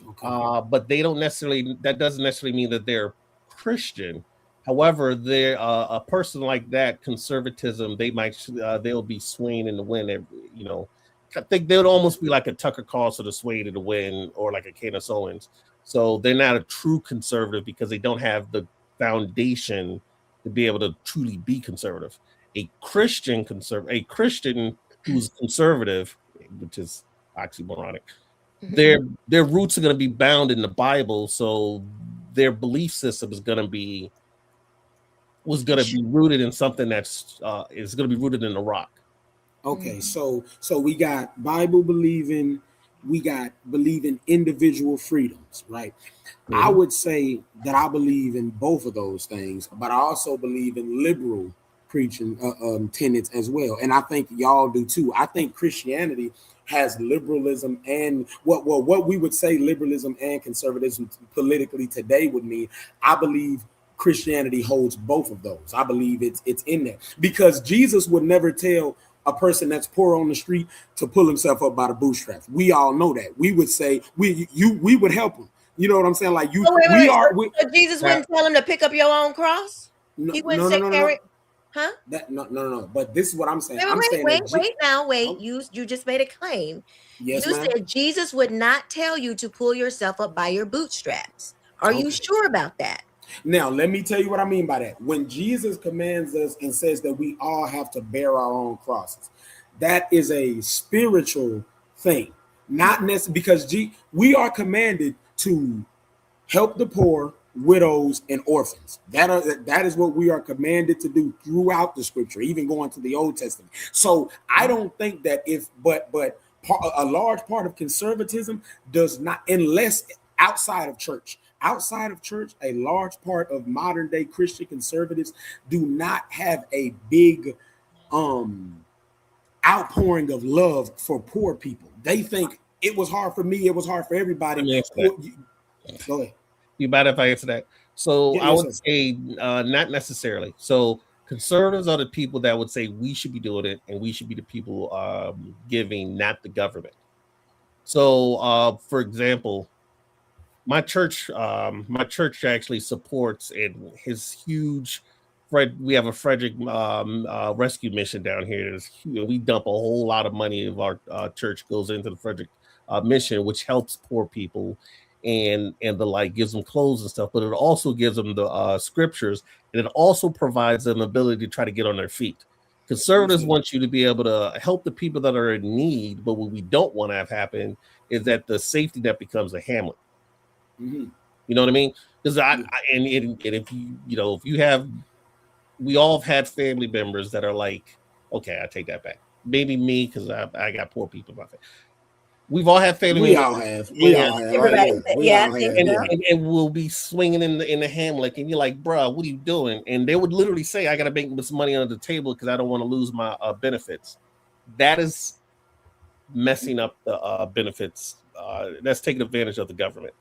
Okay. But that doesn't necessarily mean that they're Christian. However, there a person like that, conservatism, they'll be swaying in the wind. I think they would almost be like a Tucker Carlson to sway to the wind, or like a Candace Owens. So they're not a true conservative because they don't have the foundation to be able to truly be conservative. A Christian who's conservative, which is oxymoronic, their roots are going to be bound in the Bible, so their belief system was going to be rooted in something that's is going to be rooted in the rock. Okay, so we got Bible believing, we got believing individual freedoms, right? I would say that I believe in both of those things, but I also believe in liberal preaching tenets as well, and I think y'all do too. I think Christianity has liberalism and what we would say liberalism and conservatism politically today would mean. I believe Christianity holds both of those. I believe it's in there, because Jesus would never tell a person that's poor on the street to pull himself up by the bootstraps. We all know that. We would say we would help him. You know what I'm saying? Like you, so Jesus wouldn't tell him to pick up your own cross. He wouldn't say carry. Huh? No. But this is what I'm saying. Wait. You just made a claim. Yes, you said Jesus would not tell you to pull yourself up by your bootstraps. Are you sure about that? Now, let me tell you what I mean by that. When Jesus commands us and says that we all have to bear our own crosses, that is a spiritual thing, not necessarily because we are commanded to help the poor, widows, and orphans. That is what we are commanded to do throughout the scripture, even going to the Old Testament. So I don't think that a large part of conservatism does not, unless outside of church. Outside of church, a large part of modern day Christian conservatives do not have a big outpouring of love for poor people. They think it was hard for me, it was hard for everybody. Go ahead. You mind if I answer that? So I would say not necessarily. So conservatives are the people that would say we should be doing it, and we should be the people giving, not the government. So for example, my church actually supports in his huge we have a Frederick rescue mission down here. We dump a whole lot of money of our church goes into the Frederick mission, which helps poor people and the like, gives them clothes and stuff, but it also gives them the scriptures, and it also provides them the ability to try to get on their feet. Conservatives want you to be able to help the people that are in need, but what we don't want to have happen is that the safety net becomes a Hamlet. You know what I mean? Because if you have, we all have had family members that are like, okay, I take that back. Maybe me, because I got poor people in my family. We've all had family members. We all have. And we'll be swinging in the Hamlet, and you're like, bro, what are you doing? And they would literally say, I got to make some money under the table because I don't want to lose my benefits. That is messing up the benefits. That's taking advantage of the government.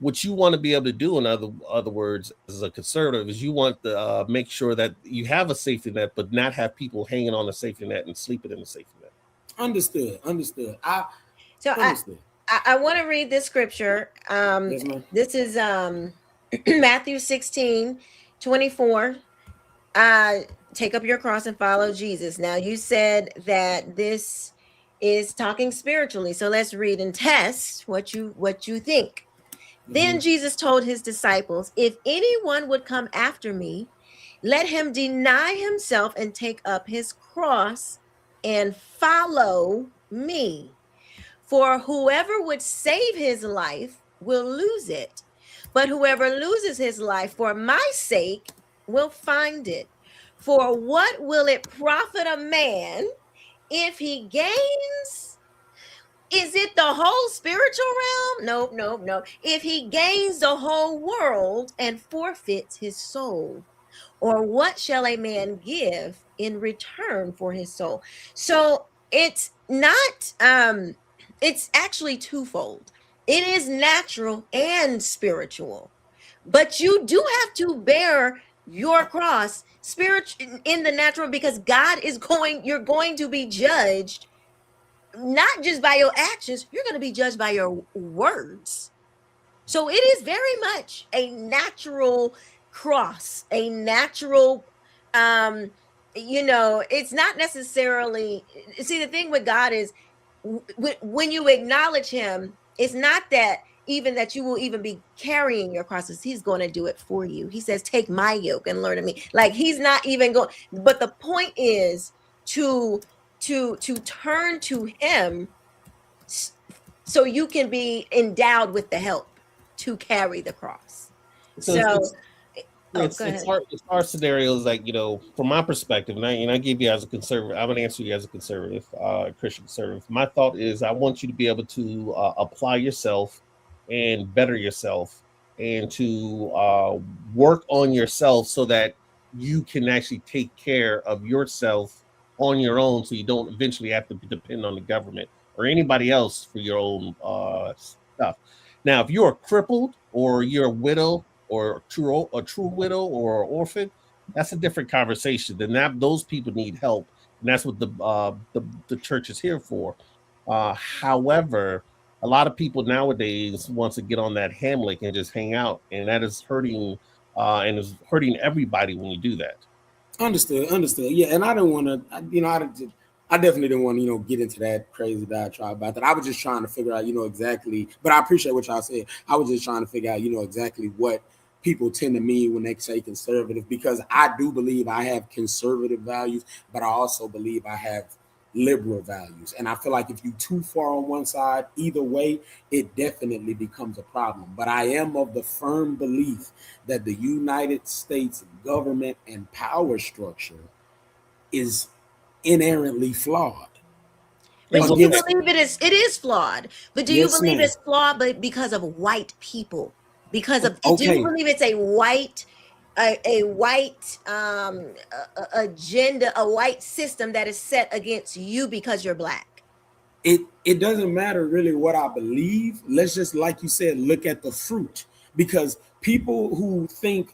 What you want to be able to do, in other words, as a conservative, is you want to make sure that you have a safety net, but not have people hanging on the safety net and sleeping in the safety net. Understood. I want to read this scripture. This is Matthew 16:24. Take up your cross and follow Jesus. Now, you said that this is talking spiritually, so let's read and test what you think. Then Jesus told his disciples, if anyone would come after me, let him deny himself and take up his cross and follow me. For whoever would save his life will lose it, but whoever loses his life for my sake will find it. For what will it profit a man if he gains? Is it the whole spiritual realm? No. If he gains the whole world and forfeits his soul, or what shall a man give in return for his soul? So it's not, it's actually twofold. It is natural and spiritual, but you do have to bear your cross spiritual in the natural, because you're going to be judged not just by your actions, you're going to be judged by your words. So it is very much a natural cross, a natural, it's not necessarily, see, the thing with God is when you acknowledge him, it's not that even that you will even be carrying your crosses. He's going to do it for you. He says, take my yoke and learn of me. Like, he's not even going, but the point is to turn to him so you can be endowed with the help to carry the cross. It's hard scenarios, like, from my perspective, and I give you as a conservative, I'm going to answer you as a conservative, Christian conservative. My thought is I want you to be able to apply yourself and better yourself and to work on yourself so that you can actually take care of yourself on your own, so you don't eventually have to depend on the government or anybody else for your own stuff. Now, if you're crippled or you're a widow or a true widow or an orphan, that's a different conversation. Then those people need help, and that's what the church is here for. However, a lot of people nowadays want to get on that hamlet and just hang out, and that is hurting and is hurting everybody when you do that. Understood. Yeah, and I didn't want to, I definitely didn't want to, get into that crazy diatribe about that. I was just trying to figure out, exactly. But I appreciate what y'all said. I was just trying to figure out, exactly what people tend to mean when they say conservative, because I do believe I have conservative values, but I also believe I have liberal values. And I feel like if you're too far on one side, either way, it definitely becomes a problem. But I am of the firm belief that the United States government and power structure is inherently flawed. But do you believe it is flawed? But do you believe it's flawed because of white people? Because of, do you believe it's a white agenda, a white system that is set against you because you're black? It doesn't matter really what I believe. Let's just, like you said, look at the fruit. Because people who think,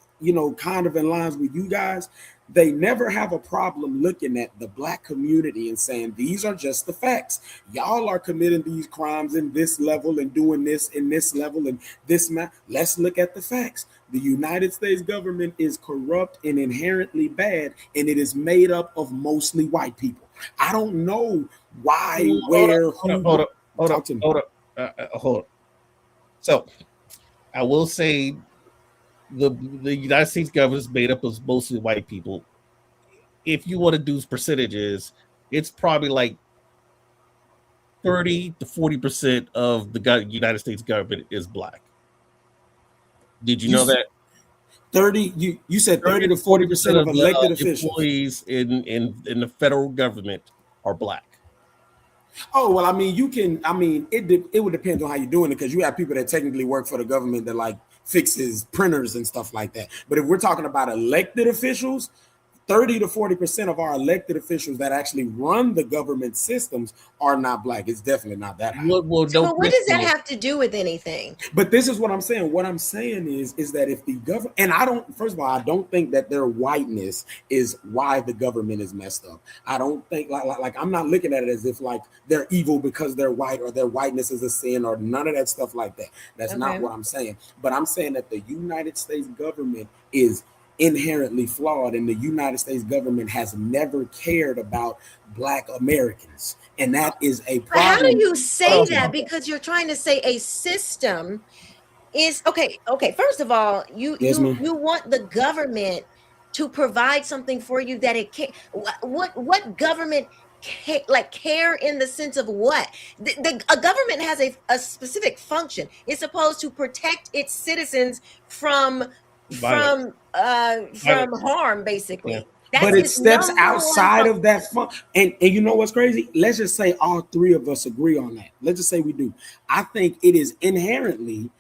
kind of in lines with you guys, they never have a problem looking at the black community and saying, these are just the facts. Y'all are committing these crimes in this level and doing this in this level and this. Let's look at the facts. The United States government is corrupt and inherently bad, and it is made up of mostly white people. I don't know why, Hold up. So I will say the United States government is made up of mostly white people. If you want to do percentages, it's probably like 30 to 40% of the United States government is black. Did you know that? 30, you said 30 to 40% of elected officials. Employees in the federal government are black. Oh, well, I mean, it would depend on how you're doing it, because you have people that technically work for the government that like fixes printers and stuff like that. But if we're talking about elected officials, 30 to 40% of our elected officials that actually run the government systems are not black. It's definitely not that high. So what does that have to do with anything? But this is what I'm saying. What I'm saying is that if the government, and first of all, I don't think that their whiteness is why the government is messed up. I don't think like I'm not looking at it as if like they're evil because they're white or their whiteness is a sin or none of that stuff like that. That's not what I'm saying. But I'm saying that the United States government is inherently flawed, and the United States government has never cared about Black Americans, and that is a problem. But how do you say that? Because you're trying to say a system is okay. First of all, you want the government to provide something for you that it can't. What government care in the sense of what? A government has a specific function. It's supposed to protect its citizens from harm, basically. Yeah. But it steps outside of that fun. And you know what's crazy? Let's just say all three of us agree on that. Let's just say we do. I think it is inherently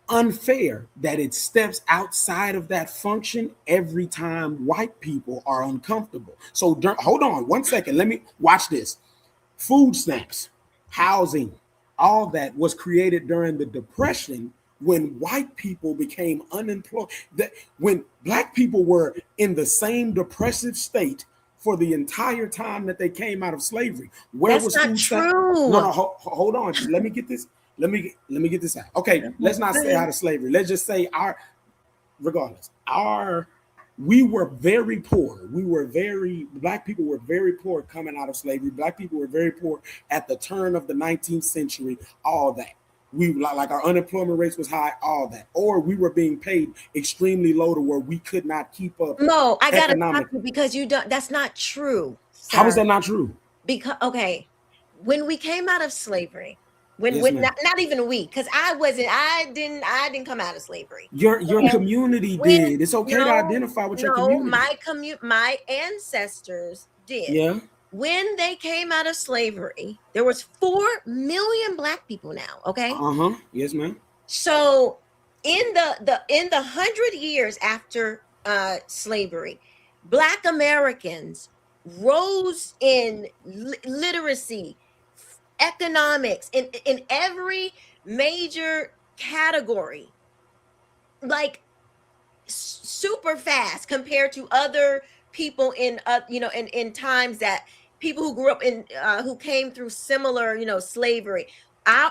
unfair that it steps outside of that function every time white people are uncomfortable. So hold on 1 second. Let me watch this. Food stamps, housing, all that was created during the Depression, when white people became unemployed, that when Black people were in the same depressive state for the entire time that they came out of slavery. That's not true. No, hold on. Let me get this. Let me get this out. Okay, let's not say out of slavery. Let's just say regardless, we were very poor. Black people were very poor coming out of slavery. Black people were very poor at the turn of the 19th century, all that. We like our unemployment rates was high, all that. Or we were being paid extremely low to where we could not keep up. Mo, I gotta stop you because you don't, that's not true. Sir. How is that not true? Because, okay, when we came out of slavery, not even we, because I didn't come out of slavery. Your community did. It's okay to identify with your community. My ancestors did. Yeah. When they came out of slavery, there was 4 million Black people now. Okay. Yes, ma'am. So in the 100 years after slavery, Black Americans rose in literacy, economics, in every major category, like super fast compared to other people in in times that people who grew up in who came through similar slavery.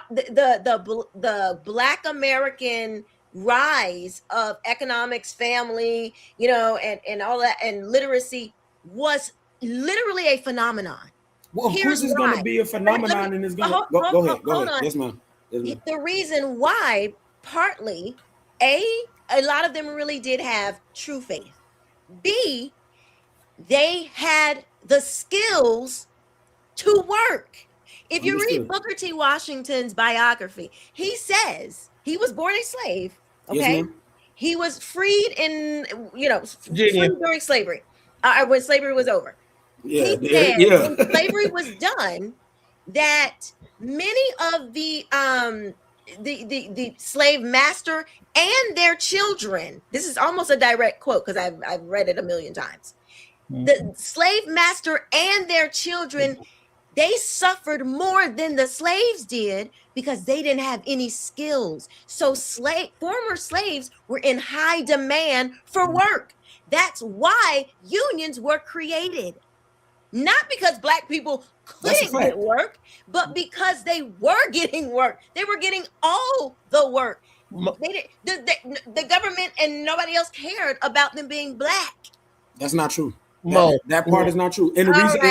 The Black American rise of economics, family, and all that, and literacy was literally a phenomenon. Well, of course it's going to be a phenomenon, and it's going to go ahead. Yes, ma'am. The reason why, partly, a lot of them really did have true faith. B, they had the skills to work. If you read Booker T. Washington's biography, he says he was born a slave. Okay, yes, he was freed in Virginia. freed during slavery, when slavery was over. Yeah, he said when slavery was done, that many of the slave master and their children. This is almost a direct quote because I've read it a million times. The slave master and their children, they suffered more than the slaves did because they didn't have any skills. So former slaves were in high demand for work. That's why unions were created. Not because Black people couldn't get work, but because they were getting work. They were getting all the work. They did, the government and nobody else cared about them being Black. That's not true. That part is not true. And the reason,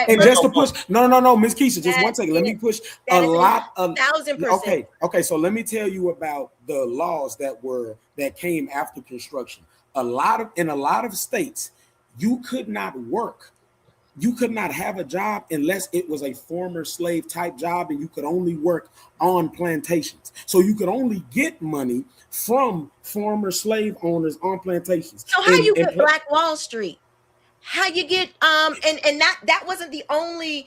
and just to push, no, Ms. Keisha, just one second. Let me push a lot of 1,000%. Okay. So let me tell you about the laws that came after construction. In a lot of states, you could not work. You could not have a job unless it was a former slave type job, and you could only work on plantations. So you could only get money from former slave owners on plantations. So how you get Black Wall Street? How you get and that wasn't the only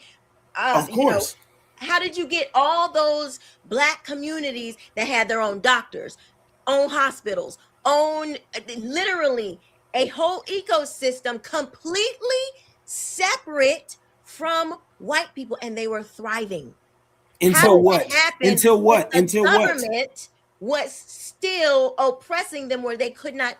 of course. How did you get all those Black communities that had their own doctors, own hospitals, own literally a whole ecosystem completely separate from white people, and they were thriving? Until what? Government was still oppressing them where they could not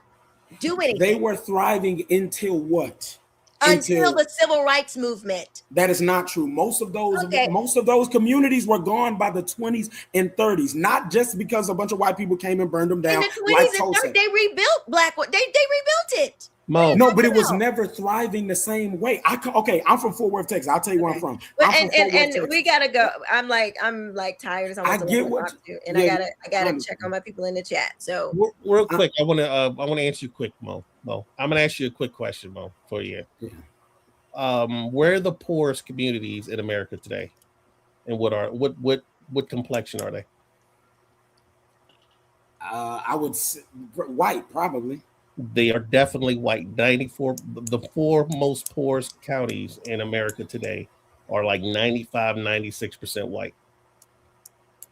do anything. They were thriving until what? Until the civil rights movement. That is not true. Most of those communities were gone by the 20s and 30s, not just because a bunch of white people came and burned them down. In the 20s and 30s, they rebuilt Blackwood. They rebuilt it. No, but it was never thriving the same way. I'm from Fort Worth, Texas. I'll tell you where I'm from. And we gotta go. I'm like tired. I get what you, and I gotta check on my people in the chat. So real quick, I want to answer you quick, Mo. I'm gonna ask you a quick question, Mo, for you. Where are the poorest communities in America today, and what complexion are they? I would say white, probably. They are definitely white. The 4 most poorest counties in America today are like 96% white.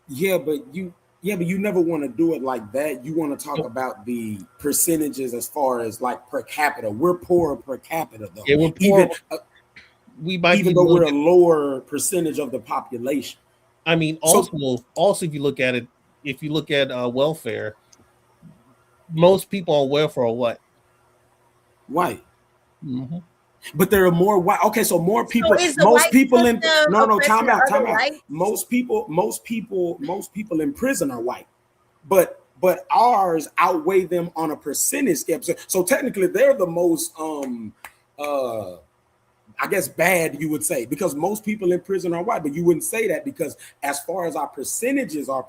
Yeah, but you never want to do it like that. You want to talk about the percentages as far as like per capita. We're poor per capita though. Yeah, we're poor. Even though we're a lower percentage of the population. I mean, also if you look at welfare, most people on welfare are what? White. Mm-hmm. But there are more white. Okay, so more people. So most people in time out. White? Most people in prison are white. But but ours outweigh them on a percentage scale. So technically, they're the most, I guess, bad, you would say, because most people in prison are white, but you wouldn't say that because as far as our percentages are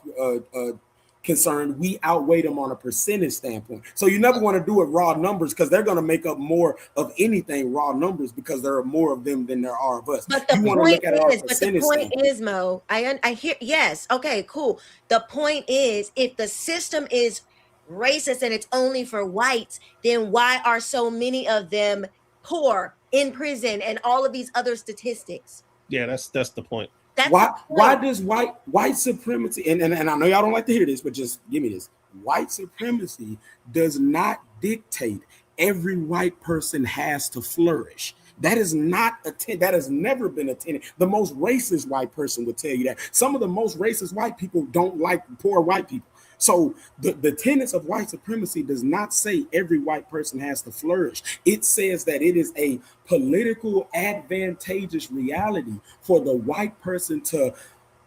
concerned, we outweigh them on a percentage standpoint. So you never want to do it raw numbers because they're going to make up more of anything raw numbers because there are more of them than there are of us. But the point is, Mo, I hear, yes, okay, cool. The point is, if the system is racist and it's only for whites, then why are so many of them poor, in prison, and all of these other statistics? Yeah, that's the point. Why does white supremacy, and I know y'all don't like to hear this, but just give me this. White supremacy does not dictate every white person has to flourish. That is not that has never been attended. The most racist white person would tell you that. Some of the most racist white people don't like poor white people. So the tenets of white supremacy does not say every white person has to flourish. It says that it is a political advantageous reality for the white person to,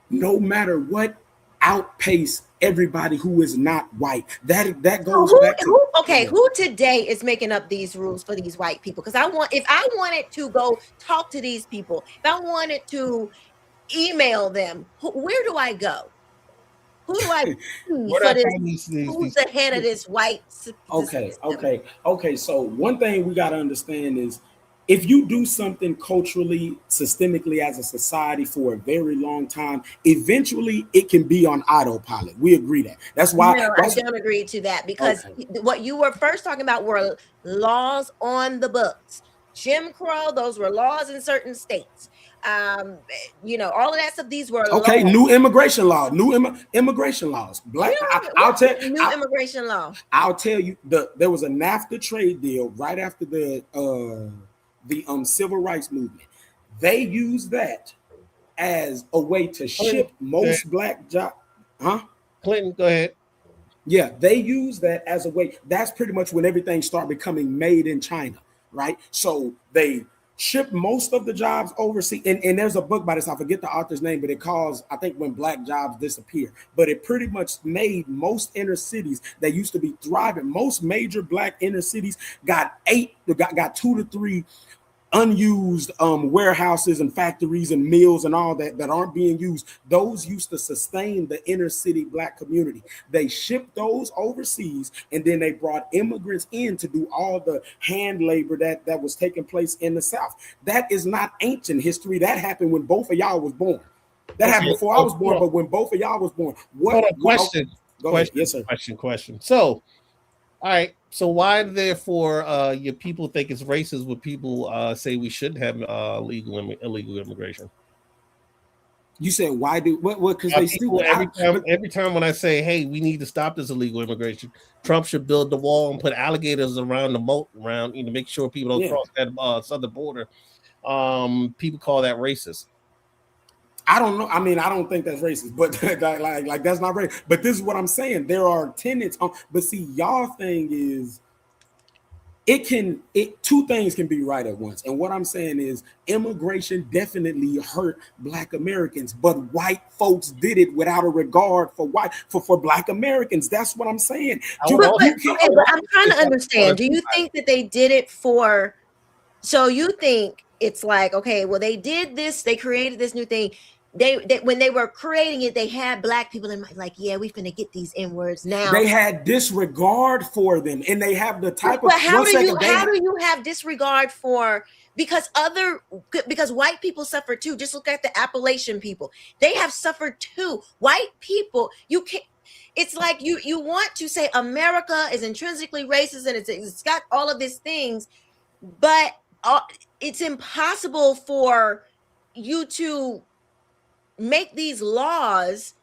no matter what, outpace everybody who is not white. That goes back to who today is making up these rules for these white people? Because if I wanted to go talk to these people, if I wanted to email them, where do I go? Who do I who's the head of this white system? Okay. So one thing we got to understand is if you do something culturally, systemically as a society for a very long time, eventually it can be on autopilot. We agree that. That's why. No, I don't agree to that because what you were first talking about were laws on the books. Jim Crow, those were laws in certain states. All of that stuff. These were laws. New immigration law, immigration laws. Immigration law. I'll tell you, there was a NAFTA trade deal right after the civil rights movement. They used that as a way to ship most black jobs. Clinton, go ahead. Yeah, they use that as a way. That's pretty much when everything started becoming made in China, right? So they shipped most of the jobs overseas. And there's a book by this, I forget the author's name, but it calls, I think, When Black Jobs Disappear. But it pretty much made most inner cities that used to be thriving, most major black inner cities got 2 to 3 unused warehouses and factories and mills and all that aren't being used. Those used to sustain the inner city black community. They shipped those overseas, and then they brought immigrants in to do all the hand labor that was taking place in the South. That is not ancient history. That happened when both of y'all was born. That happened before I was born, but when both of y'all was born. Question. Yes, sir. Question. So, all right. So why, therefore, your people think it's racist when people say we shouldn't have illegal immigration? You said why do what? Because they still every time when I say, hey, we need to stop this illegal immigration, Trump should build the wall and put alligators around the moat around to make sure people don't cross that southern border. People call that racist. I don't know. I mean, I don't think that's racist, but like that's not racist. But this is what I'm saying. There are tenets on, but see, y'all thing is two things can be right at once. And what I'm saying is immigration definitely hurt black Americans, but white folks did it without a regard for for black Americans. That's what I'm saying. But I'm trying to understand. Do you think that they did it for, so you think it's like, okay, well, they did this, they created this new thing. They when they were creating it, they had black people in mind, like, yeah, we finna get these N-words now. They had disregard for them, and they have the type of. But how do you have disregard for? Because white people suffer too. Just look at the Appalachian people; they have suffered too. White people, you can't. It's like you want to say America is intrinsically racist and it's got all of these things, but it's impossible for you to make these laws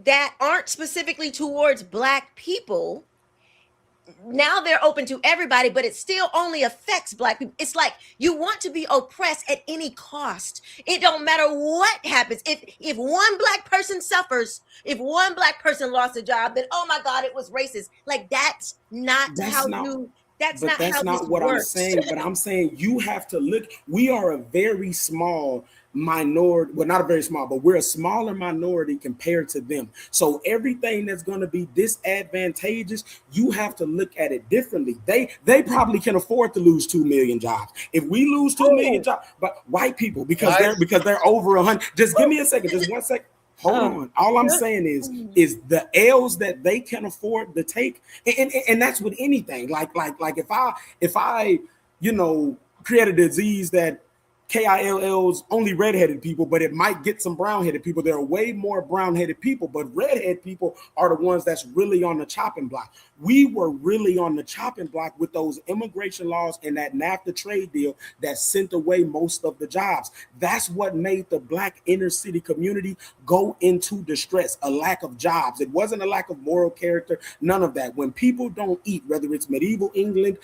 that aren't specifically towards black people. Now they're open to everybody, but it still only affects black people. It's like you want to be oppressed at any cost. It don't matter what happens. If one black person suffers, if one black person lost a job, then oh my God, it was racist. Like that's not what I'm saying. But I'm saying you have to look. We are a very small minority, well, not a very small, but we're a smaller minority compared to them. So everything that's going to be disadvantageous, you have to look at it differently. They probably can afford to lose 2 million jobs. If we lose 2 million jobs, but white people, because they're over 100. Just give me a second, just 1 second. Hold on. All I'm saying is the L's that they can afford to take, and that's with anything. Like if I create a disease that KILL's only redheaded people, but it might get some brown-headed people. There are way more brown-headed people, but redhead people are the ones that's really on the chopping block. We were really on the chopping block with those immigration laws and that NAFTA trade deal that sent away most of the jobs. That's what made the Black inner city community go into distress, a lack of jobs. It wasn't a lack of moral character, none of that. When people don't eat, whether it's medieval England,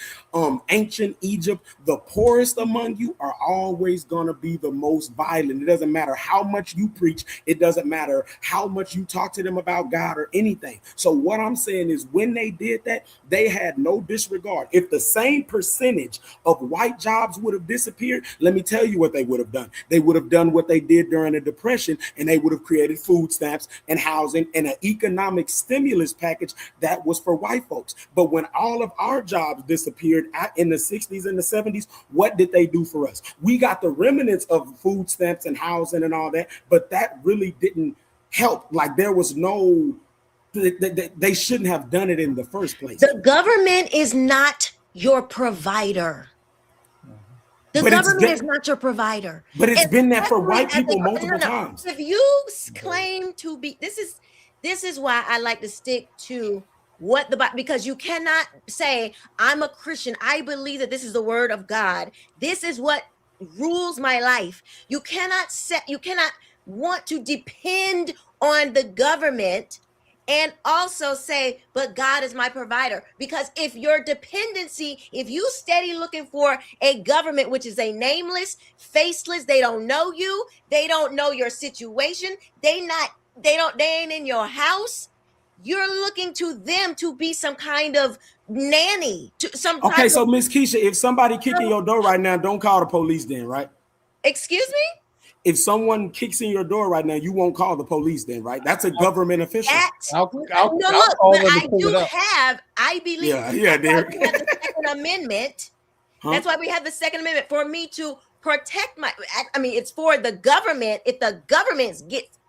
ancient Egypt, the poorest among you are always going to be the most violent. It doesn't matter how much you preach. It doesn't matter how much you talk to them about God or anything. So what I'm saying is when they did that, they had no disregard. If the same percentage of white jobs would have disappeared, let me tell you what they would have done. They would have done what they did during the Depression, and they would have created food stamps and housing and an economic stimulus package that was for white folks. But when all of our jobs disappeared in the 60s and the 70s, what did they do for us? We got the remnants of food stamps and housing and all that, but that really didn't help. Like there was no, they shouldn't have done it in the first place. The government is not your provider. The government is not your provider. But it's been that for white people multiple times. If you claim to be, this is why I like to stick to what because you cannot say, I'm a Christian, I believe that this is the word of God, this is what rules my life. You cannot want to depend on the government and also say, but God is my provider. Because if your dependency, if you steady looking for a government which is a nameless, faceless, they don't know you, they don't know your situation, they ain't in your house, you're looking to them to be some kind of nanny. Okay, so Miss Keisha, if somebody kicking your door right now, don't call the police then, right? Excuse me? If someone kicks in your door right now, you won't call the police then, right? That's a government official. I believe Derek. we have the Second Amendment. That's why we have the Second Amendment, for me to protect it's for the government if the government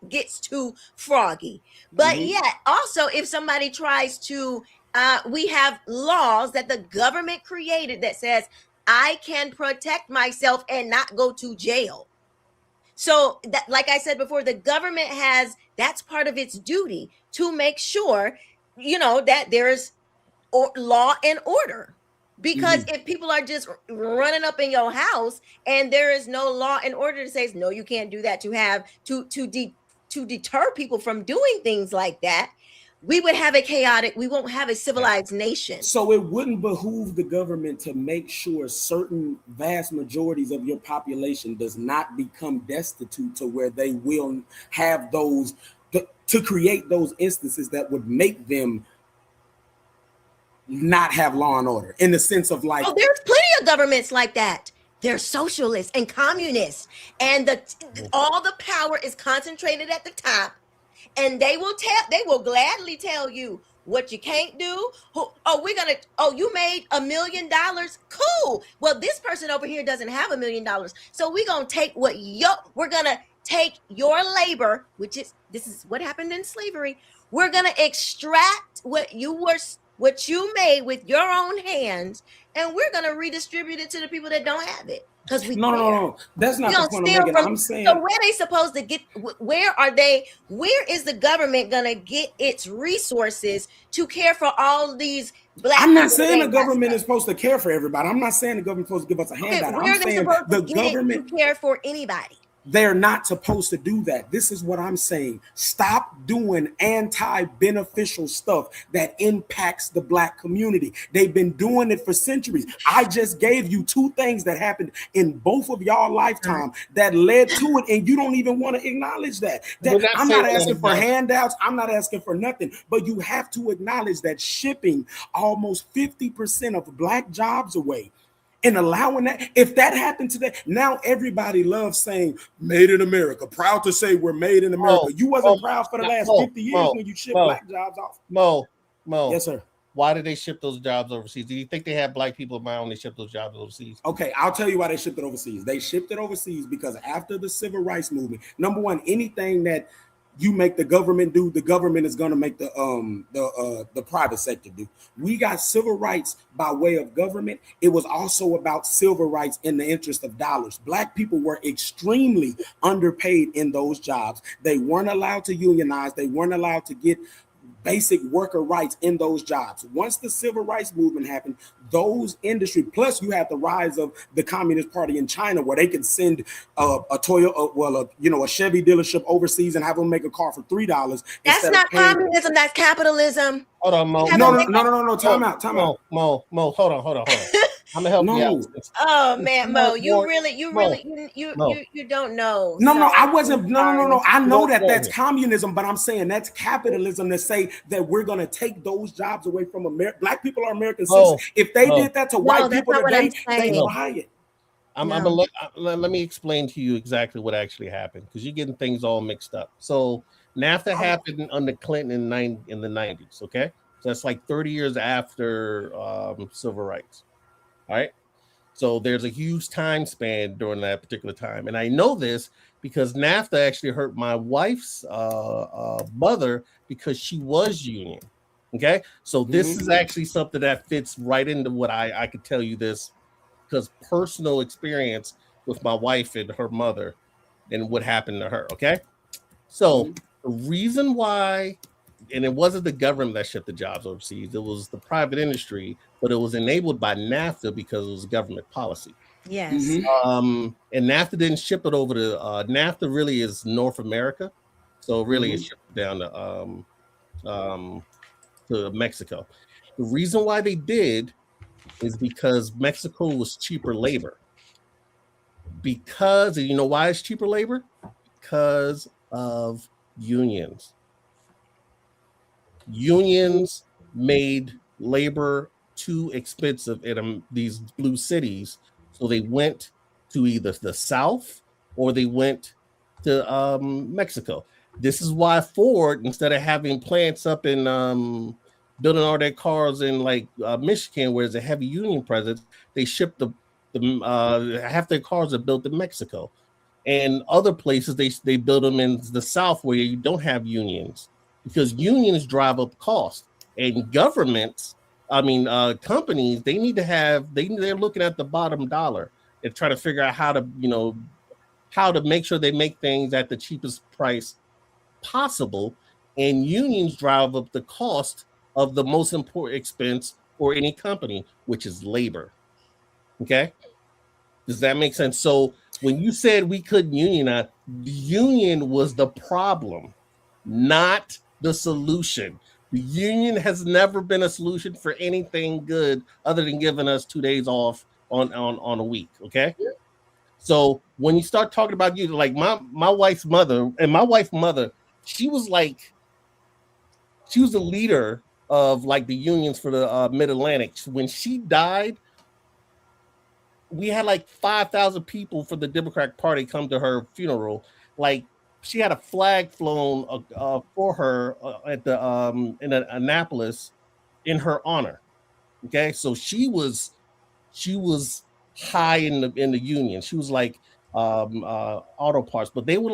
gets too froggy. But yet also if somebody tries to, we have laws that the government created that says I can protect myself and not go to jail. So that, like I said before, the government that's part of its duty to make sure, that there's law and order. Because if people are just running up in your house and there is no law and order to say, no, you can't do that, to deter people from doing things like that, we won't have a civilized nation. So it wouldn't behoove the government to make sure certain vast majorities of your population does not become destitute to where they will have those, to create those instances that would make them not have law and order, in the sense of like, there's plenty of governments like that. They're socialists and communists, and all the power is concentrated at the top, and they will gladly tell you what you can't do. You made $1 million, cool. Well, this person over here doesn't have $1 million, so we're gonna take your labor, this is what happened in slavery. We're gonna extract what you made with your own hands, and we're going to redistribute it to the people that don't have it. Because no, that's not the point I'm making. I'm saying, so where are they supposed to get? Where is the government going to get its resources to care for all these black? I'm not saying the government is supposed to care for everybody. I'm not saying the government's supposed to give us a handout. Where are they supposed to get it to care for anybody? They're not supposed to do that. This is what I'm saying. Stop doing anti-beneficial stuff that impacts the black community. They've been doing it for centuries. I just gave you 2 things that happened in both of y'all lifetime that led to it, and you don't even want to acknowledge that. I'm not asking for handouts. I'm not asking for nothing, but you have to acknowledge that shipping almost 50% of black jobs away and allowing that. If that happened today, now everybody loves saying "Made in America," proud to say we're made in America. You wasn't proud for the last 50 years when you shipped black jobs off. Mo, yes, sir. Why did they ship those jobs overseas? Do you think they had black people in mind when they shipped those jobs overseas? Okay, I'll tell you why they shipped it overseas. They shipped it overseas because after the civil rights movement, number one, anything that you make the government do, the government is going to make the private sector do. We got civil rights by way of government. It was also about civil rights in the interest of dollars. Black people were extremely underpaid in those jobs. They weren't allowed to unionize. They weren't allowed to get basic worker rights in those jobs. Once the civil rights movement happened, those industry, plus you had the rise of the Communist Party in China, where they could send a Toyota, a Chevy dealership overseas and have them make a car for $3. That's not communism. That's capitalism. Hold on, Mo. No. Time out. Mo. Hold on. I'm gonna help you out. Oh man, Mo, you don't know. No, I wasn't. No. I know that's communism, but I'm saying that's capitalism to say that we're gonna take those jobs away from America. Black people are American citizens. If they did that to white people today, they riot. Let me explain to you exactly what actually happened, because you're getting things all mixed up. So NAFTA happened under Clinton in the 90s. Okay, so that's like 30 years after civil rights. All right. So there's a huge time span during that particular time. And I know this because NAFTA actually hurt my wife's mother because she was union. Okay. So this is actually something that fits right into what I could tell you this, because personal experience with my wife and her mother and what happened to her. Okay. So the reason why, and it wasn't the government that shipped the jobs overseas, it was the private industry, but it was enabled by NAFTA because it was government policy. Yes. And NAFTA didn't ship it over to NAFTA really is North America. So really it's shipped down to Mexico. The reason why they did is because Mexico was cheaper labor. And you know why it's cheaper labor? Because of unions. Unions made labor too expensive in these blue cities, so they went to either the South or they went to Mexico. This is why Ford, instead of having plants up in building all their cars in like Michigan, where there's a heavy union presence, they shipped half their cars are built in Mexico, and other places they build them in the South where you don't have unions. Because unions drive up cost, and governments, companies, they're looking at the bottom dollar and trying to figure out how to make sure they make things at the cheapest price possible. And unions drive up the cost of the most important expense for any company, which is labor. Okay. Does that make sense? So when you said we couldn't unionize, the union was the problem, not the solution. The union has never been a solution for anything good other than giving us 2 days off on a week. Okay. So when you start talking about you, like my wife's mother, she was the leader of like the unions for the Mid-Atlantic. When she died, we had like 5,000 people for the Democratic Party come to her funeral. Like, she had a flag flown for her at the in Annapolis in her honor. Okay, so she was high in the union. She was like auto parts, but they would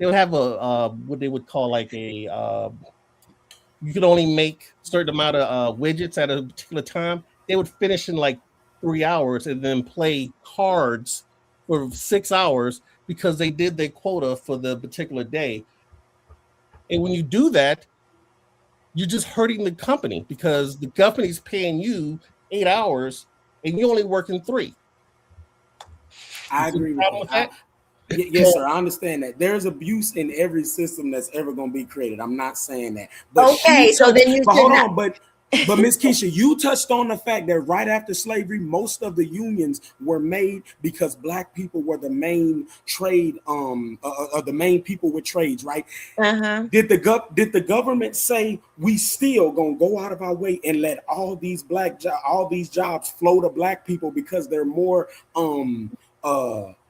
have a what they would call like a you could only make a certain amount of widgets at a particular time. They would finish in like 3 hours and then play cards for 6 hours because they did their quota for the particular day. And when you do that, you're just hurting the company because the company's paying you 8 hours and you're only working 3. I agree with that. Yes, sir. I understand that. There's abuse in every system that's ever going to be created. I'm not saying that. But okay, so then you hold on. But But Miss Keisha, you touched on the fact that right after slavery, most of the unions were made because black people were the main trade, the main people with trades, right? Uh-huh. Did the government say we still gonna go out of our way and let all these jobs flow to black people because they're more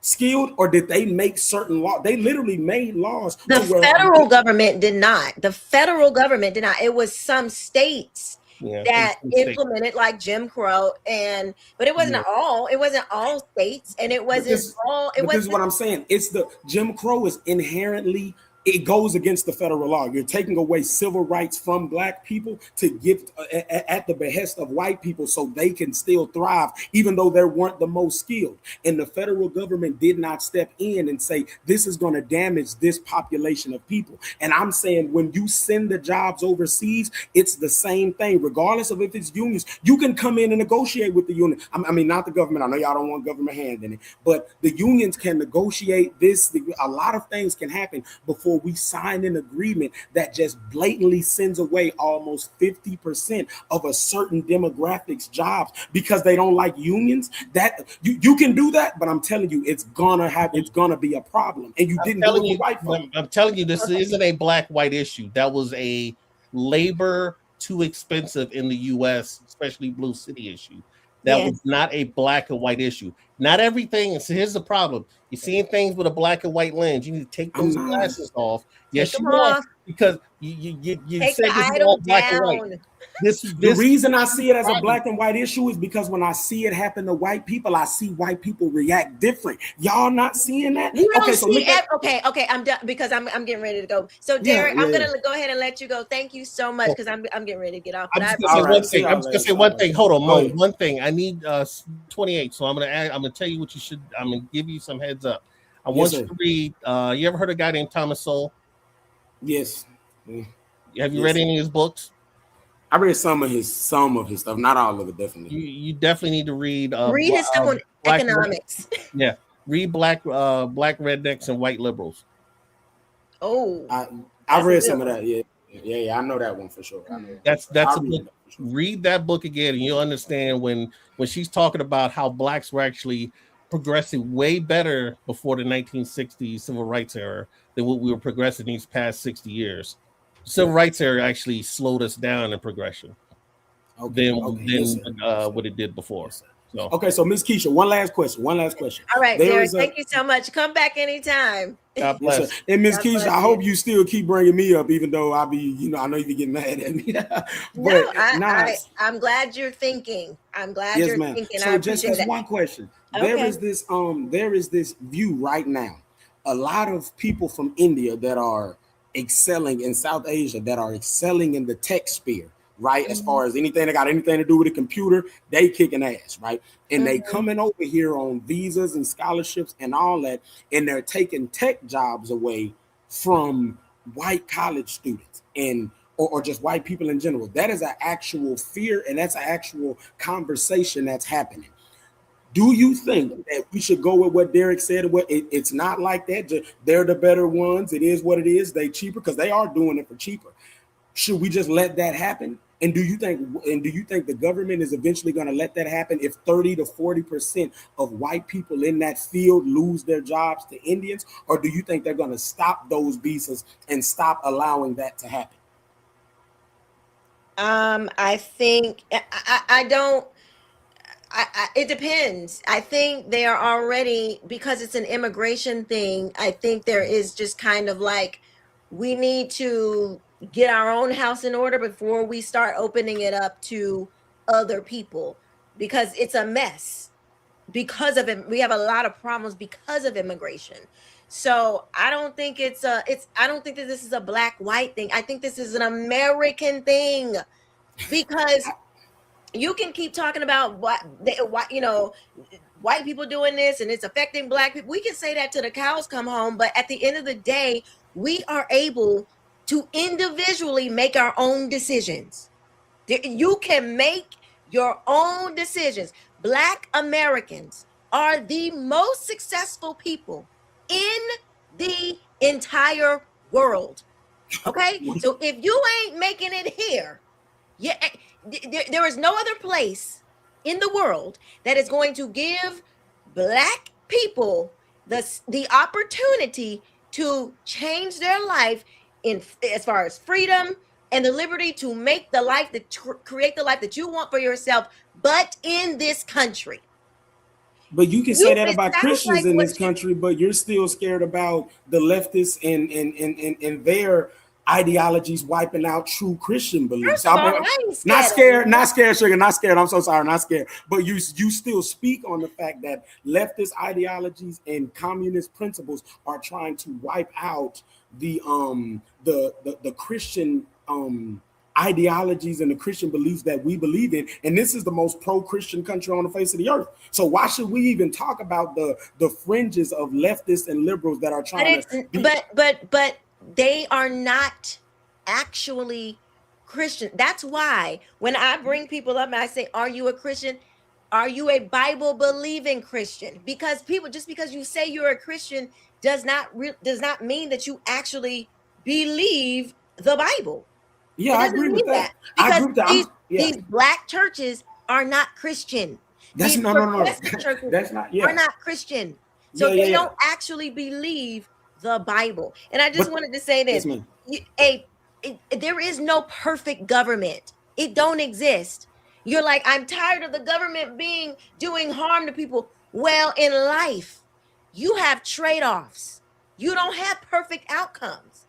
skilled, or did they make certain laws? They literally made laws. The federal government did not. The federal government did not. It was some states that implemented like Jim Crow, but it wasn't all. It wasn't all states, and it wasn't all. It was. This is what I'm saying. It's the Jim Crow is inherently. It goes against the federal law. You're taking away civil rights from black people to give at the behest of white people so they can still thrive, even though they weren't the most skilled. And the federal government did not step in and say, this is going to damage this population of people. And I'm saying when you send the jobs overseas, it's the same thing, regardless of if it's unions. You can come in and negotiate with the union. I mean, not the government. I know y'all don't want government hand in it, but the unions can negotiate this. A lot of things can happen before we sign an agreement that just blatantly sends away almost 50% of a certain demographic's jobs because they don't like unions. That you can do that, but I'm telling you, it's gonna be a problem. And you didn't do it with white folks. I'm telling you, this isn't a black-white issue. That was a labor too expensive in the U.S., especially Blue City issue. That was not a black and white issue. Not everything. So here's the problem: you're seeing things with a black and white lens. You need to take those glasses off. Yes, you are, because you said this is all black and white. The reason I see it as a black and white issue is because when I see it happen to white people, I see white people react different. Y'all not seeing that? Okay, I'm done because I'm getting ready to go. So Derek, I'm gonna go ahead and let you go. Thank you so much because I'm getting ready to get off. I'm just gonna say one thing. Hold on, Mo. One thing. I need 28. So I'm gonna tell you what you should. I'm gonna give you some heads up. I want you to read. You ever heard of a guy named Thomas Sowell? Yes. Have you read any of his books? I read some of his stuff, not all of it. Definitely. You definitely need to read. Read his stuff on economics. Yeah, read Black Rednecks and White Liberals. Oh, I've read some of that. Yeah, I know that one for sure. That's a book. Read that book again, and you'll understand when she's talking about how blacks were actually progressing way better before the 1960s civil rights era than what we were progressing these past 60 years. Civil rights era actually slowed us down in progression than what it did before. So okay, so Miss Keisha, one last question. All right, Derek, thank you so much. Come back anytime. God bless. Yes, and Miss Keisha, I hope you still keep bringing me up, even though I know you be getting mad at me. But I'm glad you're thinking. I'm glad you're thinking. So just this one question. Okay. There is this view right now. A lot of people from India that are excelling in South Asia, that are excelling in the tech sphere, right? As far as anything that got anything to do with a computer, they kicking ass, right? And they coming over here on visas and scholarships and all that, and they're taking tech jobs away from white college students or just white people in general. That is an actual fear, and that's an actual conversation that's happening. Do you think that we should go with what Derek said? It's not like that. They're the better ones. It is what it is. They cheaper because they are doing it for cheaper. Should we just let that happen? And do you think the government is eventually going to let that happen if 30 to 40% of white people in that field lose their jobs to Indians? Or do you think they're going to stop those visas and stop allowing that to happen? I think I don't. It depends. I think they are already, because it's an immigration thing, I think there is just kind of like, we need to get our own house in order before we start opening it up to other people, because it's a mess because of it. We have a lot of problems because of immigration. So I don't think I don't think that this is a black white thing. I think this is an American thing, because you can keep talking about white people doing this and it's affecting black people. We can say that till the cows come home, but at the end of the day, we are able to individually make our own decisions. You can make your own decisions. Black Americans are the most successful people in the entire world. Okay? So if you ain't making it here, there is no other place in the world that is going to give Black people the opportunity to change their life in as far as freedom and the liberty to make the life that create the life that you want for yourself, but in this country. But you can say that about Christians in this country, but you're still scared about the leftists and their ideologies wiping out true Christian beliefs. Not scared, sugar, not scared. I'm so sorry, not scared. But you still speak on the fact that leftist ideologies and communist principles are trying to wipe out the Christian ideologies and the Christian beliefs that we believe in, and this is the most pro-Christian country on the face of the earth. So why should we even talk about the fringes of leftists and liberals that are trying but they are not actually Christian. That's why when I bring people up and I say, are you a Christian? Are you a Bible believing Christian? Because just because you say you're a Christian does not mean that you actually believe the Bible. Yeah, I agree with that. Because these Black churches are not Christian. That's these no. Churches That's not. are not Christian. So they don't actually believe the Bible. And I just wanted to say this: there is no perfect government. It don't exist. You're like, I'm tired of the government doing harm to people. Well, in life, you have trade-offs. You don't have perfect outcomes.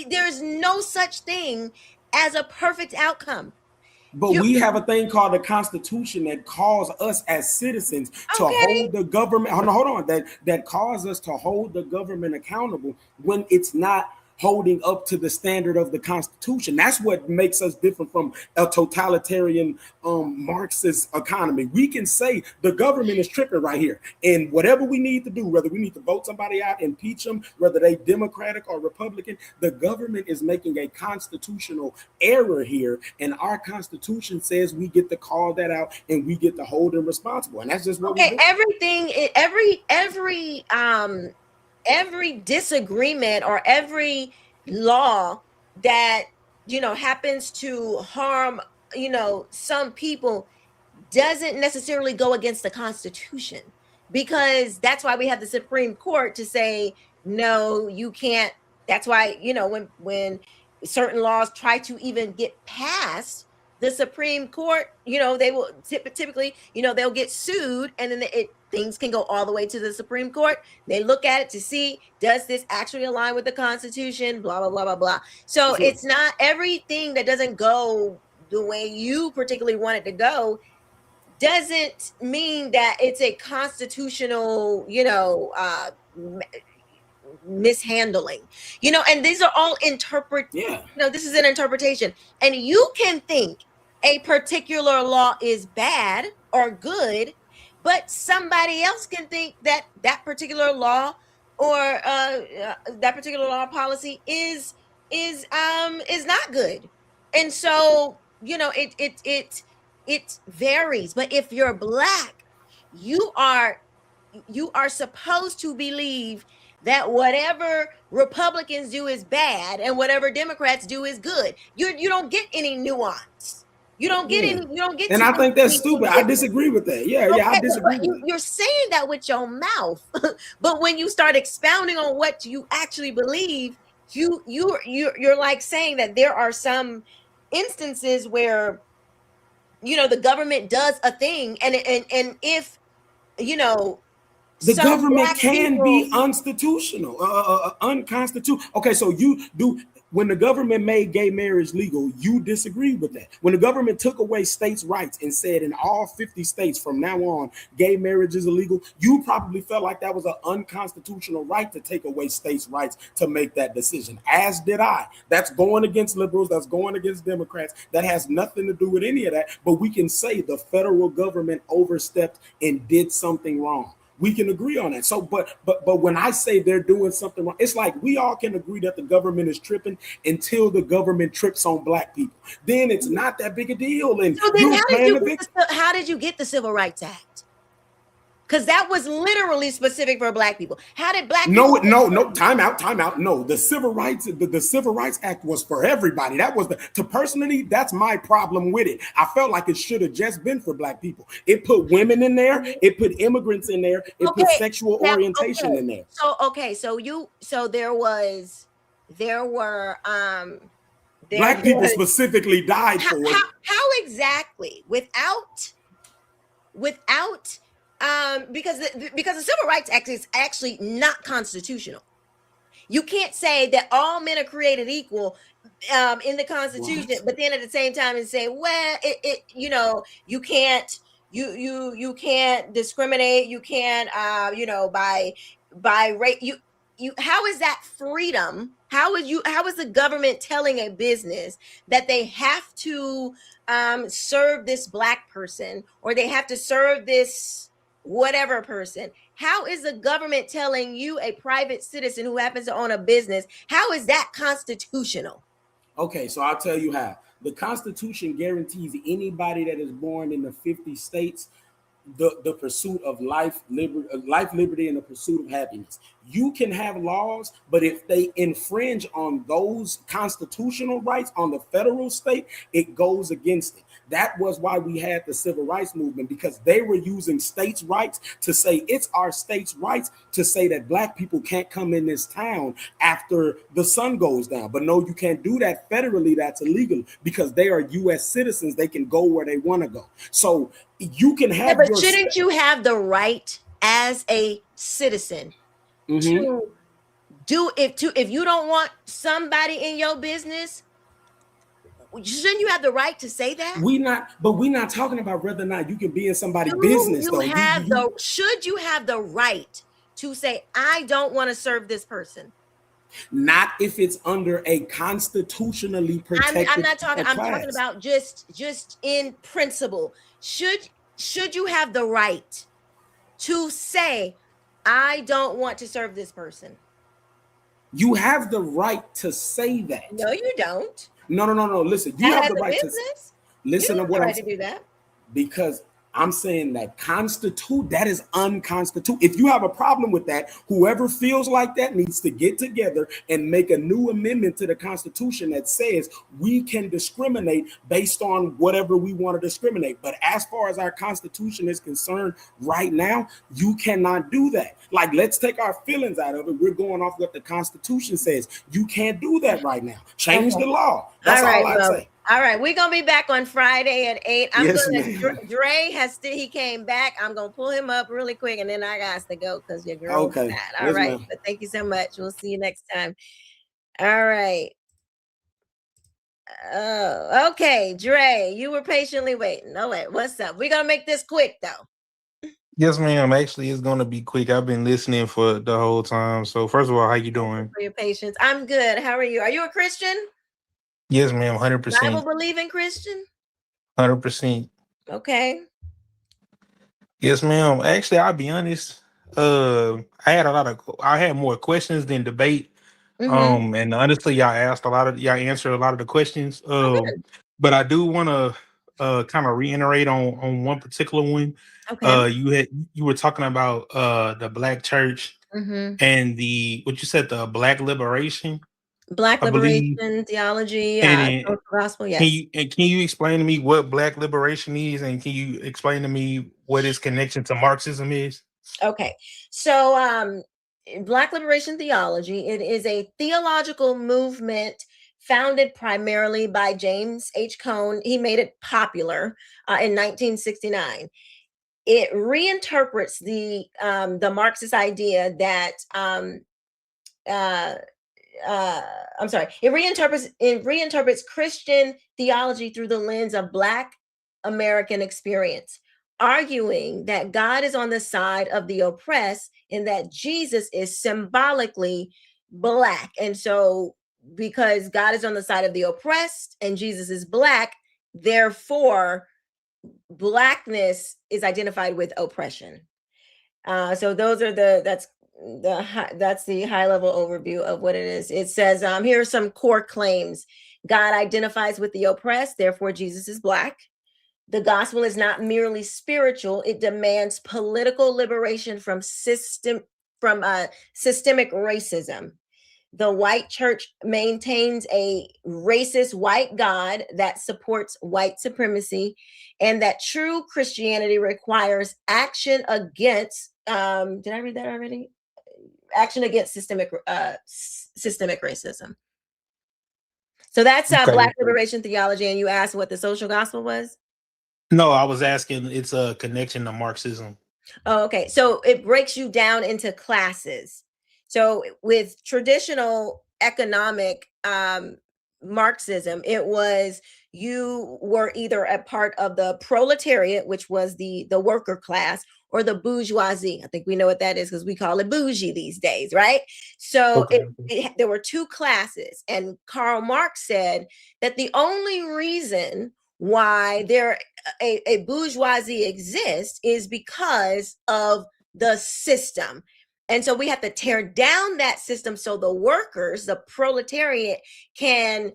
There's no such thing as a perfect outcome. But we have a thing called the Constitution that calls us as citizens to hold the government. Hold on. That calls us to hold the government accountable when it's not holding up to the standard of the Constitution. That's what makes us different from a totalitarian Marxist economy. We can say the government is tripping right here, and whatever we need to do, whether we need to vote somebody out, impeach them, whether they Democratic or Republican, the government is making a constitutional error here, and our Constitution says we get to call that out and we get to hold them responsible, and that's just what we do. Every disagreement or every law that happens to harm some people doesn't necessarily go against the Constitution, because that's why we have the Supreme Court to say no, you can't. That's why when certain laws try to even get passed, the Supreme Court, they will typically, they'll get sued, and then things can go all the way to the Supreme Court. They look at it to see, does this actually align with the Constitution? Blah, blah, blah, blah, blah. So it's not everything that doesn't go the way you particularly want it to go doesn't mean that it's a constitutional, mishandling, and these are all this is an interpretation, and you can think a particular law is bad or good, but somebody else can think that that particular law or that particular law policy is not good. And so it varies. But if you're Black, you are supposed to believe that whatever Republicans do is bad and whatever Democrats do is good. You don't get any nuance. You don't get any. You don't get. And I think that's stupid. I disagree with that. I disagree. You're saying that with your mouth, but when you start expounding on what you actually believe, you're like saying that there are some instances where the government does a thing, and if the government can be unconstitutional. Okay, so you do. When the government made gay marriage legal, you disagreed with that. When the government took away states' rights and said in all 50 states from now on, gay marriage is illegal, you probably felt like that was an unconstitutional right to take away states' rights to make that decision, as did I. That's going against liberals. That's going against Democrats. That has nothing to do with any of that. But we can say the federal government overstepped and did something wrong. We can agree on that. So, but when I say they're doing something wrong, it's like we all can agree that the government is tripping until the government trips on Black people. Then it's not that big a deal. And so then how did you get the Civil Rights Act? Because that was literally specific for black people. How did black No, people? no, time out. No, the Civil Rights Act was for everybody. That was personally, that's my problem with it. I felt like it should have just been for black people. It put women in there, it put immigrants in there, it put sexual orientation in there. So there were black people specifically died for it. How exactly? Without because the Civil Rights Act is actually not constitutional. You can't say that all men are created equal in the Constitution, but then at the same time and say, well, you can't discriminate. You can't by rate. How is that freedom? How is the government telling a business that they have to serve this black person or they have to serve this whatever person? How is the government telling you, a private citizen who happens to own a business, how is that constitutional? Okay, so I'll tell you how. The Constitution guarantees anybody that is born in the 50 states the pursuit of life, liberty, and the pursuit of happiness. You can have laws, but if they infringe on those constitutional rights on the federal state, it goes against it. That was why we had the civil rights movement, because they were using states' rights to say it's our states' rights to say that black people can't come in this town after the sun goes down. But no, you can't do that federally. That's illegal because they are U.S. citizens. They can go where they want to go. So you can have. Yeah, but shouldn't you have the right as a citizen to do if you don't want somebody in your business? Shouldn't you have the right to say that? We're not talking about whether or not you can be in somebody's business. Should you have the right to say, I don't want to serve this person? Not if it's under a constitutionally protected. I'm talking about just in principle. Should you have the right to say, I don't want to serve this person? You have the right to say that. No, you don't. No. Listen, you have the right to listen to what I'm saying. Do that. Because I'm saying that that is unconstitutional. If you have a problem with that, whoever feels like that needs to get together and make a new amendment to the Constitution that says we can discriminate based on whatever we want to discriminate. But as far as our Constitution is concerned right now, you cannot do that. Like, let's take our feelings out of it. We're going off what the Constitution says. You can't do that right now. Change the law. That's all I say. All right, we're gonna be back on Friday at 8. He came back. I'm gonna pull him up really quick, and then I got to go because your girl is mad. All right, but thank you so much. We'll see you next time. All right. Oh, okay, Dre, you were patiently waiting. No, wait, what's up? We're gonna make this quick though. Yes, ma'am. Actually, it's gonna be quick. I've been listening for the whole time. So, first of all, how you doing? For your patience, I'm good. How are you? Are you a Christian? Yes, ma'am. 100%. Bible believing Christian? 100%. Okay. Yes, ma'am. Actually, I'll be honest. I had more questions than debate. And honestly, y'all answered a lot of the questions. But I do want to kind of reiterate on one particular one. Okay. You were talking about the Black church and the Black liberation. Black liberation theology, gospel. Yes. Can you explain to me what Black liberation is, and can you explain to me what its connection to Marxism is? Okay, so Black liberation theology, it is a theological movement founded primarily by James H. Cone. He made it popular in 1969. It reinterprets the Marxist idea that it reinterprets Christian theology through the lens of Black American experience, arguing that God is on the side of the oppressed and that Jesus is symbolically Black. And so because God is on the side of the oppressed and Jesus is Black, therefore Blackness is identified with oppression. So that's the high level overview of what it is. It says, here are some core claims. God identifies with the oppressed, therefore Jesus is Black. The gospel is not merely spiritual. It demands political liberation from systemic racism. The white church maintains a racist white God that supports white supremacy, and that true Christianity requires action against, did I read that already? Action against systemic racism. So that's Black liberation theology. And you asked what the social gospel was? No, I was asking, it's a connection to Marxism. Oh, okay. So it breaks you down into classes. So with traditional economic Marxism, it was you were either a part of the proletariat, which was the worker class, or the bourgeoisie. I think we know what that is because we call it bougie these days, right? So there were two classes, and Karl Marx said that the only reason why a bourgeoisie exists is because of the system. And so we have to tear down that system so the workers, the proletariat, can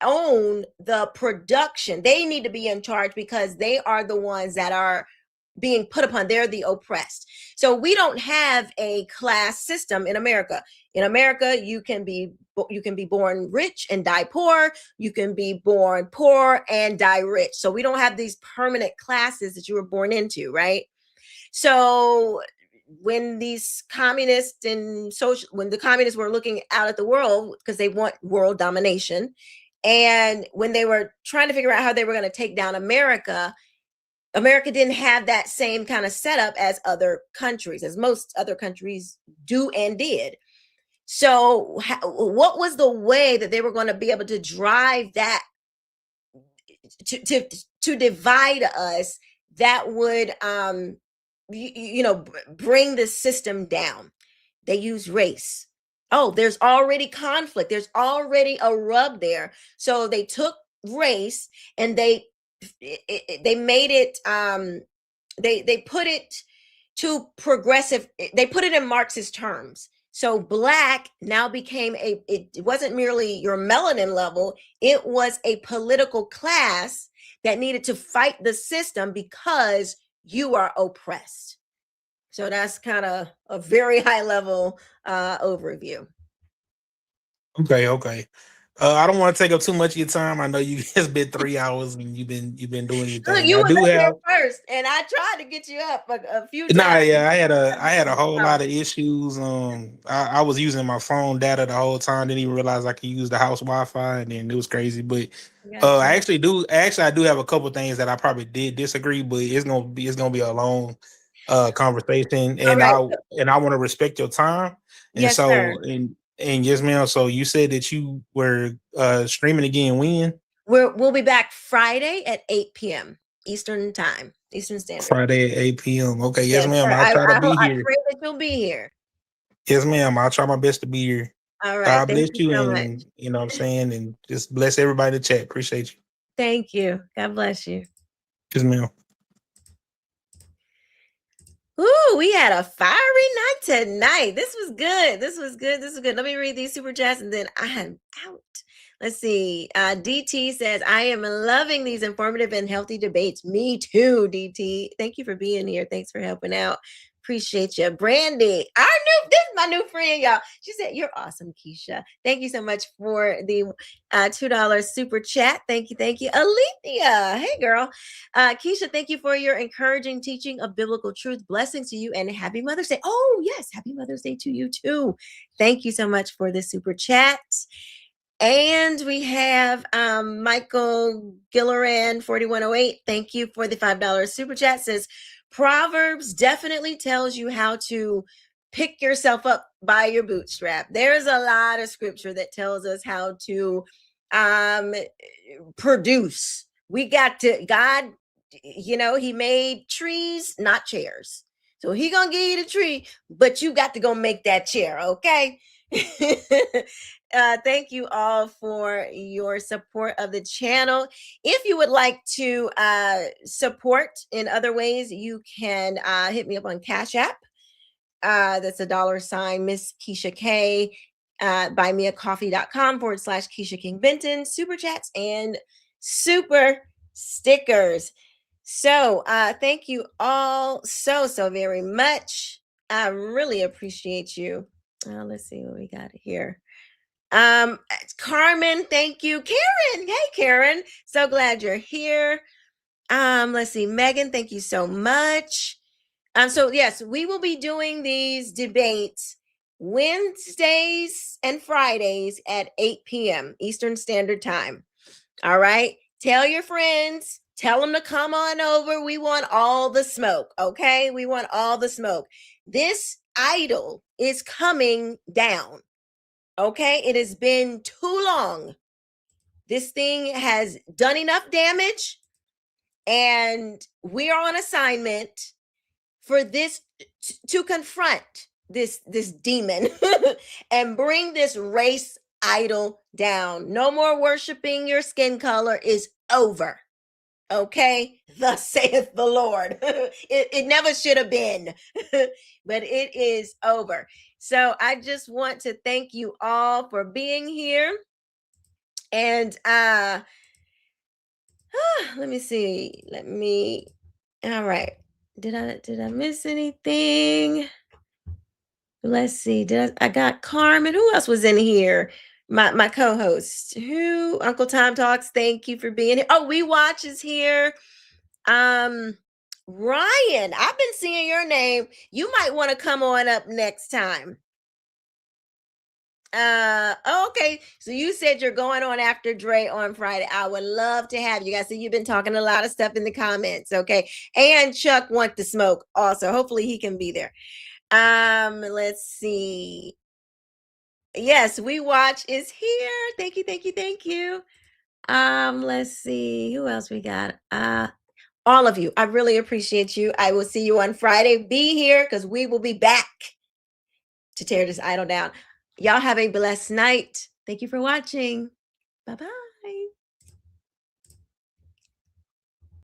own the production. They need to be in charge because they are the ones that are being put upon. They're the oppressed. So we don't have a class system in America. In America, you can be born rich and die poor. You can be born poor and die rich. So we don't have these permanent classes that you were born into, right? So when these communists when the communists were looking out at the world because they want world domination, and when they were trying to figure out how they were going to take down America didn't have that same kind of setup as other countries, as most other countries do and did. So what was the way that they were going to be able to drive that to divide us that would bring the system down? They use race. Oh, there's already conflict. There's already a rub there. So they took race and they made it, they put it to progressive, they put it in Marxist terms. So Black now became it wasn't merely your melanin level, it was a political class that needed to fight the system because you are oppressed. So that's kind of a very high level overview. Okay. I don't want to take up too much of your time. I know it's been 3 hours and you've been doing your thing. You were there first, and I tried to get you up a few times. Nah, yeah, I had a whole lot of issues. I was using my phone data the whole time. Didn't even realize I could use the house Wi-Fi, and then it was crazy. But I do have a couple things that I probably did disagree, but it's gonna be a long conversation, and I want to respect your time. And yes, so sir. And yes, ma'am. So you said that you were streaming again when? We'll be back Friday at 8 p.m. Eastern Standard. Friday at 8 p.m. Okay, yes, ma'am. I'll try to be here. I pray that you'll be here. Yes, ma'am. I'll try my best to be here. All right. God bless you, and you know what I'm saying, and just bless everybody in the chat. Appreciate you. Thank you. God bless you. Yes, ma'am. Ooh, we had a fiery night tonight. This was good. Let me read these super chats and then I'm out. Let's see. DT says, I am loving these informative and healthy debates. Me too, DT. Thank you for being here. Thanks for helping out. Appreciate you. Brandy, this is my new friend, y'all. She said, you're awesome, Keisha. Thank you so much for the $2 super chat. Thank you. Alethea, hey girl. Keisha, thank you for your encouraging teaching of biblical truth. Blessings to you and happy Mother's Day. Oh yes, happy Mother's Day to you too. Thank you so much for the super chat. And we have Michael Gilleran 4108. Thank you for the $5 super chat. Says Proverbs definitely tells you how to pick yourself up by your bootstrap. There's a lot of scripture that tells us how to produce. God, he made trees, not chairs. So he gonna give you the tree, but you got to go make that chair, okay? Thank you all for your support of the channel. If you would like to support in other ways, you can hit me up on Cash App. That's $, Miss Keisha K. Buymeacoffee.com /Keisha King Benton. Super chats and super stickers. So thank you all so very much. I really appreciate you. Let's see what we got here. Carmen, thank you. Karen, hey Karen, so glad you're here. Let's see, Megan, thank you so much. So yes, we will be doing these debates Wednesdays and Fridays at 8 p.m. Eastern Standard Time. All right, tell your friends, tell them to come on over. We want all the smoke, okay? We want all the smoke. This idol is coming down, okay? It has been too long. This thing has done enough damage, and we are on assignment for this to confront this demon and bring this race idol down. No more worshiping your skin color is over. Okay, thus saith the Lord. It never should have been, but it is over. So I just want to thank you all for being here. And let me see. All right. Did I miss anything? Let's see. I got Carmen. Who else was in here? My co-host. Who? Uncle Tom Talks. Thank you for being here. Oh, We Watch is here. Ryan, I've been seeing your name. You might want to come on up next time. Okay. So you said you're going on after Dre on Friday. I would love to have you guys. So you've been talking a lot of stuff in the comments. Okay. And Chuck wants to smoke also. Hopefully he can be there. Let's see. Yes, We Watch is here. Thank you. Let's see who else we got. All of you. I really appreciate you. I will see you on Friday. Be here because we will be back to tear this idol down. Y'all have a blessed night. Thank you for watching. Bye-bye.